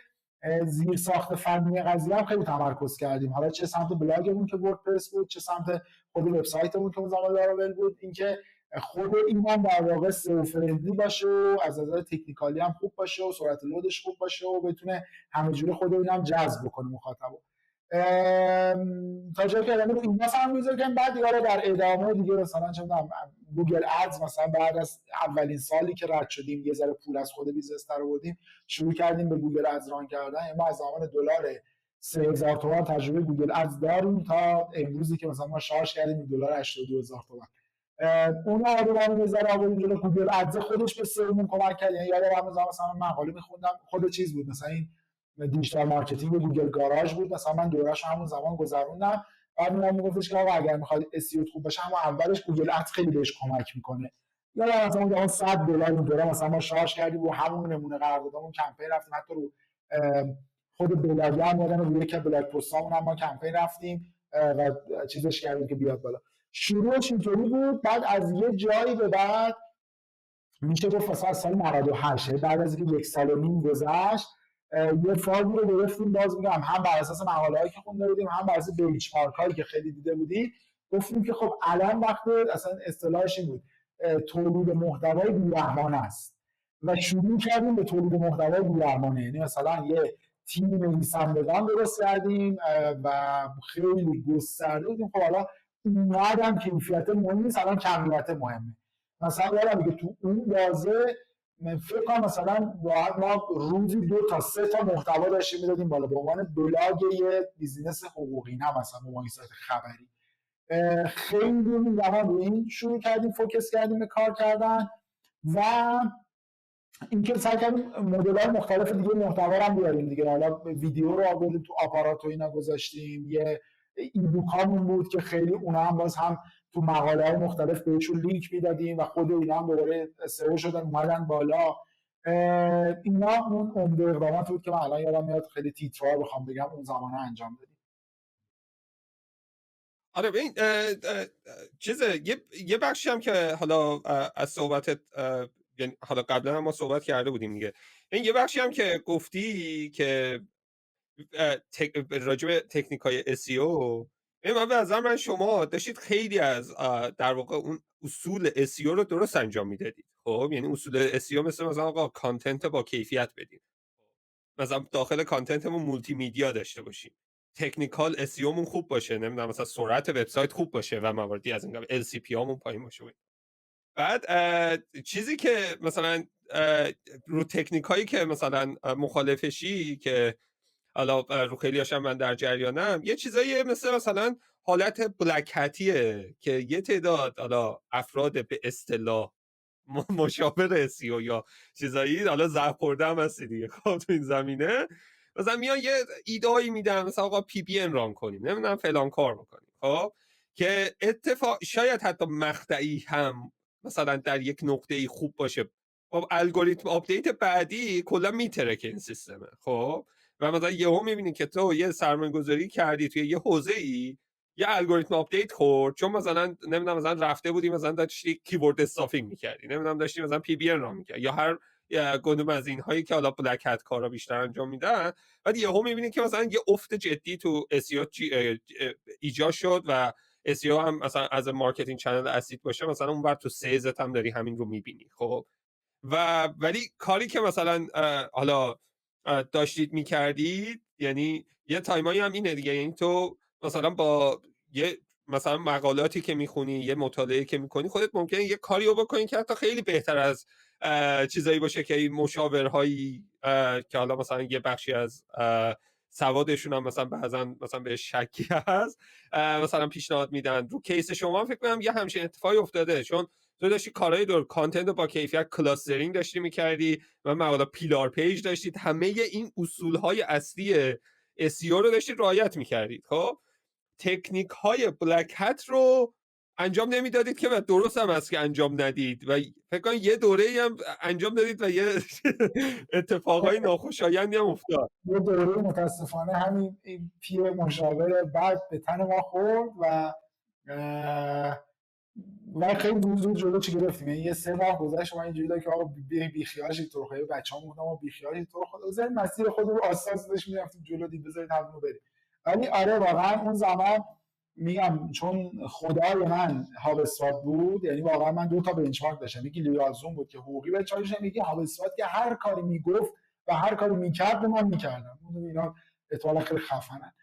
زیر ساخت فنی قضیه هم خیلی تمرکز کردیم. حالا چه سمت بلاگمون که وردپرس بود، چه سمت خود وبسایتمون که اون زمان لاراول بود، اینکه خود این هم در واقع سئو فرندلی باشه و از نظر تکنیکالی هم خوب باشه و سرعت لودش خوب باشه و بتونه همه جوره خود این هم جذب بکنه مخاطبو. تا جایی که رو اینا سرمایه‌گذاری کردیم. بعد دیگه در ادامه دیگه مثلا چه می‌دونم گوگل ادز، مثلا بعد از اولین سالی که رد شدیم یه ذره پول از خود بیزنس در آوردیم، شروع کردیم به گوگل ادز ران کردن. ما از زمان دلار 3000 تومان تجربه گوگل ادز داریم تا امروزی که مثلا ما شارژ کردیم دلار 82000 تومان. اون آدم رو بذاره آوردیم جلو گوگل ادز خودش به سئومون کمک کرد. یعنی یادم مثلا مقاله می‌خوندم خود چیز بود، مثلا این دیجیتال مارکتینگ گوگل گاراژ بود، مثلا من دوره‌اش همون زمان گذروندم. بعد من میگفتش که آقا اگر می‌خواد SEO خوب باشه اما اولش گوگل ادز خیلی بهش کمک می‌کنه. یا مثلا اون $100 این دوره مثلا ما شارژ کردیم و همون نمونه قراردادمون کمپین رفتیم، حتی رو خود بلاگ هم یادم روی که بلاگ پستامون هم ما کمپین رفتیم و چیزش کردیم که بیاد بالا. شروعش اینطوری بود. بعد از یه جایی به بعد میشه گفت مثلا سال 98 بعد از اینکه 1 سال و نیم گذشت یه فارمی رو گرفتیم، باز میگم هم بر اساس مقاله‌ای که خونده بودیم هم بر اساس بنچمارکایی که خیلی دیده بودیم، گفتیم که خب الان وقت اصلا اصطلاحش این بود تولید محتوای بی‌رحمانه است و شروع کردیم به تولید محتوای بی‌رحمانه. یعنی مثلا یه تیم نویسندگان درست کردیم و خیلی گسترده بودیم. خب حالا اونقدر کیفیت مهم نیست، الان کمیت مهمه. مثلا یادم که تو اون بازه من فکر کنم مثلا واقعا ما روزی 2 تا 3 تا محتوا داشتیم میدادیم بالا به عنوان بلاگ یه بیزینس حقوقی، نه مثلا به عنوان سایت خبری. خیلی زمان رو این شروع کردیم فوکس کردیم به کار کردن و اینکه سعی کردیم مدل‌های مختلف دیگه محتوا رو هم بیاریم دیگه. حالا ویدیو رو آوردیم تو آپارات و اینا گذاشتیم، یه ایبوکامون بود که خیلی اونا هم باز هم تو مقاله‌های مختلف بهشون لینک میدادیم و خود اینا هم دوباره سئو شدن اومدن بالا. اینا اون عمده اقدامات بود که من الان یادم میاد خیلی تیتروار بخوام بگم اون زمانه انجام دادیم. آره ببین یه بخشی هم که حالا از صحبتت یعنی حالا قبلا هم ما صحبت کرده بودیم دیگه، این یه بخشی هم که گفتی که راجع به تکنیک‌های SEO، من به نظر من شما داشتید خیلی از در واقع اون اصول SEO رو درست انجام میدادید. خب یعنی اصول SEO مثلا آقا کانتنت با کیفیت بدیم، مثلا داخل کانتنتمون مولتی میدیا داشته باشیم، تکنیکال SEO مون خوب باشه، نمیدونم مثلا سرعت وبسایت خوب باشه و مواردی از این قبیل، LCP هامون پایین باشه. بعد چیزی که مثلا رو تکنیک هایی که مثلا مخالفشی که حالا رو خیلی هاشم من در جریانم، یه چیزایی مثلا حالت بلک هتیه که یه تعداد حالا افراد به اصطلاح مشاور SEO یا چیزایی حالا زرق خورده هم هستی دیگه، خب تو این زمینه مثلا میان یه ایدهایی میدن، مثلا آقا PBN ران کنیم، نمیدونم فلان کار بکنیم، خب که اتفاق شاید حتی مقطعی هم مثلا در یک نقطه‌ای خوب باشه، خب الگوریتم آپدیت بعدی کلا میترکه این سیستمه، خب و مثلا یهو میبینی که تو یه سرمایه‌گذاری کردی توی یه حوزه‌ای، یه الگوریتم آپدیت خورد، چون مثلا نمیدونم مثلا رفته بودی مثلا داشتی کیورد استافینگ می‌کردی، نمیدونم داشتی مثلا PBN ران می‌کردی یا هر گندم از این هایی که حالا بلک هت کارا بیشتر انجام میدن، بعد یهو می‌بینی که مثلا یه افت جدی تو SEO ایجاد شد و SEO هم مثلا از مارکتینگ چنل اسید باشه، مثلا اون بر تو سیزت هم داری همین رو می‌بینی، خب و ولی کاری که مثلا حالا داشتید میکردید، یعنی یه تایمایی هم اینه دیگه، یعنی تو مثلا با یه مثلا مقالاتی که میخونی، یه مطالعه که میکنی، خودت ممکنه یه کاری رو بکنی که حتی خیلی بهتر از چیزایی باشه که این مشاورهایی که حالا مثلا یه بخشی از سوادشون هم مثلا بعضا مثلا به شکی هست مثلا پیشنهاد میدن. رو کیس شما فکر کنم یه همچین اتفاقی افتاده، چون تو داشتی کارهای دور کانتنت با کیفیت کلاسترینگ داشتی میکردی و مقاله پیلار پیج داشتید، همه این اصولهای اصلی SEO رو داشتید رعایت میکردید، خب تکنیک های بلک هت رو انجام نمیدادید که درست هم است که انجام ندید و فکر کنم یه دوره هم انجام دادید و یه اتفاقای ناخوشایندی هم افتاد. یه دوره متاسفانه همین این پیر مشاور بعد به تن ما خورد و خیلی زود جلو چی گرفتیم. یعنی یه 3 ماه گذشت و من اینجوری که آقا بیخیالش تو رو خیلی بچه‌ها گفتم آقا بیخیالش تو رو خدا، بذارید مسیر خود رو آساس داشت میرفتیم جلو، دید بذارید همون رو بریم. ولی آره واقعا اون زمان میگم چون خدای من هابسپات بود، یعنی واقعا من 2 تا بنچمارک داشتم، یکی لیازون بود که حقوقی بنچمارک داشتم، یکی هابسپات که هر کاری میگفت و هر کاری میکرد من میکردم. اینا احتمالاً خیلی خفنن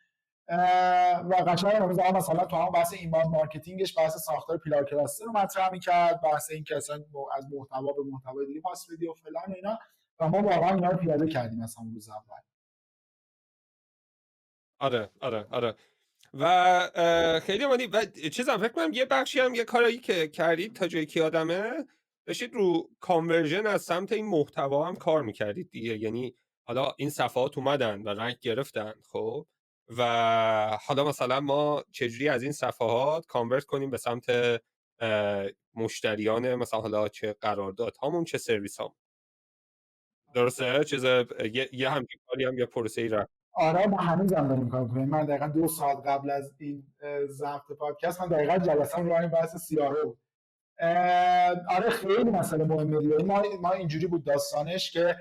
و قشنگ مثلا تو هم بحث ایمان مارکتینگش بحث ساختار پیلار کلاستر رو مطرح می‌کرد، بحث این که اصلا از محتوا به محتوا دیگه پاس بدی و فلان و اینا، و ما واقعا اینا رو پیاده کردیم مثلا روز اول. آره و خیلی عالی. و چیزم فکر کنم یه بخشی هم یه کاری که کردید تا جایی که یادمه، داشتید رو کانورژن از سمت این محتوا هم کار میکردید دیگه، یعنی حالا این صفحات اومدن و رنگ گرفتن، خب و حالا مثلا ما چجوری از این صفحات کانورت کنیم به سمت مشتریان مثلا حالا چه قرارداد هامون چه سرویس هامون، درسته؟ یه همچین کاری هم یه پروسه‌ای رفت. آره ما هنوزم داریم کار می‌کنیم. من دقیقاً 2 ساعت قبل از این ضبط پادکست من دقیقاً جلسه‌ام رو همین بحث CRO. آره خیلی مسئله مهمه. ما اینجوری بود داستانش که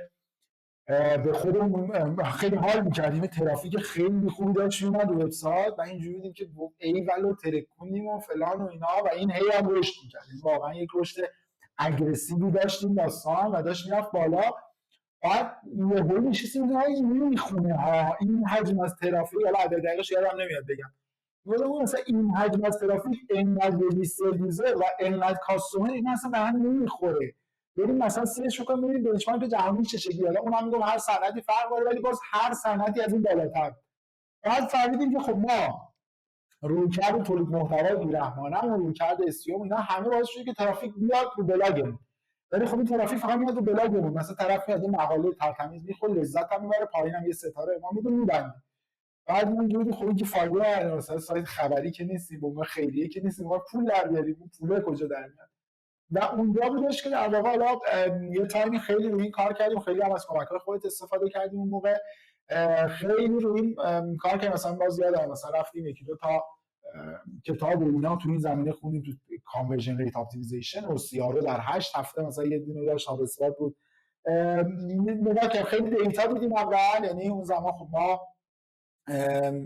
به خودمون خیلی حال می‌کردیم، ترافیک خیلی خوبی داشت میومد وبسایت و اینجوری بودیم که ایول ترکوندیم و فلان و اینا و این هی هم رشد می‌کردیم، واقعا یک رشد اگریسیوی داشتیم داستان و داشت میرفت بالا. بعد یهو نشستیم این میخونه ها، این حجم از ترافیک، حالا عدد دقیقش یادم نمیاد بگم، ولی مثلا این حجم از ترافیک انقدر رجیستر یوزر و انقدر کاستومر این اصلا به هم نمیخوره. بریم مثلا سرچ کنیم ببینیم بنچمارک جهانی چه شکلیه. حالا اونم میگم هر صنعتی فرق داره ولی باز هر صنعتی از این بالاتر. بعد فهمیدیم که خب ما رویکرد تولید محتوای بیرحمانه و رویکرد استیوم اینا همه باعث شده که ترافیک بیاد رو بلاگمون. ولی خب این ترافیک فقط میاد رو بلاگمون، مثلا طرف میاد این مقاله ترتمیز میخونه لذت هم میبره، پایینم یه ستاره ما میدون میبندیم. بعد ما اینجوری خب این که فایده نداره، مثلا سایت خبری که نیستیم، ما خیریه که نیستیم، ما پول در بیاریم، پول کجا در میاد. و اونجا بودش که در واقع حالا یه تایمی خیلی روی این کار کردیم، خیلی هم از کمک‌های خودت استفاده کردیم اون موقع، خیلی روی این کار که مثلا باز یادم مثلا رفتیم یکی دو تا کتاب و اینا تو این زمینه خوندیم، تو کانورژن ریت اپتیمیزیشن و CRO در 8 هفته مثلا یه دونه داشت هابسپات بود. نگاه که خیلی دیتا دیدیم اول، یعنی اون زمان خب ما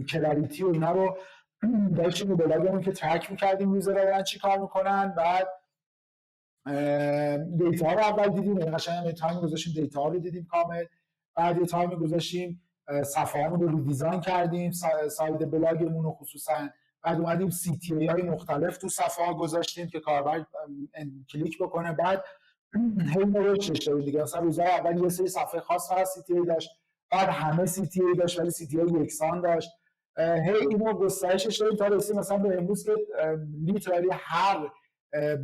کلاریتی و اینا رو داشتیم رو بلاگمون که ترک می‌کردیم یوزرها دارن چی کار میکنن. بعد دیتا رو اول دیدیم، یعنی قشنگ یه تایم گذاشتیم دیتا رو دیدیم کامل. بعد یه تایم گذاشتیم صفحه‌مون رو ریدیزاین کردیم، سایت بلاگمون رو خصوصا. بعد اومدیم CTA های مختلف تو صفحه ها گذاشتیم که کاربر کلیک بکنه. بعد هی ما رشدش داریم دیگه. مثلا روزهای اول یه سری صفحه خاص فقط CTA داشت، بعد همه CTA داشت ولی CTA یکسان داشت. هی اینو گسترشش داریم تا رسید مثلا به امروز که لیترالی هر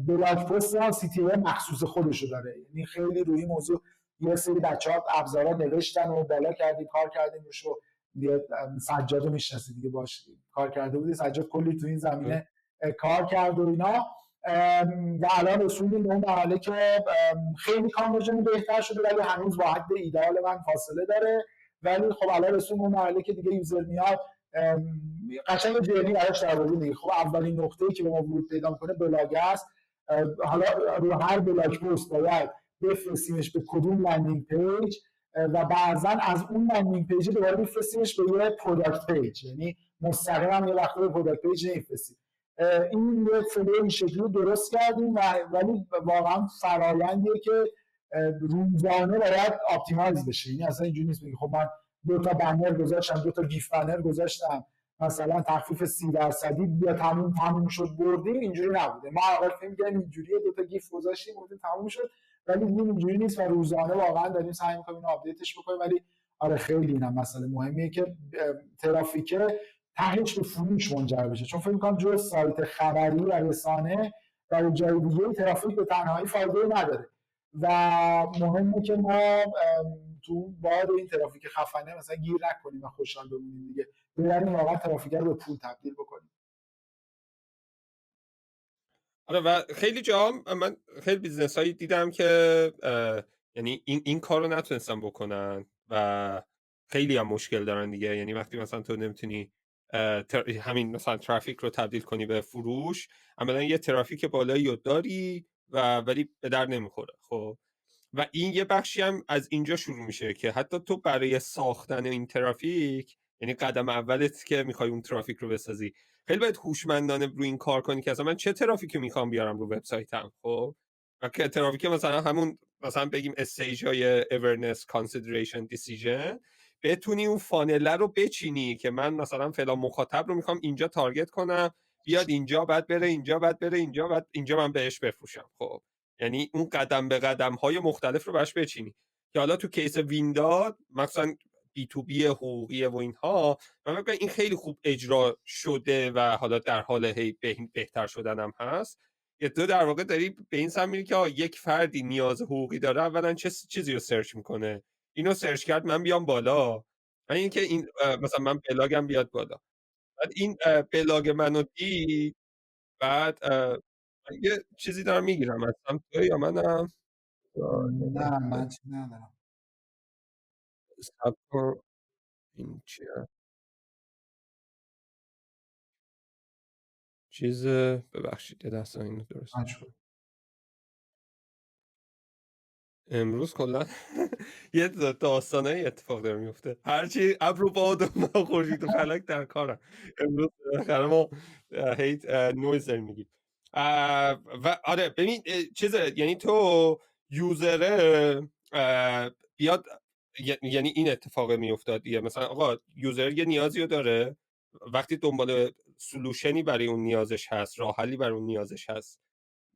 بلاگ پست هم CTA مخصوص خودشو داره. یعنی خیلی روی این موضوع یه سری بچه‌ها ابزارا نوشتن و بالا کردیم کار کردیم روش رو. دیگه سجاد رو میشناسید دیگه، باش کار کرده بودی. سجاد کلی تو این زمینه کار کرد و اینا. و الان رسوندیم به اون مرحله که خیلی کانورژن بهتر شده ولی هنوز با حد ایدئال من فاصله داره. ولی خب الان رسوندیم به اون مرحله که دیگه یوزر میاد قشنگ جرنی براش در آوردیم دیگه. خب اولین نقطه‌ای که به ما ورود پیدا می‌کنه بلاگ است. حالا رو هر بلاگ پست باید بفرستیمش به کدوم لندینگ پیج و بعضا از اون لندینگ پیج دوباره میفرستیمش به یه پروداکت پیج، یعنی مستقیما یه وقتی به پروداکت پیج نمیفرستیم. این یه فلو این شکلی درست کردیم ولی واقعا فرآیندیه که روزانه باید آپتیمایز بشه. یعنی اصلا اینجوری نیست بگی خب من 2 تا بنر گذاشتم 2 تا گیف بنر گذاشتم مثلا تخفیف 30% بیا تموم شد بردیم. اینجوری نبوده. ما اول فکر می‌کردیم اینجوریه 2 تا گیف گذاشتیم بردیم تموم شد، ولی اینجوری نیست و روزانه واقعا داریم سعی می‌کنیم اینو آپدیتش بکنیم. ولی آره خیلی اینم مسئله مهمیه که ترافیک تهش به فروش منجر بشه، چون فکر می‌کنم جز سایت خبری و رسانه برای جای دیگه ترافیک به تنهایی فایده نداره و مهمه که ما تو باد این ترافیک خفنه مثلا گیر نکنیم و خوشحال بمونیم دیگه، ببریم واقعا ترافیک رو به پول تبدیل بکنیم. آره و خیلی جا من خیلی بیزنس هایی دیدم که یعنی این کار رو نتونستن بکنن و خیلی هم مشکل دارن دیگه. یعنی وقتی مثلا تو نمیتونی همین مثلا ترافیک رو تبدیل کنی به فروش، عملا یه ترافیک بالایی رو داری ولی به در نمیخوره. خب و این یه بخشی هم از اینجا شروع میشه که حتی تو برای ساختن این ترافیک، یعنی قدم اولت که میخوای اون ترافیک رو بسازی، خیلی باید هوشمندانه روی این کار کنی که اصلا من چه ترافیکی میخوام بیارم رو وبسایتم. خب و که ترافیک مثلا همون مثلا بگیم استیج های awareness consideration decision بتونی اون فانله رو بچینی که من مثلا فلان مخاطب رو میخوام اینجا تارگت کنم، بیاد اینجا بعد بره اینجا بعد بره اینجا بعد اینجا من بهش بفروشم. خب یعنی اون قدم به قدم های مختلف رو براش بچینی که حالا تو کیس وینداد مثلا بی تو بی حقوقی و اینها من فکر این خیلی خوب اجرا شده و حالا در حال بهتر شدن هم هست. یه تو در واقع داری به این سمت میری که یک فردی نیاز حقوقی داره اولا چه چیزی رو سرچ میکنه، اینو سرچ کرد من بیام بالا، اینکه این مثلا من بلاگم بیاد بالا، بعد این بلاگ منو دید، بعد من یه چیزی دارم میگیرم از سمت تو یا منم نه من چیزی ندارم. صبر کن این چیه چیز ببخشید یه دست اینو درست کنم. امروز کلا یه داستانه اتفاق داره میفته، هرچی ابر و باد و خورشید و فلک در کارن. امروز بالاخره ما هیت نویز داریم میگیم و آره ببین چیز یعنی تو یوزره بیاد یعنی این اتفاق میافتاد دیگه. مثلا آقا یوزر یه نیازی رو داره، وقتی دنبال سولوشنی برای اون نیازش هست، راه حلی برای اون نیازش هست،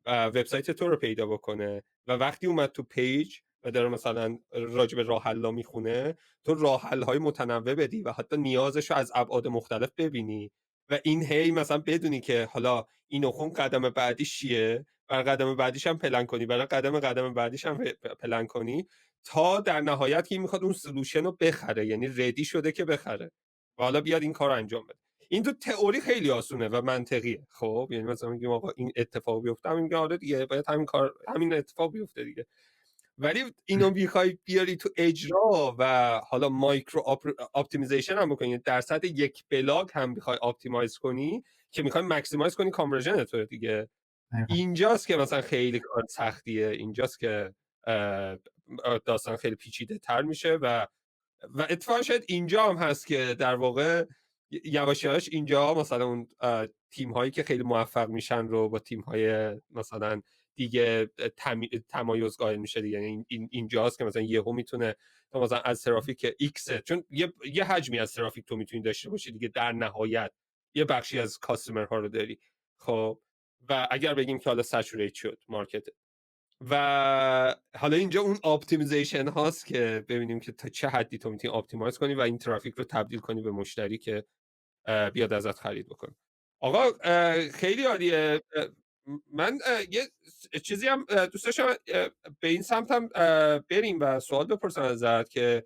وبسایت تو رو پیدا بکنه و وقتی اومد تو پیج و داره مثلا راجع به راه حل‌ها میخونه، تو راه حل‌های متنوع بدی و حتی نیازش رو از ابعاد مختلف ببینی و این هی مثلا بدونی که حالا اینو خون قدم بعدیش چیه، برای قدم بعدیش هم پلن کنی، برای قدم بعدیش هم پلن کنی تا در نهایت که میخواد اون سولوشن رو بخره، یعنی ردی شده که بخره و حالا بیاد این کار رو انجام بده. این تو تئوری خیلی آسونه و منطقیه. خب یعنی مثلا میگیم آقا این اتفاق بیفته، همین میگه آره دیگه باید همین اتفاق بیفته دیگه. ولی اینو میخوای بیاری تو اجرا و حالا مایکرو اپتیمیزیشن هم بکنی، در سطح یک بلاگ هم میخوای اپتیمایز کنی که میخوای ماکسیمایز کنی کانورژن تو دیگه. اینجاست که مثلا خیلی کار سختیه، اینجاست که داستان خیلی پیچیده تر میشه و اتفاقا شاید اینجا هم هست که در واقع یواش یواش اینجا مثلا اون تیم هایی که خیلی موفق میشن رو با تیم های مثلا دیگه تمایز قائل میشه دیگه. یعنی اینجاست که مثلا یهو میتونه تو مثلا از ترافیک ایکس، چون یه حجمی از ترافیک تو میتونی داشته باشی دیگه، در نهایت یه بخشی از کاستمر ها رو داری. خب و اگر بگیم که حالا سچوریت شد مارکت و حالا اینجا اون اپتیمیزیشن هاست که ببینیم که تا چه حدی تو میتونی اپتیمایز کنی و این ترافیک رو تبدیل کنی به مشتری که بیاد ازت خرید بکنه. آقا خیلی عالیه. من یه چیزی هم دوست داشتم به این سمت هم بریم و سوال بپرسم ازت که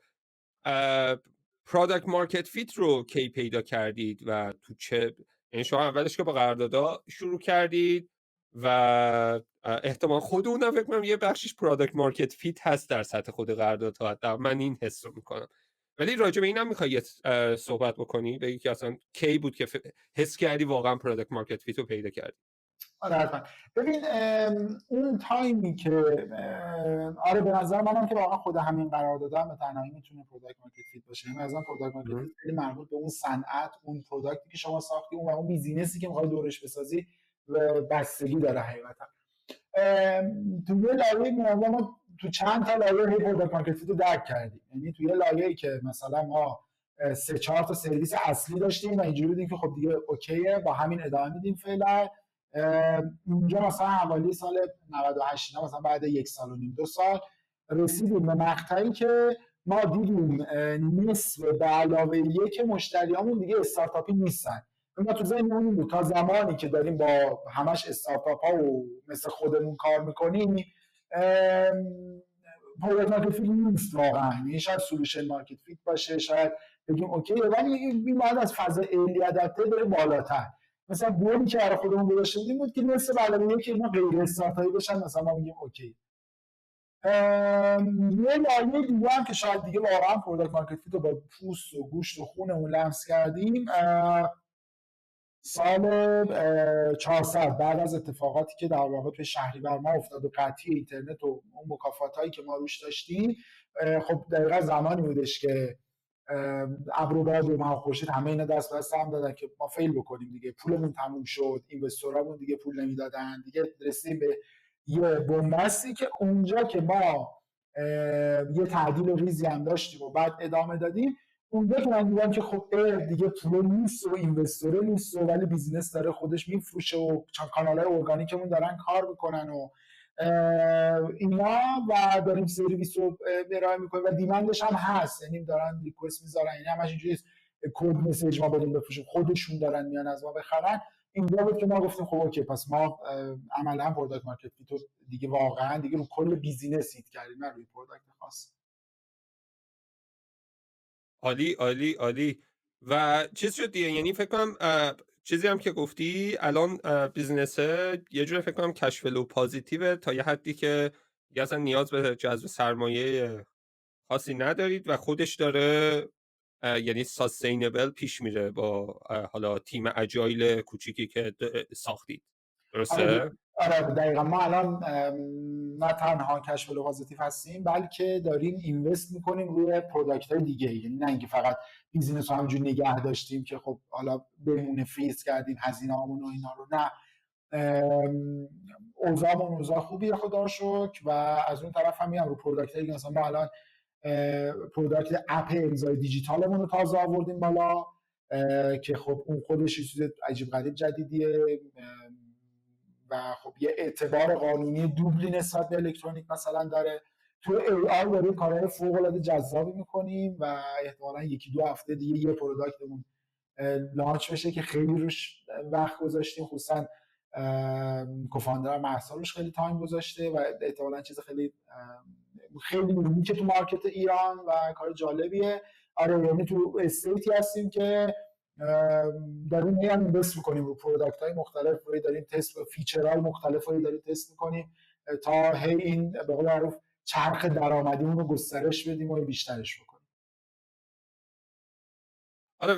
پروداکت مارکت فیت رو کی پیدا کردید و تو چه، یعنی شما اولش که با قراردادها شروع کردید و احتمال خود اونم فکر کنم یه بخشش پروداکت مارکت فیت هست در سطح خود قراردادها، حتی من این حس رو میکنم. ولی راجع به اینم میخوای صحبت بکنی، بگی که اصلا کی بود که حس کردی واقعا پروداکت مارکت فیت رو پیدا کردی؟ آره حتما. ببین اون تایمی که آره به نظر منم که واقعا خود همین قرار دادن به تنهایی میتونه پروداکت مارکت فیت باشه. یعنی مثلا پروداکت مارکت فیت خیلی مربوط به اون صنعت، اون پروداکتی که شما ساختی، اون و اون بیزینسی که میخوای دورش بسازی بستگی داره حقیقتا. تو یه لایه ما تو چند تا لایه هی پروداکت مارکت فیت رو درک کردیم. یعنی تو یه لایه‌ای که مثلا ما 3-4 تا سرویس اصلی داشتیم و اینجوری بودیم که خب دیگه اوکیه با همین ادامه میدیم فعلا. اونجا مثلا حوالی سال 98 مثلا بعد 1.5 سال 2 سال رسیدیم به مقطعی که ما دیدیم نصف به علاوه یک مشتریامون دیگه استارتاپی نیستن. ما تو ذهنمون بود تا زمانی که داریم با همش استارتاپ ها و مثل خودمون کار میکنیم پروداکت مارکت فیت نیست واقعا. یعنی شاید سولوشن مارکت فیت باشه، شاید بگیم اوکی، ولی این بعد از فاز ارلی اداپتر بره بالاتر. مثلا گولی که برای خودمون گذاشته بودیم بود که مثل بعد که اینا غیر استارتاپی بشن، مثلا ما میگیم اوکی. یه لایه دیگه هم که شاید دیگه واقعا پروداکت مارکت فیت رو با پوست و گوشت و خونمون لمس کردیم سال 400 بعد از اتفاقاتی که در واقع توی شهریور ما افتاد و قطعی اینترنت و اون مکافاتایی که ما روش داشتیم، خب دقیقا زمانی بودش که ابر و باد و ماه خورشید همه اینا دست به دست هم دادن که ما فیل بکنیم دیگه. پولمون تموم شد، اینوستورامون دیگه پول نمیدادن، دیگه رسیدیم به یه بنبستی که اونجا که ما یه تعدیل و ریزی هم داشتیم و بعد ادامه دادیم، اونجا که من دیدم که خب دیگه پول نیست و اینوستور نیست و ولی بیزینس داره خودش میفروشه و کانالای ارگانیکمون دارن کار میکنن و اینا و داریم سرویس رو ارائه میکنیم و دیمندش هم هست، یعنی دارن ریکوست میذارن، یعنی همش اینجوریه کد مسیج ما بدیم بفروشیم، خودشون دارن میان از ما بخرن. اینجا بود که ما گفتیم خب اوکی، پس ما عملا پروداکت مارکت فیت رو دیگه واقعا دیگه رو کل بیزینس هیت کردیم، نه روی پروداکت خاص. عالی عالی عالی. و چیز شد دیگه، یعنی فکر کنم چیزی هم که گفتی الان بیزنسه یه جوری فکر کنم کش فلو پوزیتیو تا یه حدی که دیگه اصلا نیاز به جذب سرمایه خاصی ندارید و خودش داره یعنی ساستینبل پیش میره با حالا تیم اجایل کوچیکی که ساختید. درسته؟ آره دقیقا. ما الان نه تنها کشف پوزیتیو هستیم بلکه داریم اینوست میکنیم روی پروداکت های دیگه، یعنی نه اینکه فقط بیزینس رو همونجوری نگه داشتیم که خب حالا بمونه فریز کردیم هزینه هامون و اینا رو، نه اوضاعمون اوضاع خوبیه خدا رو شکر. و از اون طرف هم میگم رو پروداکت هایی مثلا ما الان پروداکت اپ امضای دیجیتالمون رو تازه آوردیم بالا که خب اون خودش چیز عجیب غریب جدیدیه و خب یه اعتبار قانونی دوبلی نسبت به الکترونیک مثلا داره. تو ای آر داریم کارهای فوق العاده جذابی میکنیم و احتمالاً 1-2 هفته دیگه یه پروداکتمون لانچ بشه که خیلی روش وقت گذاشتیم، خصوصا کوفاندر مهسا روش خیلی تایم گذاشته و احتمالاً چیز خیلی خیلی یونیکه تو مارکت ایران و کار جالبیه. آره یعنی تو استیتی هستیم که داریم هم اینوست میکنیم رو پروداکت های مختلف، روی داریم تست فیچرهای مختلف رو داریم تست میکنیم تا هی این به قول معروف چرخ درآمدیمون رو گسترش بدیم و بیشترش بکنیم. آره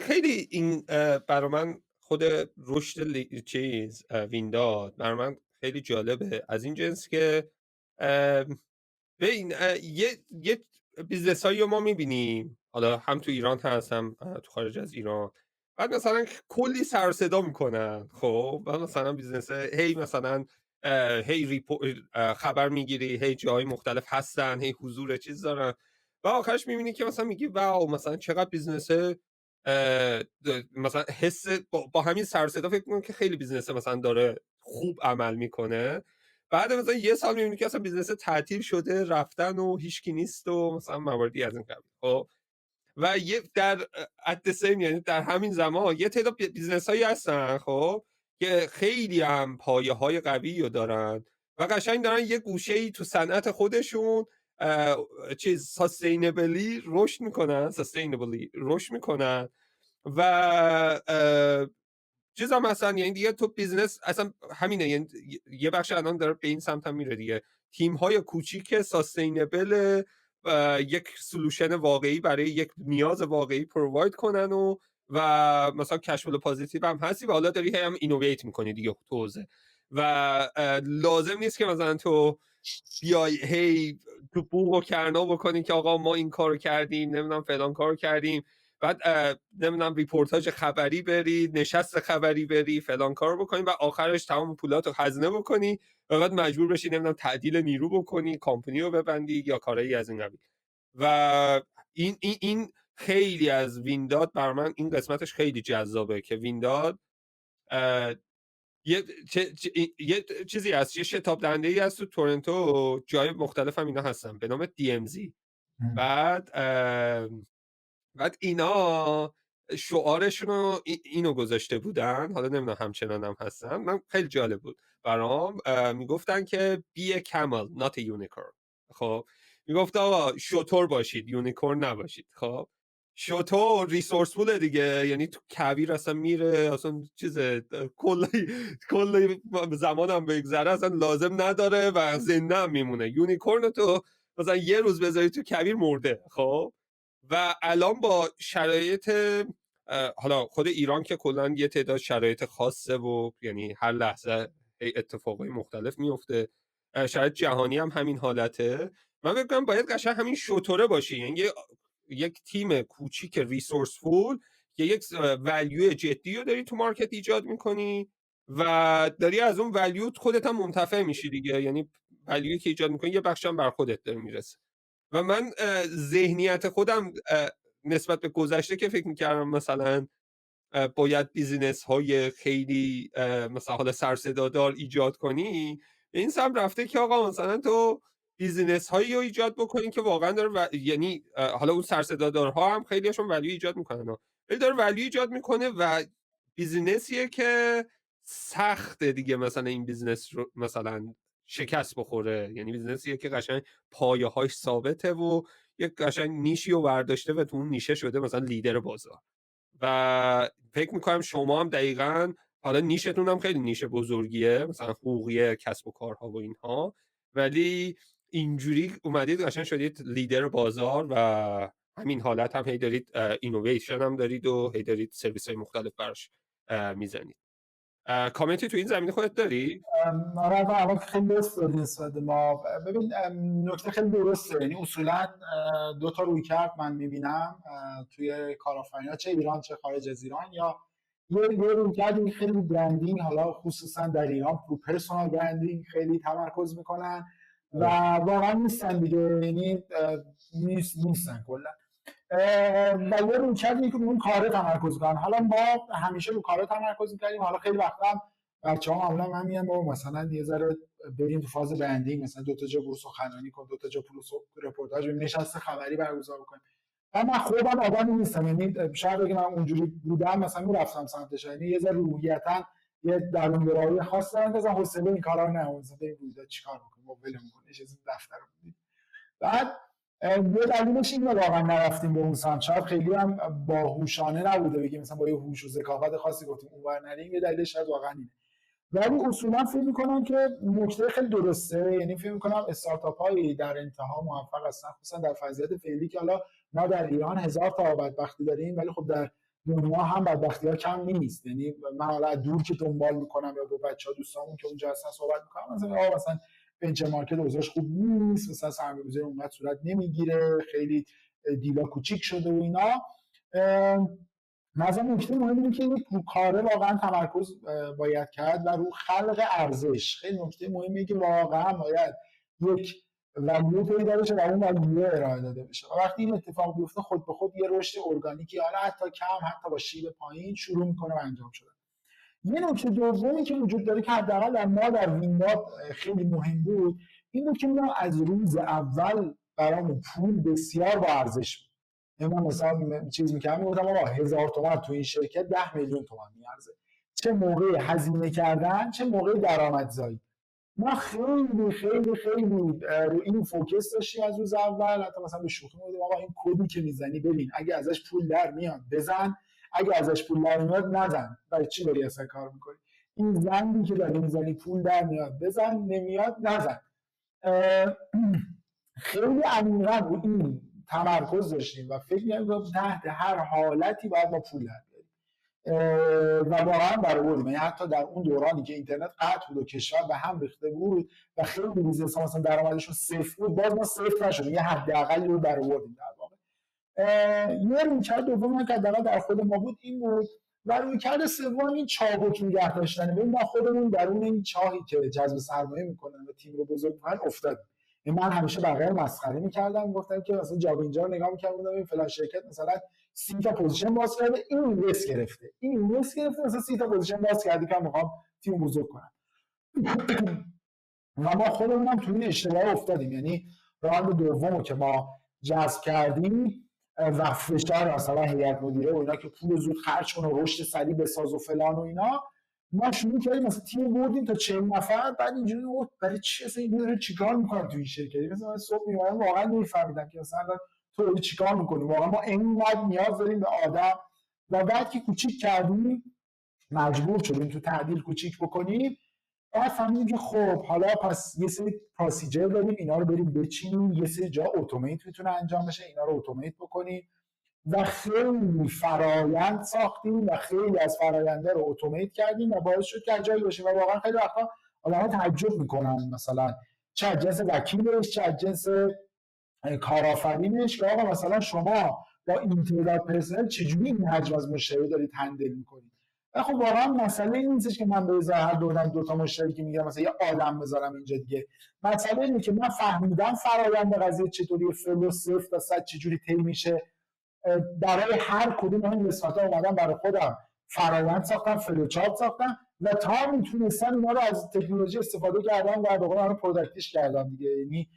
خیلی این برای من خود رشد چیز وینداد برای من خیلی جالبه از این جنس که ببین یه بیزنس هایی رو ما میبینیم حالا هم تو ایران هست هم تو خارج از ایران، بعد مثلا کلی سر و صدا میکنن. خب بعد مثلا بیزنس هی مثلا هی خبر میگیری، هی جاهای مختلف هستن، هی حضور چیز دارن و آخرش میبینی که مثلا میگی واو مثلا چقدر بیزنس مثلا حس با همین سر و صدا فکر میکنم که خیلی بیزنس مثلا داره خوب عمل میکنه. بعد مثلا یه سال میبینی که اصلا بیزنس تعطیل شده، رفتن و هیچکی نیست و مثلا مواردی از این قبیل. خب و یه در یعنی در همین زمان یه تعداد بیزنس هایی هستن خب که خیلی هم پایه های قوی رو دارن و قشنگ دارن یه گوشه ای تو صنعت خودشون سستینبلی رشد میکنن و چیز هم مثلا یعنی دیگه تو بیزنس اصلا همینه، یعنی یه بخش الان داره به این سمت هم میره دیگه، تیم های کوچیک سستینبل یک سولوشن واقعی برای یک نیاز واقعی پروواید کنن و مثلا کشفل پوزیتیو هم هستی و حالا داری هم اینوویت میکنی دیگه تو حوزه و لازم نیست که مثلا تو بیای هی تو بوق و کرنا بکنی که آقا ما این کارو کردیم، نمیدونم فلان کارو کردیم، بعد نمیدونم ریپورتاج خبری بری، نشست خبری بری، فلان کارو بکنی و آخرش تمام پولاتو خزینه بکنی و بعد مجبور بشی نمیدونم تعدیل نیرو بکنی، کمپانی رو ببندی یا کارایی از این قبیل. و این خیلی از وینداد بر من این قسمتش خیلی جذابه که وینداد یه چیزی هست، یه شتاب دهنده ای هست تو تورنتو، جای مختلف هم اینا هستن به نام DMZ. بعد اینا شعارشون رو اینو گذاشته بودن، حالا نمیدونم همچنان هم هستن، من خیلی جالب بود برام. میگفتن که be a camel not a unicorn. خب میگفت آقا شتر باشید، یونیکورن نباشید. خب شتر ریسورسفول دیگه، یعنی تو کویر اصلا میره، اصلا چیز کل زمان هم بگذره اصلا لازم نداره و زنده هم میمونه. یونیکورن تو مثلا یه روز بذاری تو کویر مرده. خب و الان با شرایط حالا خود ایران که کلا یه تعداد شرایط خاصه و یعنی هر لحظه اتفاقای مختلف میفته، شرایط جهانی هم همین حالته، من فکر کنم باید قشنگ همین شطوره باشی، یعنی یک تیم کوچیک ریسورسفول که یک ولیو جدی رو داری تو مارکت ایجاد میکنی و داری از اون ولیو خودت هم منتفع میشی دیگه، یعنی ولیوی که ایجاد میکنی یه بخش هم بر خودت داره میرسه. و من ذهنیت خودم نسبت به گذشته که فکر میکردم مثلا باید بیزینس های خیلی مثلا حالا سرصدادار ایجاد کنی، به این سمت رفته که آقا مثلا تو بیزینس هایی رو ایجاد بکنی که واقعا داره یعنی حالا اون سرصدادارها هم خیلی هاشون ولیو ایجاد میکنن ولی داره ولیو ایجاد میکنه و بیزینسیه که سخته دیگه مثلا این بیزینس رو مثلا شکست بخوره، یعنی بیزینسیه که قشنگ پایه‌هاش ثابته و یک قشنگ نیشی رو برداشته و تو اون نیشه شده مثلا لیدر بازار. و فکر میکنم شما هم دقیقاً حالا نیشتون هم خیلی نیش بزرگیه، مثلا حقوقی کسب و کارها و اینها، ولی اینجوری اومدید قشنگ شدید لیدر بازار و همین حالت هم هی دارید اینوویشن هم دارید و هی دارید سرویس های مختلف براش میزنید. کامنتی تو این زمینه خودت داری؟ آره اول خیلی درست داری نسبت ما. ببین نکته خیلی درسته، یعنی اصولا دو تا رویکرد من میبینم توی کارآفرینی‌ها، چه ایران چه خارج از ایران، یا یه رویکرد خیلی برندینگ، حالا خصوصا در ایران رو پرسونال برندینگ خیلی تمرکز میکنن و واقعا نیستن دیگه، یعنی نیستن کلا. و یه رویکردی که اون کاره تمرکز کنن. حالا ما همیشه رو کاره تمرکز می‌کردیم، حالا خیلی وقتا هم بچه‌ها معمولا من میگم بابا مثلا یه ذره بریم تو فاز برندینگ، مثلا دو تا جا بورس سخنرانی کن، دو تا جا رپورتاج نشست خبری برگزار کنیم. من خودم آدمی نیستم، یعنی شاید بگم من اونجوری بودم مثلا میرفتم سمتش، یعنی یه ذره روحیتاً یه درونگرایی خاص دارم، مثلا حوصله این کارا نه، مثلا بریم روزا چیکار بکنیم، ما ول می‌کنیم یه چیزی دفتر بودیم. بعد یه دلیلش اینه واقعا نرفتیم به اون سمت، شاید خیلی هم باهوشانه نبوده بگیم مثلا با یه هوش و ذکاوت خاصی گفتیم اونور نریم، یه دلیلش شاید واقعا اینه. ولی اصولا فکر می‌کنم که نکته خیلی درسته، یعنی فکر می‌کنم استارتاپ‌هایی در انتها موفق هستن، خصوصا در وضعیت فعلی که حالا ما در ایران 1000 تا بدبختی داریم ولی خب در دنیا هم بدبختی‌ها کم نیست. یعنی من حالا دور که دنبال می‌کنم یا با بچه‌ها دوستامون که اونجا هستن صحبت می‌کنم، مثلا ونچر مارکت اوضاعش خوب نیست، مثلا سرمایه‌گذاری اونقدر صورت نمیگیره، خیلی دیلا کوچیک شده و اینا. مثلا نکته مهم اینه که رو کاره واقعا تمرکز باید کرد و رو خلق ارزش. خیلی نکته مهمه که واقعا باید یک ولیو پیدا بشه و اون ولیو ارائه داده بشه و وقتی این اتفاق بیفته خود به خود یه رشد ارگانیکی، حالا حتی کم، حتی با شیب پایین شروع میکنه به انجام شدن. یه نکته دومی که وجود داره که حداقل در ما در ویندا خیلی مهم بود این بود که ما از روز اول برامون پول بسیار با ارزش بود. من مثلا چیز می‌کردم میگفتم آقا 1000 تومان تو این شرکت 10 میلیون تومان میارزه. چه موقع هزینه کردن چه موقع درآمدزایی. ما خیلی خیلی خیلی رو این فوکس داشتیم از روز اول. حتی مثلا به شوخی میگفتیم آقا این کدی که میزنی ببین اگه ازش پول در میاد بزن، اگه ازش پول در میاد نزن. برای چی داری اصلا کار میکنی؟ این زنگی که داری میزنی پول در میاد بزن، نمیاد نزن. خیلی عمیقا رو این تمرکز داشتیم و فکر می‌کردیم تحت هر حالتی باید ما پول در بیاریم و واقعا برآوردیم. یعنی حتی در اون دورانی که اینترنت قطع بود و کشور به هم ریخته بود و خیلی بیزنس‌ها مثلا درآمدشون صفر بود، باز ما صفر نشدیم، یه حداقلی رو برآوردیم در واقع. یه رویکرد دوم که حداقل در خود ما بود این بود و رویکرد سوم این چابک نگه داشتن. ببین ما خودمون درون این چاهی که جذب سرمایه میکنن و تیم رو بزرگ میکنن افتادیم. من همیشه بقیه رو مسخره میکردم، گفتم که مثلا جاب اینجا رو نگاه میکردم این فلان شرکت مثلا 30 تا پوزیشن باز کرده، این اینوست گرفته، این اینوست گرفته، مثلا 30 تا پوزیشن باز کرده که میخوام تیم بزرگ کنم. و ما خودمون هم تو این اشتباه افتادیم. یعنی راند دومو که ما جذب کردیم و فشار مثلا هیئت مدیره و اینا که پول زود خرج کن و رشد سریع بساز و فلان و اینا، ما شروع کردیم مثلا تیم بردیم تا 40 نفر. بعد اینجوری بود برای چی اصلا این داره چیکار میکنن تو این شرکت؟ مثلا من صبح میومدم واقعا نمیفهمیدم که مثلا تو داری چیکار میکنی. واقعا ما اینقدر نیاز داریم به آدم. و بعد که کوچیک کردیم مجبور شدیم تو تعدیل کوچیک بکنیم. بعد فهمیدیم که خب حالا پس یه سری پروسیجر داریم، اینا رو بریم بچینیم، یه سری جا اتومات میتونه انجام بشه، اینا رو اتومات بکنیم و خیلی فرایند ساختیم و خیلی از فراینده رو اتومات کردیم و باعث شد که جایی باشه. و واقعا خیلی وقتا آدم‌ها تعجب میکنن مثلا چه از جنس وکیلش چه از جنس کارآفرینش که آقا مثلا شما با این تعداد پرسنل چجوری این حجم از مشتری دارید هندل میکنید. خب واقعا مسئله این نیستش که من به ظاهر دو تا مشتری که میگم مثلا یه آدم بذارم اینجا دیگه. مسئله اینه که من فهمیدم فرآیند قضیه چطوری، فلو 0 تا 100 چجوری طی میشه. برای هر کدوم این قسمت‌ها اومدم برای خودم فرآیند ساختم، فلو چارت ساختم و تا میتونستم اینا رو از تکنولوژی استفاده کردم و به قول معروف پروداکتیش کردم دیگه. یعنی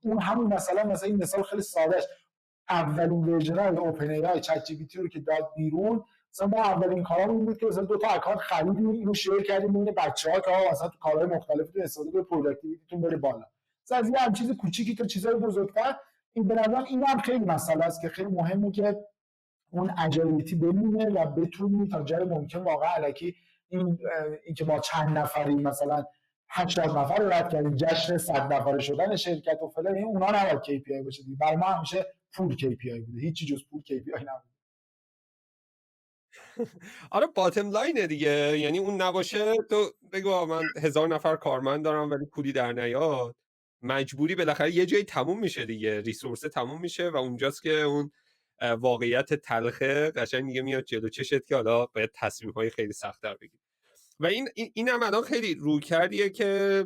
اون همون مثلا این مثال خیلی سادهش، اولین ورژن اوپن ای آی چت جی پی تی رو که داد بیرون، مثلا ما اولین کارامون بود که مثلا دو تا اکانت خریدیم، اینو شیر کردیم بین بچه‌ها که مثلا تو کارهای مختلفتون استفاده کنید پروداکتیویتیتون بره بالا. مثلا از یه چیز کوچیکی تا چیزای بزرگتر. این به نظرم این هم خیلی مسئله است که خیلی مهمه که اون اجایلیتی بمونه و بتونیم تا جای ممکن واقعا الکی این که ما چند نفریم مثلا 80 نفر رو رد کردیم جشن 100 نفره شدن شرکت و فلان، این اونا نباید KPI باشه دیگه. برای ما همیشه پول KPI بوده، هیچی جز پول KPI نبوده. آره باتم لاینه دیگه. یعنی اون نباشه تو بگو من 1000 نفر کارمند دارم ولی پولی در نیاد، مجبوری بالاخره یه جایی تموم میشه دیگه، ریسورس تموم میشه و اونجاست که اون واقعیت تلخه قشنگ دیگه میاد جلو چشت که حالا باید تصمیم‌های خیلی سخت‌تر بگیری. و این هم الان خیلی روی کردیه که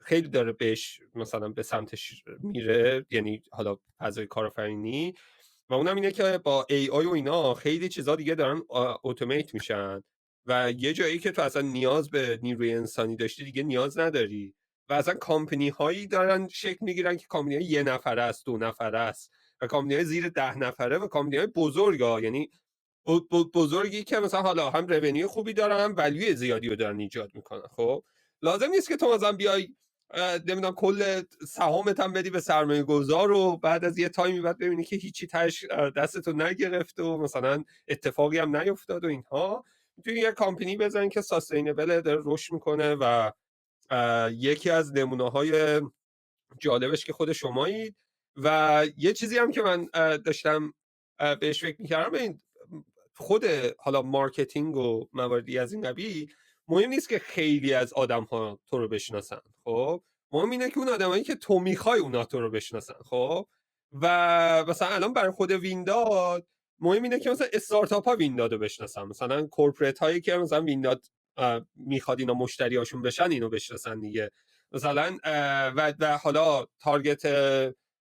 خیلی داره بهش مثلا به سمتش میره، یعنی حالا فضای کارآفرینی. و اونم اینه که با AI و اینا خیلی چیزا دیگه دارن اتومات میشن و یه جایی که تو اصلا نیاز به نیروی انسانی داشتی دیگه نیاز نداری و اصلا کامپنی هایی دارن شکل میگیرن که کامپنی های 1 نفره است 2 نفره است و کامپنی های زیر 10 نفره و کامپنی های بزرگ ها، یعنی بزرگی که مثلا حالا هم رونیو خوبی دارن هم ولیو زیادی رو دارن ایجاد میکنن. خب لازم نیست که تو مثلا بیای نمیدونم کل سهامت هم بدی به سرمایه گذار و بعد از یه تایمی بعد ببینی که هیچی تاش دستتو نگرفت و مثلا اتفاقی هم نیفتاد و اینها. میتونی یه کامپنی بزنی که ساستینبل داره رشد میکنه و یکی از نمونه‌های جالبش که خود شمایید. و یه چیزی هم که من داشتم بهش فکر میکردم، این خود حالا مارکتینگ و مواردی از این قبیل مهم نیست که خیلی از آدم ها تو رو بشناسن. خب مهم اینه که اون آدمایی که تو میخوای اونا تو رو بشناسن. خب و مثلا الان برای خود وینداد مهم اینه که مثلا استارتاپ ها وینداد رو بشناسن، مثلا کورپرات هایی که مثلا وینداد میخواد اینا مشتریاشون بشن اینو بشناسن دیگه مثلا. و حالا تارگت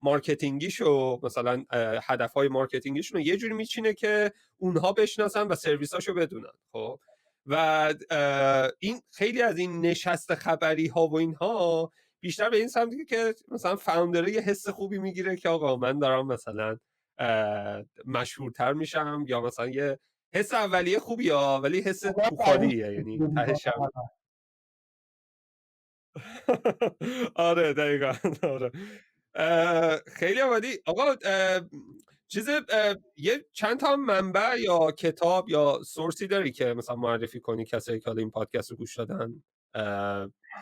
مارکتینگیشو مثلا هدفهای مارکتینگیشون رو یه جوری میچینه که اونها بشناسن و سرویساشو بدونن. خب و این خیلی از این نشست خبری ها و اینها بیشتر به این سمتی که مثلا فاوندر یه حس خوبی میگیره که آقا من دارم مثلا مشهورتر میشم، یا مثلا یه حس اولیه خوبیه ولی حس تو خالیه، یعنی تهش آره دقیقا. آره خیلی عالی. آقا چیز یه چند تا منبع یا کتاب یا سورسی داری که مثلا معرفی کنی کسایی که این پادکست رو گوش دادن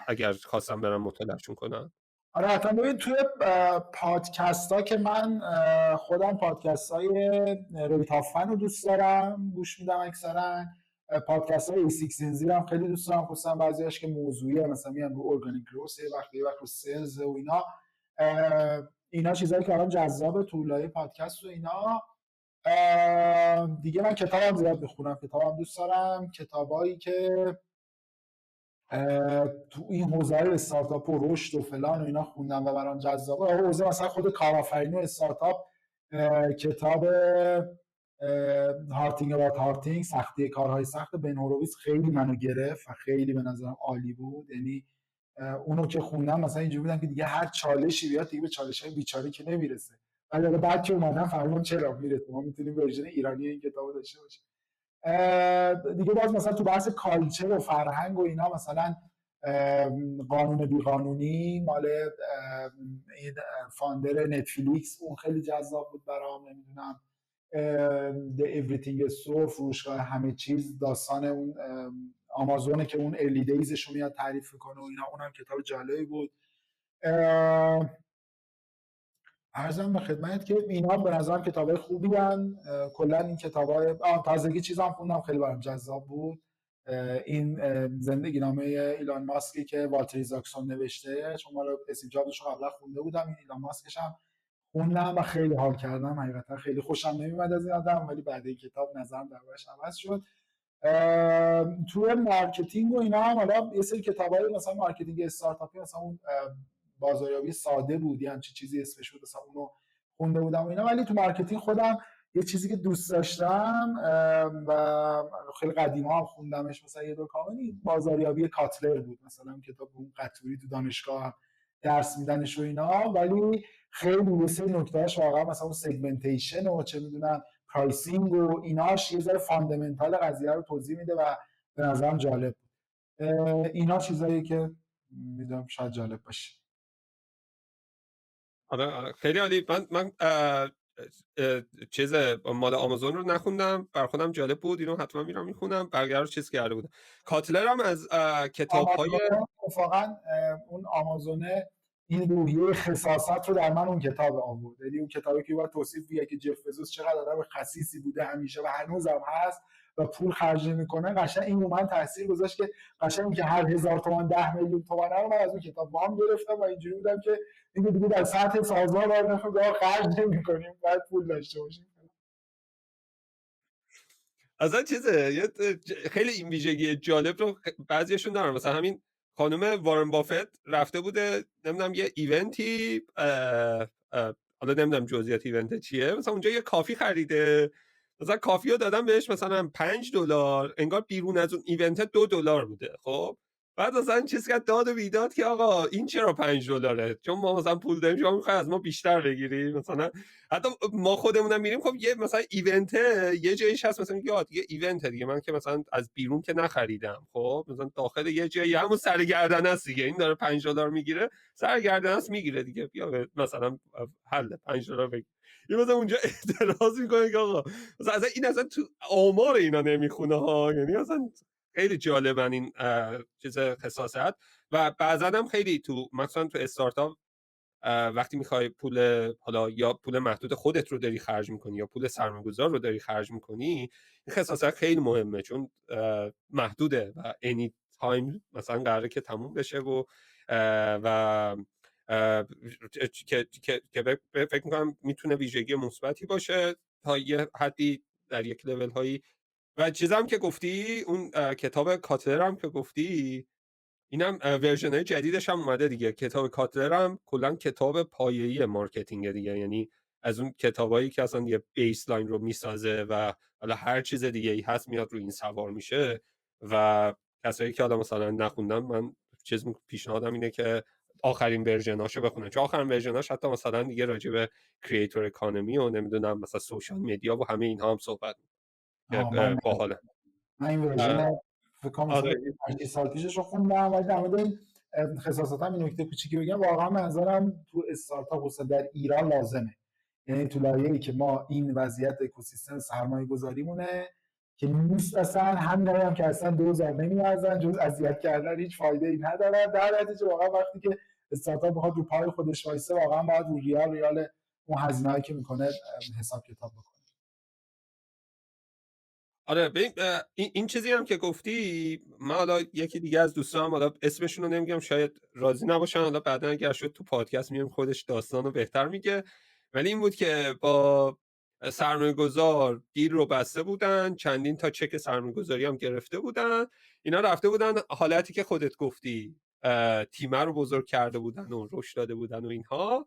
اگر خواستم برم مطالعهشون کنن؟ آره حتما. ببین توی پادکست ها که من خودم پادکست های ریتافن رو دوست دارم گوش میدم اکثرا. پادکست های A16Z هم خیلی دوست دارم، خصوصا بعضیش که موضوعیه، مثلا میان رو ارگانیک گروث، یه وقت رو سلز و اینا. اینا چیزایی که الان جذاب طولای پادکست و اینا. دیگه من کتابم زیاد بخونم، کتابم دوست دارم، کتابایی که تو این حوزه استارتاپ و رشد و فلان و اینا خوندم و برام جذابه. حوزه مثلا خود کارآفرینی و استارتاپ، کتاب هارتینگ اباوت هارتینگ، سختی کارهای سخت بن هورویتز خیلی منو گرفت و خیلی به نظرم عالی بود. یعنی اونو که خوندم مثلا اینجوری بودم که دیگه هر چالشی بیاد دیگه به چالش‌های بیچاره که نمیرسه، ولی بعد که اومدم فهمیدم چرا میرسه. ما میتونیم ورژن ایرانی این کتابو داشته باشیم. دیگه باز مثلا تو بحث کالچر و فرهنگ و اینا، مثلا قانون بیقانونی مال این فاندر نتفلیکس، اون خیلی جذاب بود برام. نمیدونم The Everything Store، فروشگاه همه چیز، داستان اون آمازونه که اون ارلی دیزش رو میاد تعریف کنه و اینا، اونم کتاب جالبی بود. عرضم به خدمت که اینا به نظرم کتابای خوبی هن. کلا این کتابای تازگی چیزام خوندم خیلی برام جذاب بود. این زندگی نامه ایلان ماسکی که والتر ایزاکسون نوشته، شما رو استیو جابز رو قبلا خونده بودم، این ایلان ماسکش هم خوندم و خیلی حال کردم. حقیقتا خیلی خوشم نمیومد از این آدم، ولی بعد این کتاب نظرم دربارش عوض شد. توی مارکتینگ و اینا هم حالا یه سری کتابای مثلا مارکتینگ استارتاپی، مثلا اون بازاریابی ساده بود، یعنی چیزی اسمش بود، مثلا اونو خونده بودم و اینا. ولی تو مارکتینگ خودم یه چیزی که دوست داشتم و خیلی قدیما هم خوندمش، مثلا یه دو کاملی، بازاریابی کاتلر بود. مثلا کتاب اون قطوری تو دانشگاه درس میدنش و اینا، ولی خیلی یه سری نکتهش واقعا مثلا اون سگمنتیشن و چه میدونم پرایسینگ و ایناش یه ذره فاندامنتال قضیه رو توضیح میده و به نظرم جالب بود. اینا چیزایی که میدونم شاید جالب باشه. آره خیلی عالی. من چیز مال آمازون رو نخوندم، بر خودم جالب بود، اینو حتما میرم میخونم. بقیه رو چیز کرده بودم. کاتلر هم از کتاب‌های اتفاقا اون آمازونه این روحیه خساست رو در من اون کتاب آورد. یعنی اون کتابی که باید توصیف بیه که جف بزوس چقدر آدم خسیسی بوده همیشه و هنوزم هست و پول خرج نمی‌کنه، قشنگ این رو من تاثیر گذاشت که قشنگ که هر 1000 تومان 10 میلیون تومان رو من از اون کتاب وام گرفتم و اینجوری بودم که دیگه در سطح سازمان باید نخواه خرج نمی‌کنیم، باید پول داشته باشیم. اصلا چیزه خیلی این ویژگی جالب رو بعضیشون دارن. مثلا همین خانم وارن بافت رفته بوده نمیدونم یه ایونتی، حالا نمیدونم جزئیات ایونت چیه، مثلا اونجا یه کافی خریده، مثلا کافی رو دادن بهش مثلا $5، انگار بیرون از اون ایونت $2 بوده. خب بعد مثلا چیز کرد داد و بیداد که آقا این چرا $5 چون ما مثلا پول داریم، شما میخوای از ما بیشتر بگیری. مثلا حتی ما خودمونم میریم، خب یه مثلا ایونت یه جایش هست مثلا میگه دیگه ایونت دیگه، من که مثلا از بیرون که نخریدم، خب مثلا داخل یه جایی همون سر گردن است دیگه، این داره $5 میگیره، سر گردن است میگیره دیگه، بیا مثلا حل $5 بگیر. یه مثلا اونجا اعتراض میکنه که آقا مثلا این اصلا تو آمار اینا نمیخونه ها. یعنی اصلا خیلی جالبن این چیز خصاصت. و بعضا هم خیلی تو مثلا تو استارتاپ وقتی میخوای پول، حالا یا پول محدود خودت رو داری خرج میکنی یا پول سرمایه‌گذار رو داری خرج میکنی، این خصاصت خیلی مهمه، چون محدوده و any time مثلا قراره که تموم بشه و که فکر میکنم میتونه ویژگی مثبتی باشه تا یه حدی در یک لول هایی. و چیزام که گفتی اون کتاب کاتلر هم که گفتی، اینم ورژن‌های جدیدش هم اومده دیگه. کتاب کاتلر هم کلا کتاب پایه‌ای مارکتینگ دیگه، یعنی از اون کتابایی که اصلا یه بیسلاین رو میسازه و حالا هر چیز دیگه ای هست میاد رو این سوار میشه. و کسایی که حالا مثلا نخوندن، من پیشنهادم اینه که آخرین ورژناشو بخونن، چون آخرین ورژناش حتی مثلا دیگه راجع به کریئتور اکانومی و نمیدونم مثلا سوشال مدیا و همه اینها هم صحبت که باحاله. من این ورژن فکر کنم مثلا آره 8 سال پیشش رو خوندم، ولی در مورد این خصاصتا این نکته کوچیکی بگم، واقعا به نظرم تو استارتاپ خصوصا در ایران لازمه. یعنی تو لایه‌ای که ما این وضعیت اکوسیستم سرمایه گذاریمونه که نیست اصلا، همینایی هم که اصلا 2000 نمیارزن، جز اذیت کردن هیچ فایده ای نداره. در نتیجه واقعا وقتی که استارتاپ بخواد رو پای خودش وایسه، واقعا باید رو ریال اون هزینه‌ای که میکنه حساب کتاب بکنه. آره این چیزی هم که گفتی، من حالا یکی دیگه از دوستان، حالا اسمشون رو نمیگم شاید راضی نباشن، حالا بعدا اگر شد تو پادکست میام خودش داستان رو بهتر میگه، ولی این بود که با سرمایه گذار دیل رو بسته بودن، چندین تا چک سرمایه گذاری هم گرفته بودن، اینا رفته بودن حالتی که خودت گفتی تیمه رو بزرگ کرده بودن و رشد داده بودن و اینها.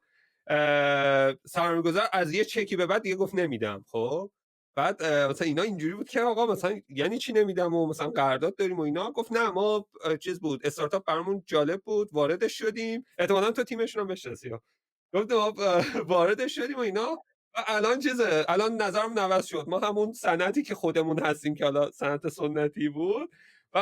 سرمایه گذار از یه چکی به بعد دیگه گفت نمیدم. خب بعد مثلا اینا اینجوری بود که آقا مثلا یعنی چی نمیدم و مثلا قرارداد داریم و اینا. گفت نه ما چیز بود، استارتاپ برامون جالب بود، واردش شدیم، احتمالاً تو تیمشون هم بشناسی. گفت ما واردش شدیم و اینا و الان نظرم عوض شد، ما همون صنعتی که خودمون هستیم که حالا صنعت سنتی بود و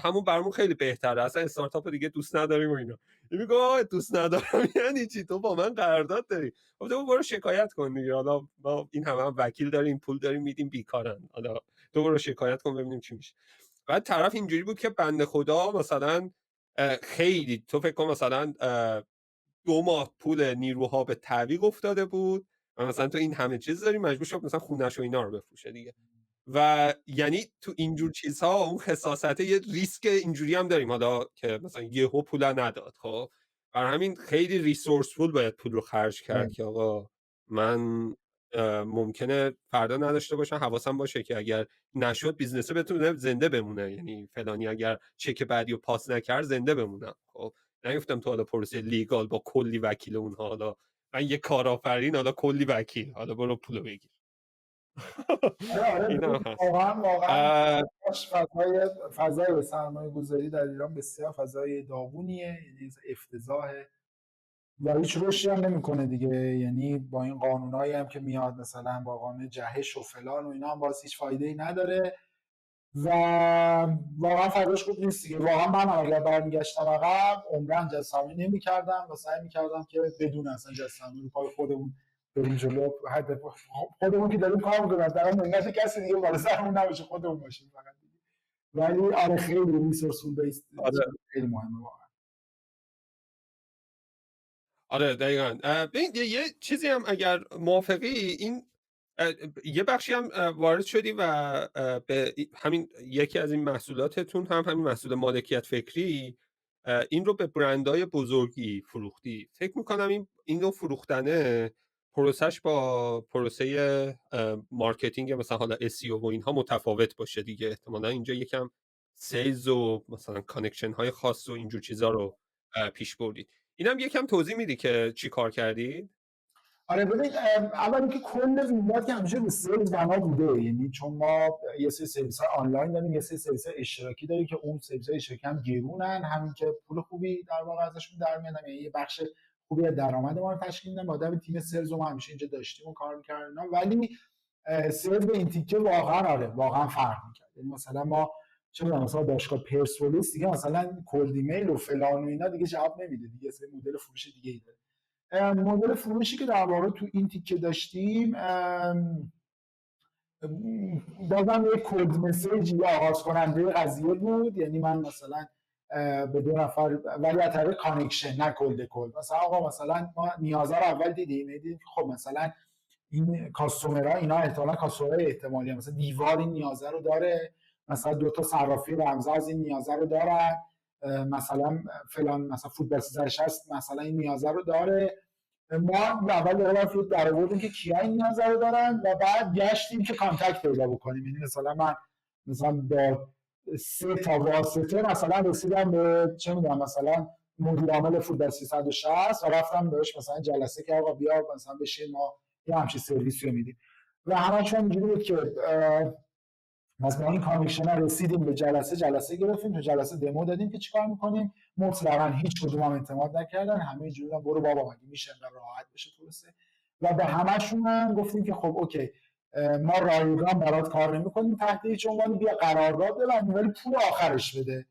همون برامون خیلی بهتره، اصلا استارتاپ دیگه دوست نداریم و اینا. میگه دوست ندارم یعنی چی؟ تو با من قرارداد داری؟ گفتم برو شکایت کن دیگه، حالا ما این همه هم وکیل داریم، پول داریم میدیم، بیکارن، حالا تو برو شکایت کن ببینیم چی میشه. بعد طرف اینجوری بود که بنده خدا مثلا خیلی، تو فکر کن مثلا 2 ماه پول نیروها به تعویق افتاده بود و مثلا تو این همه چیز داری، مجبور شد مثلا خونه‌ش و اینا رو بفروشه دیگه. و یعنی تو اینجور چیزها اون خساسته یه ریسک اینجوری هم داریم، حالا که مثلا یهو پول نداد. خب برای همین خیلی ریسورسفول باید پول رو خرج کرد که آقا من ممکنه فردا نداشته باشم، حواسم باشه که اگر نشد بیزنسه بتونه زنده بمونه، یعنی فلانی اگر چک بعدی رو پاس نکرد زنده بمونم. خب نگفتم تو حالا پروسه لیگال با کلی وکیل اونها، حالا من یه کارآفرین، حالا کلی وکیل، حالا برو پولو بگیر. آره اینا هست. واقعا فضای سرمایه گذاری در ایران بسیار فضای داغونیه، یعنی افتضاحه و هیچ رشدی هم نمیکنه دیگه. یعنی با این قانونایی هم که میاد، مثلا با قانون جهش و فلان و اینا، هم باز هیچ فایده ای نداره و واقعا فضاش خوب نیست دیگه. واقعا من اگر برمیگشتم عقب، عمرن جسامه نمی‌کردم و سعی می‌کردم که بدون اصلا جسامه رو پای خودمون بریم جلو. حتی خودمون که داریم کار می‌کنیم، در منت کسی دیگه بالا سرمون نباشه، خودمون باشیم فقط دیگه. ولی آره خیلی ریسورسفول بیس خیلی مهمه واقعا. آره دقیقاً. ببین یه چیزی هم اگر موافقی، این یه بخشی هم وارد شدی و به همین یکی از این محصولاتتون هم همین محصول مالکیت فکری، این رو به برندهای بزرگی فروختی. فکر میکنم این رو فروختنه پروسش با پروسه مارکتینگ مثلا حالا SEO و اینها متفاوت باشه دیگه. احتمالا اینجا یکم سیلز و مثلا کانکشن های خاص و اینجور چیزا رو پیش بردی. اینم یکم توضیح میدی که چی کار کردی؟ آره ببین، اول اینکه کل ویندوت که همیشه به سیلز بنا بوده، یعنی چون ما یه سری سرویس های آنلاین داریم، یه سری سرویس های اشتراکی داریم که اون سرویس های اشتراکی هم گرونن، همین که پول خوبی در واقع ازشون در میاد، یعنی یه بخش خوبی از درآمد ما رو تشکیل میدن. آدم تیم سیلز رو ما همیشه اینجا داشتیم و کار می‌کردیم، ولی سیلز به این تیکه واقعا فرق می‌کرد. یعنی مثلا ما چه می‌دونم، مثلا باشگاه پرسپولیس دیگه مثلا کلد ایمیل و فلان و اینا دیگه جواب نمیده دیگه، سری مدل فروش دیگه ای داره. مدل فروشی که در واقع تو این تیکه داشتیم، بازم یک کد مسیج یا آغاز کننده قضیه بود. یعنی من مثلا به 2 نفر، ولی از طریق کانکشن، نه کد مثلا آقا مثلا ما نیازها رو اول دیدیم خب مثلا این کاستومرها اینا احتمالاً کاستومرهای احتمالی، مثلا دیوار این نیازه رو داره، مثلا 2 تا صرافی رمزارز از این نیازه رو دارن، مثلا فلان مثلا فوتبال 360 مثلا این نیازه رو داره. ما اول داره در آوردیم که کیا این نیازه رو دارن و بعد گشتیم که کانتکت پیدا بکنیم. یعنی مثلا من با 3 تا واسطه مثلا رسیدم به چه میدونم مثلا مدیر عامل فوتبال 360 و رفتم بهش مثلا جلسه که آقا بیا مثلا بشین ما یه همچین سرویسی رو میدیم و همشون اینجوری بود که مثلا این کانکشن رسیدیم به جلسه گرفتیم، تو جلسه دمو دادیم که چیکار میکنیم، مطلقا هیچ کدوم هم اعتماد نکردن، همه اینجوری بودن برو بابا مگه میشه انقدر راحت بشه پروسه. و به همشون هم گفتیم که خب اوکی ما رایگان برات کار نمیکنیم تحت هیچ عنوانی، بیا قرارداد ببندیم ولی پول آخرش بده.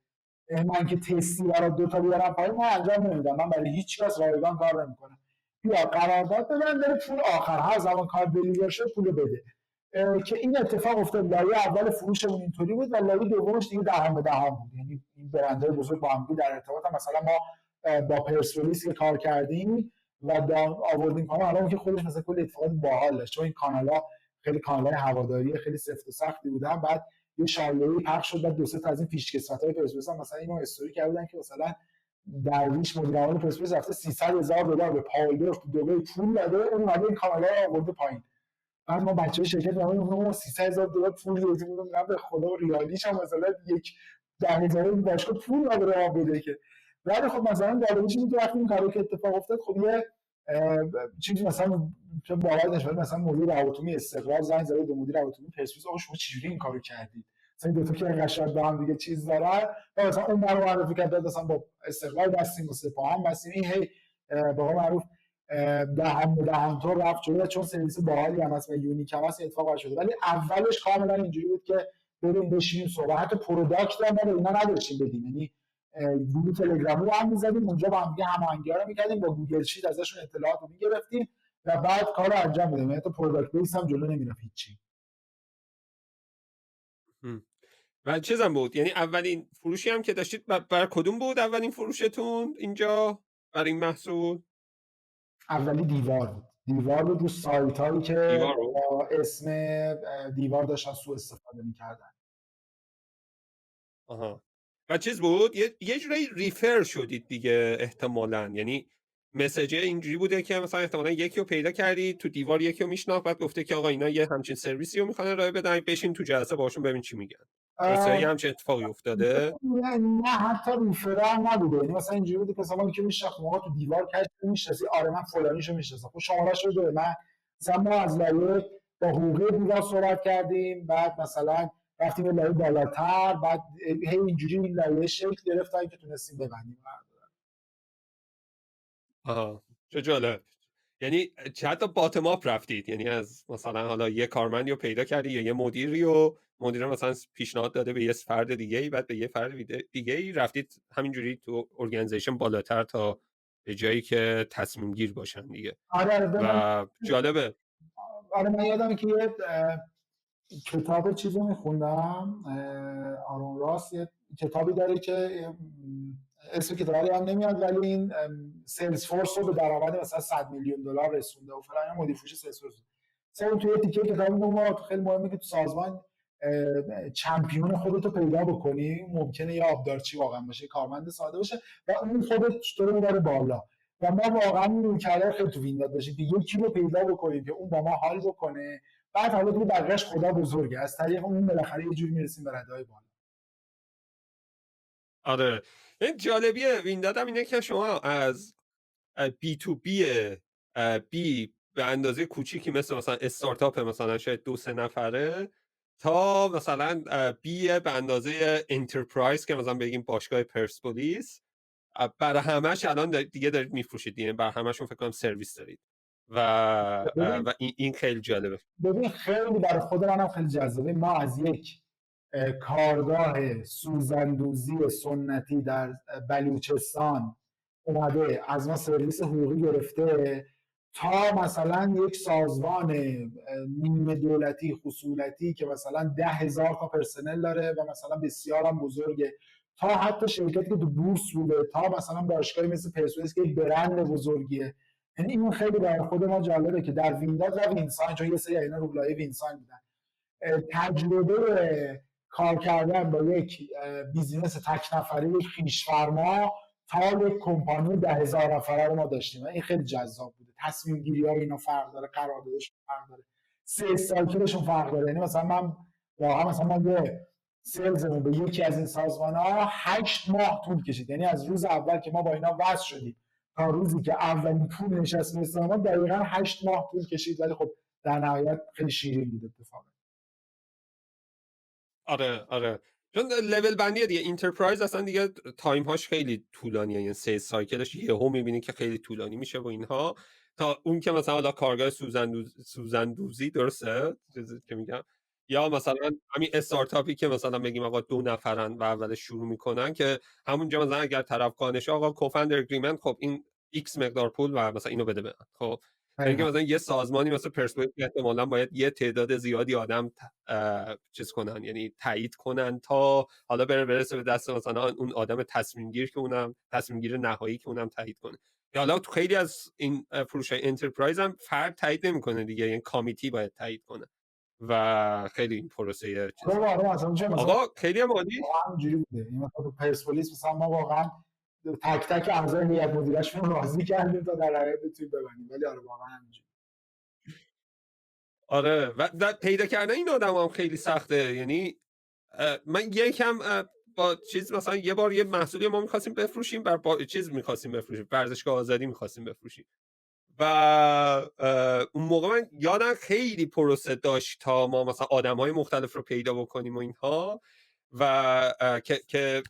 من که تستی برات دو تا بیارم پایین من انجام نمیدم، من برای هیچ کس رایگان کار نمیکنم، بیا قرارداد ببند ولی پول آخر هر زمان کار دلیور شد پول بده. که این اتفاق افتاد. لایه اول فروشمون اینطوری بود و لایه دومش دیگه دهان به دهان بود، یعنی این برندهای بزرگ با هم در ارتباط هم. مثلا ما با پرسپولیس که کار کردیم و آوردیم کانال، حالا که خودش مثلا کلی اتفاقات باحال داشت، چون این کانال‌ها خیلی کانال‌های هواداری خیلی سفت و سختی بودن. بعد یه شایعه‌ای پخش شد، بعد دو سه تا از این پیشکسوت‌های پرسپولیس هم مثلا اینو استوری کردن که مثلا درویش مدیر عامل پرسپولیس رفته $300,000 به پالدور تو دبی پول داده، اون اومده این کانال‌ها رو آورده پایین. بعد ما بچه‌های شرکت ما $300,000 پول دادیم، میگم به خدا ریالیش هم مثلا یک 10,000 باشگاه پول نداره ما بده که. ولی خب مثلا جالبش اینه که وقتی این کاری که اتفاق افتاد، خب یه چیزی مثلا چه باور نشه، مثلا مدیر هواپیمای استقلال زنگ زد به مدیر هواپیمای پرسپولیس، آقا شما چجوری این کارو کردید؟ مثلا دو تا که قشنگ با هم دیگه چیز دارن، مثلا اون رو معرفی کرد مثلا با استقلال بستیم و سپاهان بستیم، این هی به قول معروف دهن تو رفت جلو، چون سرویس باحالی هم هست و یونیک هم هست اتفاق شده. ولی اولش کاملا اینجوری بود که بریم بشینیم صحبت، حتی پروداکت هم ما اینا نداشتیم بدیم، یعنی گروه تلگرامی رو هم می‌زدیم اونجا با هم دیگه هماهنگی‌ها رو می‌کردیم، با گوگل شیت ازشون اطلاعات رو می‌گرفتیم و بعد کار رو انجام میدیم، حتی پروداکت بیس هم جلو نمیرفت هیچی. و چیزم بود، یعنی اولین فروشی هم که داشتید برای کدوم بود اولین فروشتون اینجا برای این محصول؟ اولی دیوار بود رو سایت هایی که با اسم دیوار داشتن سوء استفاده می‌کردن. آها. و چیز بود یه جوری ریفر شدید دیگه احتمالاً، یعنی مسیج اینجوری بوده که مثلا احتمالاً یکی رو پیدا کردی تو دیوار، یکی رو میشناخت، بعد گفته که آقا اینا یه همچین سرویسی رو میخوان ارائه بدن، بشین تو جلسه باشون ببین چی میگن. درسته یه همچین اتفاقی افتاده؟ نه حتی ریفرال نبوده، یعنی مثلا اینجوری بوده که مثلا که میشناخت ما تو دیوار کش میشناسی، آره من فلانیشو میشناسم، خب شماره‌اش رو بده من. مثلا ما از لایه با حقوق دیوار صحبت کردیم، بعد مثلا رفتیم به لایه بالاتر، بعد هی اینجوری این لایه شکل گرفتن که تونستیم ببندیم. آها چه جالب. یعنی حتی باتم اپ رفتید، یعنی از مثلا حالا یه کارمندی رو پیدا کردی یا یه مدیری رو مدیر مثلا پیشنهاد داده به یه فرد دیگه ای، بعد به یه فرد دیگه ای رفتید همینجوری تو ارگانیزیشن بالاتر تا به جایی که تصمیم گیر باشن دیگه. و جالبه. آره من یادمه که یه کتاب چیزی میخوندم، آرون راس یه کتابی داره که اسم کتابی هم نمیاد، ولی این سیلز فورس رو به درآمد مثلا $100 میلیون رسونده و فلان، مدیر فروش سیلز فورس. مثلا توی تیکه کتاب میگه خیلی مهمه که تو سازمان چمپیون خودتو پیدا بکنی، ممکنه یه آبدارچی واقعا باشه، کارمند ساده باشه و اون خودت تو رو میبره بالا. و ما واقعا این کارا خیلی تو ویندوز داشتیم که یکی رو پیدا بکنیم که اون با ما حال بکنه، بعد حالا دیگه بقیه‌اش خدا بزرگه، از طریق اون بالاخره یه جوری میرسیم به رده‌های بالا. آره این جالبیه وینداد هم اینه که شما از بی تو بی به اندازه کوچیکی مثلا استارتاپ مثلا شاید 2-3 نفره تا مثلا بی به اندازه انترپرایز که مثلا بگیم باشگاه پرسپولیس، برای همش الان دیگه دارید میفروشید دیگه، برای همشون فکر کنم سرویس دارید و این خیلی جالبه. ببین خیلی برای خود منم خیلی جذابه. ما از یک کارگاه سوزندوزی سنتی در بلوچستان اومده از ما سرویس حقوقی گرفته تا مثلا یک سازمان نیمه دولتی خصولتی که مثلا 10,000 تا پرسنل داره و مثلا بسیار هم بزرگه، تا حتی شرکتی که تو بورس بوده، تا مثلا باشگاهی مثل پرسپولیس که یک برند بزرگیه. یعنی این خیلی برای خود ما جالبه که در وینداد و وینساین، چون یه سری اینا رو لایه وینساین بودن، تجربه کار کردن با یک بیزینس تک نفره، یک خویش‌فرما، تا یک کمپانی 10,000 نفره رو ما داشتیم و این خیلی جذاب بوده. تصمیم گیری ها اینا فرق داره، قراردادشون فرق داره، سیلز سایکلشون فرق داره. یعنی مثلا من واقعا مثلا ما یه سلزمون به یکی از این سازمان‌ها 8 ماه طول کشید. یعنی از روز اول که ما با اینا وصل شدیم تا روزی که اولین پول نشست به حساب ما دقیقاً 8 ماه طول کشید، ولی خب در نهایت خیلی شیرین بود اتفاقا. آره چون لول بندیه دیگه. انترپرایز اصلا دیگه تایم هاش خیلی طولانیه، یعنی سیل سایکلش یهو میبینی که خیلی طولانی میشه و اینها، تا اون که مثلا حالا کارگاه سوزندوزی درسته چیزی که میگم، یا مثلا همین استارتاپی که مثلا بگیم آقا 2 نفرن و اولش شروع میکنن، که همونجا مثلا اگر طرف کانش آقا کوفاندر اگریمنت، خب این ایکس مقدار پول و مثلا اینو بده من. خب اینکه مثلا یه سازمانی مثل پرسپکت احتمالاً باید یه تعداد زیادی آدم چیز کنن، یعنی تایید کنن تا حالا برسه به دست مثلا اون آدم تصمیم گیر که اونم تصمیم گیر نهایی که اونم تایید کنه. یا حالا تو خیلی از این فروشای انترپرایز هم فرد تایید نمیکنه دیگه، یعنی کامیتی باید تایید کنه و خیلی این پروسه چیز. آقا خیلی هم عالی. همینجوری بوده. این مثلا تو پرسپولیس مثلا ما واقعا تک تک اعضای هیئت مدیره‌شون راضی کردیم تا در نهایت بتونیم ببندیم، ولی آره واقعا همینجوری. آره و پیدا کردن این آدم هم خیلی سخته. یعنی من یکم با چیز مثلا یه بار یه محصولی ما می‌خواستیم بفروشیم، با چیز می‌خواستیم بفروشیم، ورزشگاه آزادی می‌خواستیم بفروشیم و اون موقع من یادم خیلی پروسه داشت تا ما مثلا آدم‌های مختلف رو پیدا بکنیم و اینها، و که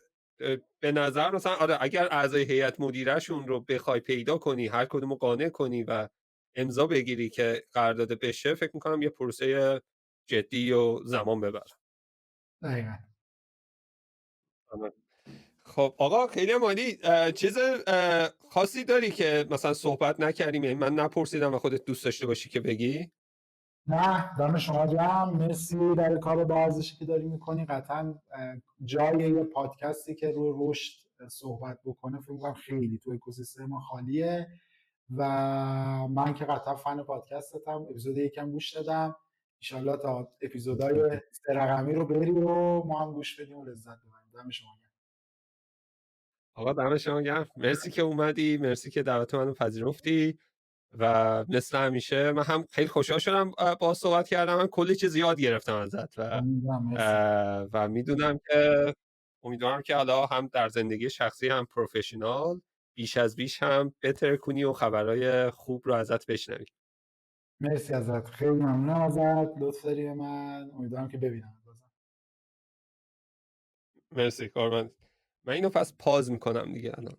به نظر مثلا آره اگر اعضای هیئت مدیره‌شون رو بخوای پیدا کنی، هر کدوم رو قانع کنی و امضا بگیری که قرارداد بشه، فکر می‌کنم یه پروسه جدی و زمان ببره. دقیقاً. خب آقا خیلی عالی. چیز خاصی داری که مثلا صحبت نکردیم، یعنی من نپرسیدم و خودت دوست داشته باشی که بگی؟ نه دم شما گرم، مرسی برای کار بازشی که داری میکنی. قطعا جای یه پادکستی که روی رشد صحبت بکنه فکر می‌کنم خیلی تو اکوسیستم ما خالیه و من که قطعا فن پادکستتم. اپیزود یکم گوش دادم، انشالله تا اپیزودهای 3 رقمی رو بری و ما هم گوش بدیم و لذت ببریم. دم شما گرم. آقا دم شما گرم، مرسی که اومدی، مرسی که دعوت منو پذیرفتی و مثل همیشه من هم خیلی خوشحال شدم با صحبت کردم. من کلی چیز یاد گرفتم ازت و میدونم که امیدوارم که حالا هم در زندگی شخصی هم پروفشنال بیش از بیش هم بهتر کنی و خبرهای خوب رو ازت بشنویم. مرسی ازت، خیلی ممنونم ازت، لطف داری به من. امیدوارم که ببینم بازم. مرسی کارمند. من اینو پس پاز میکنم دیگه الان.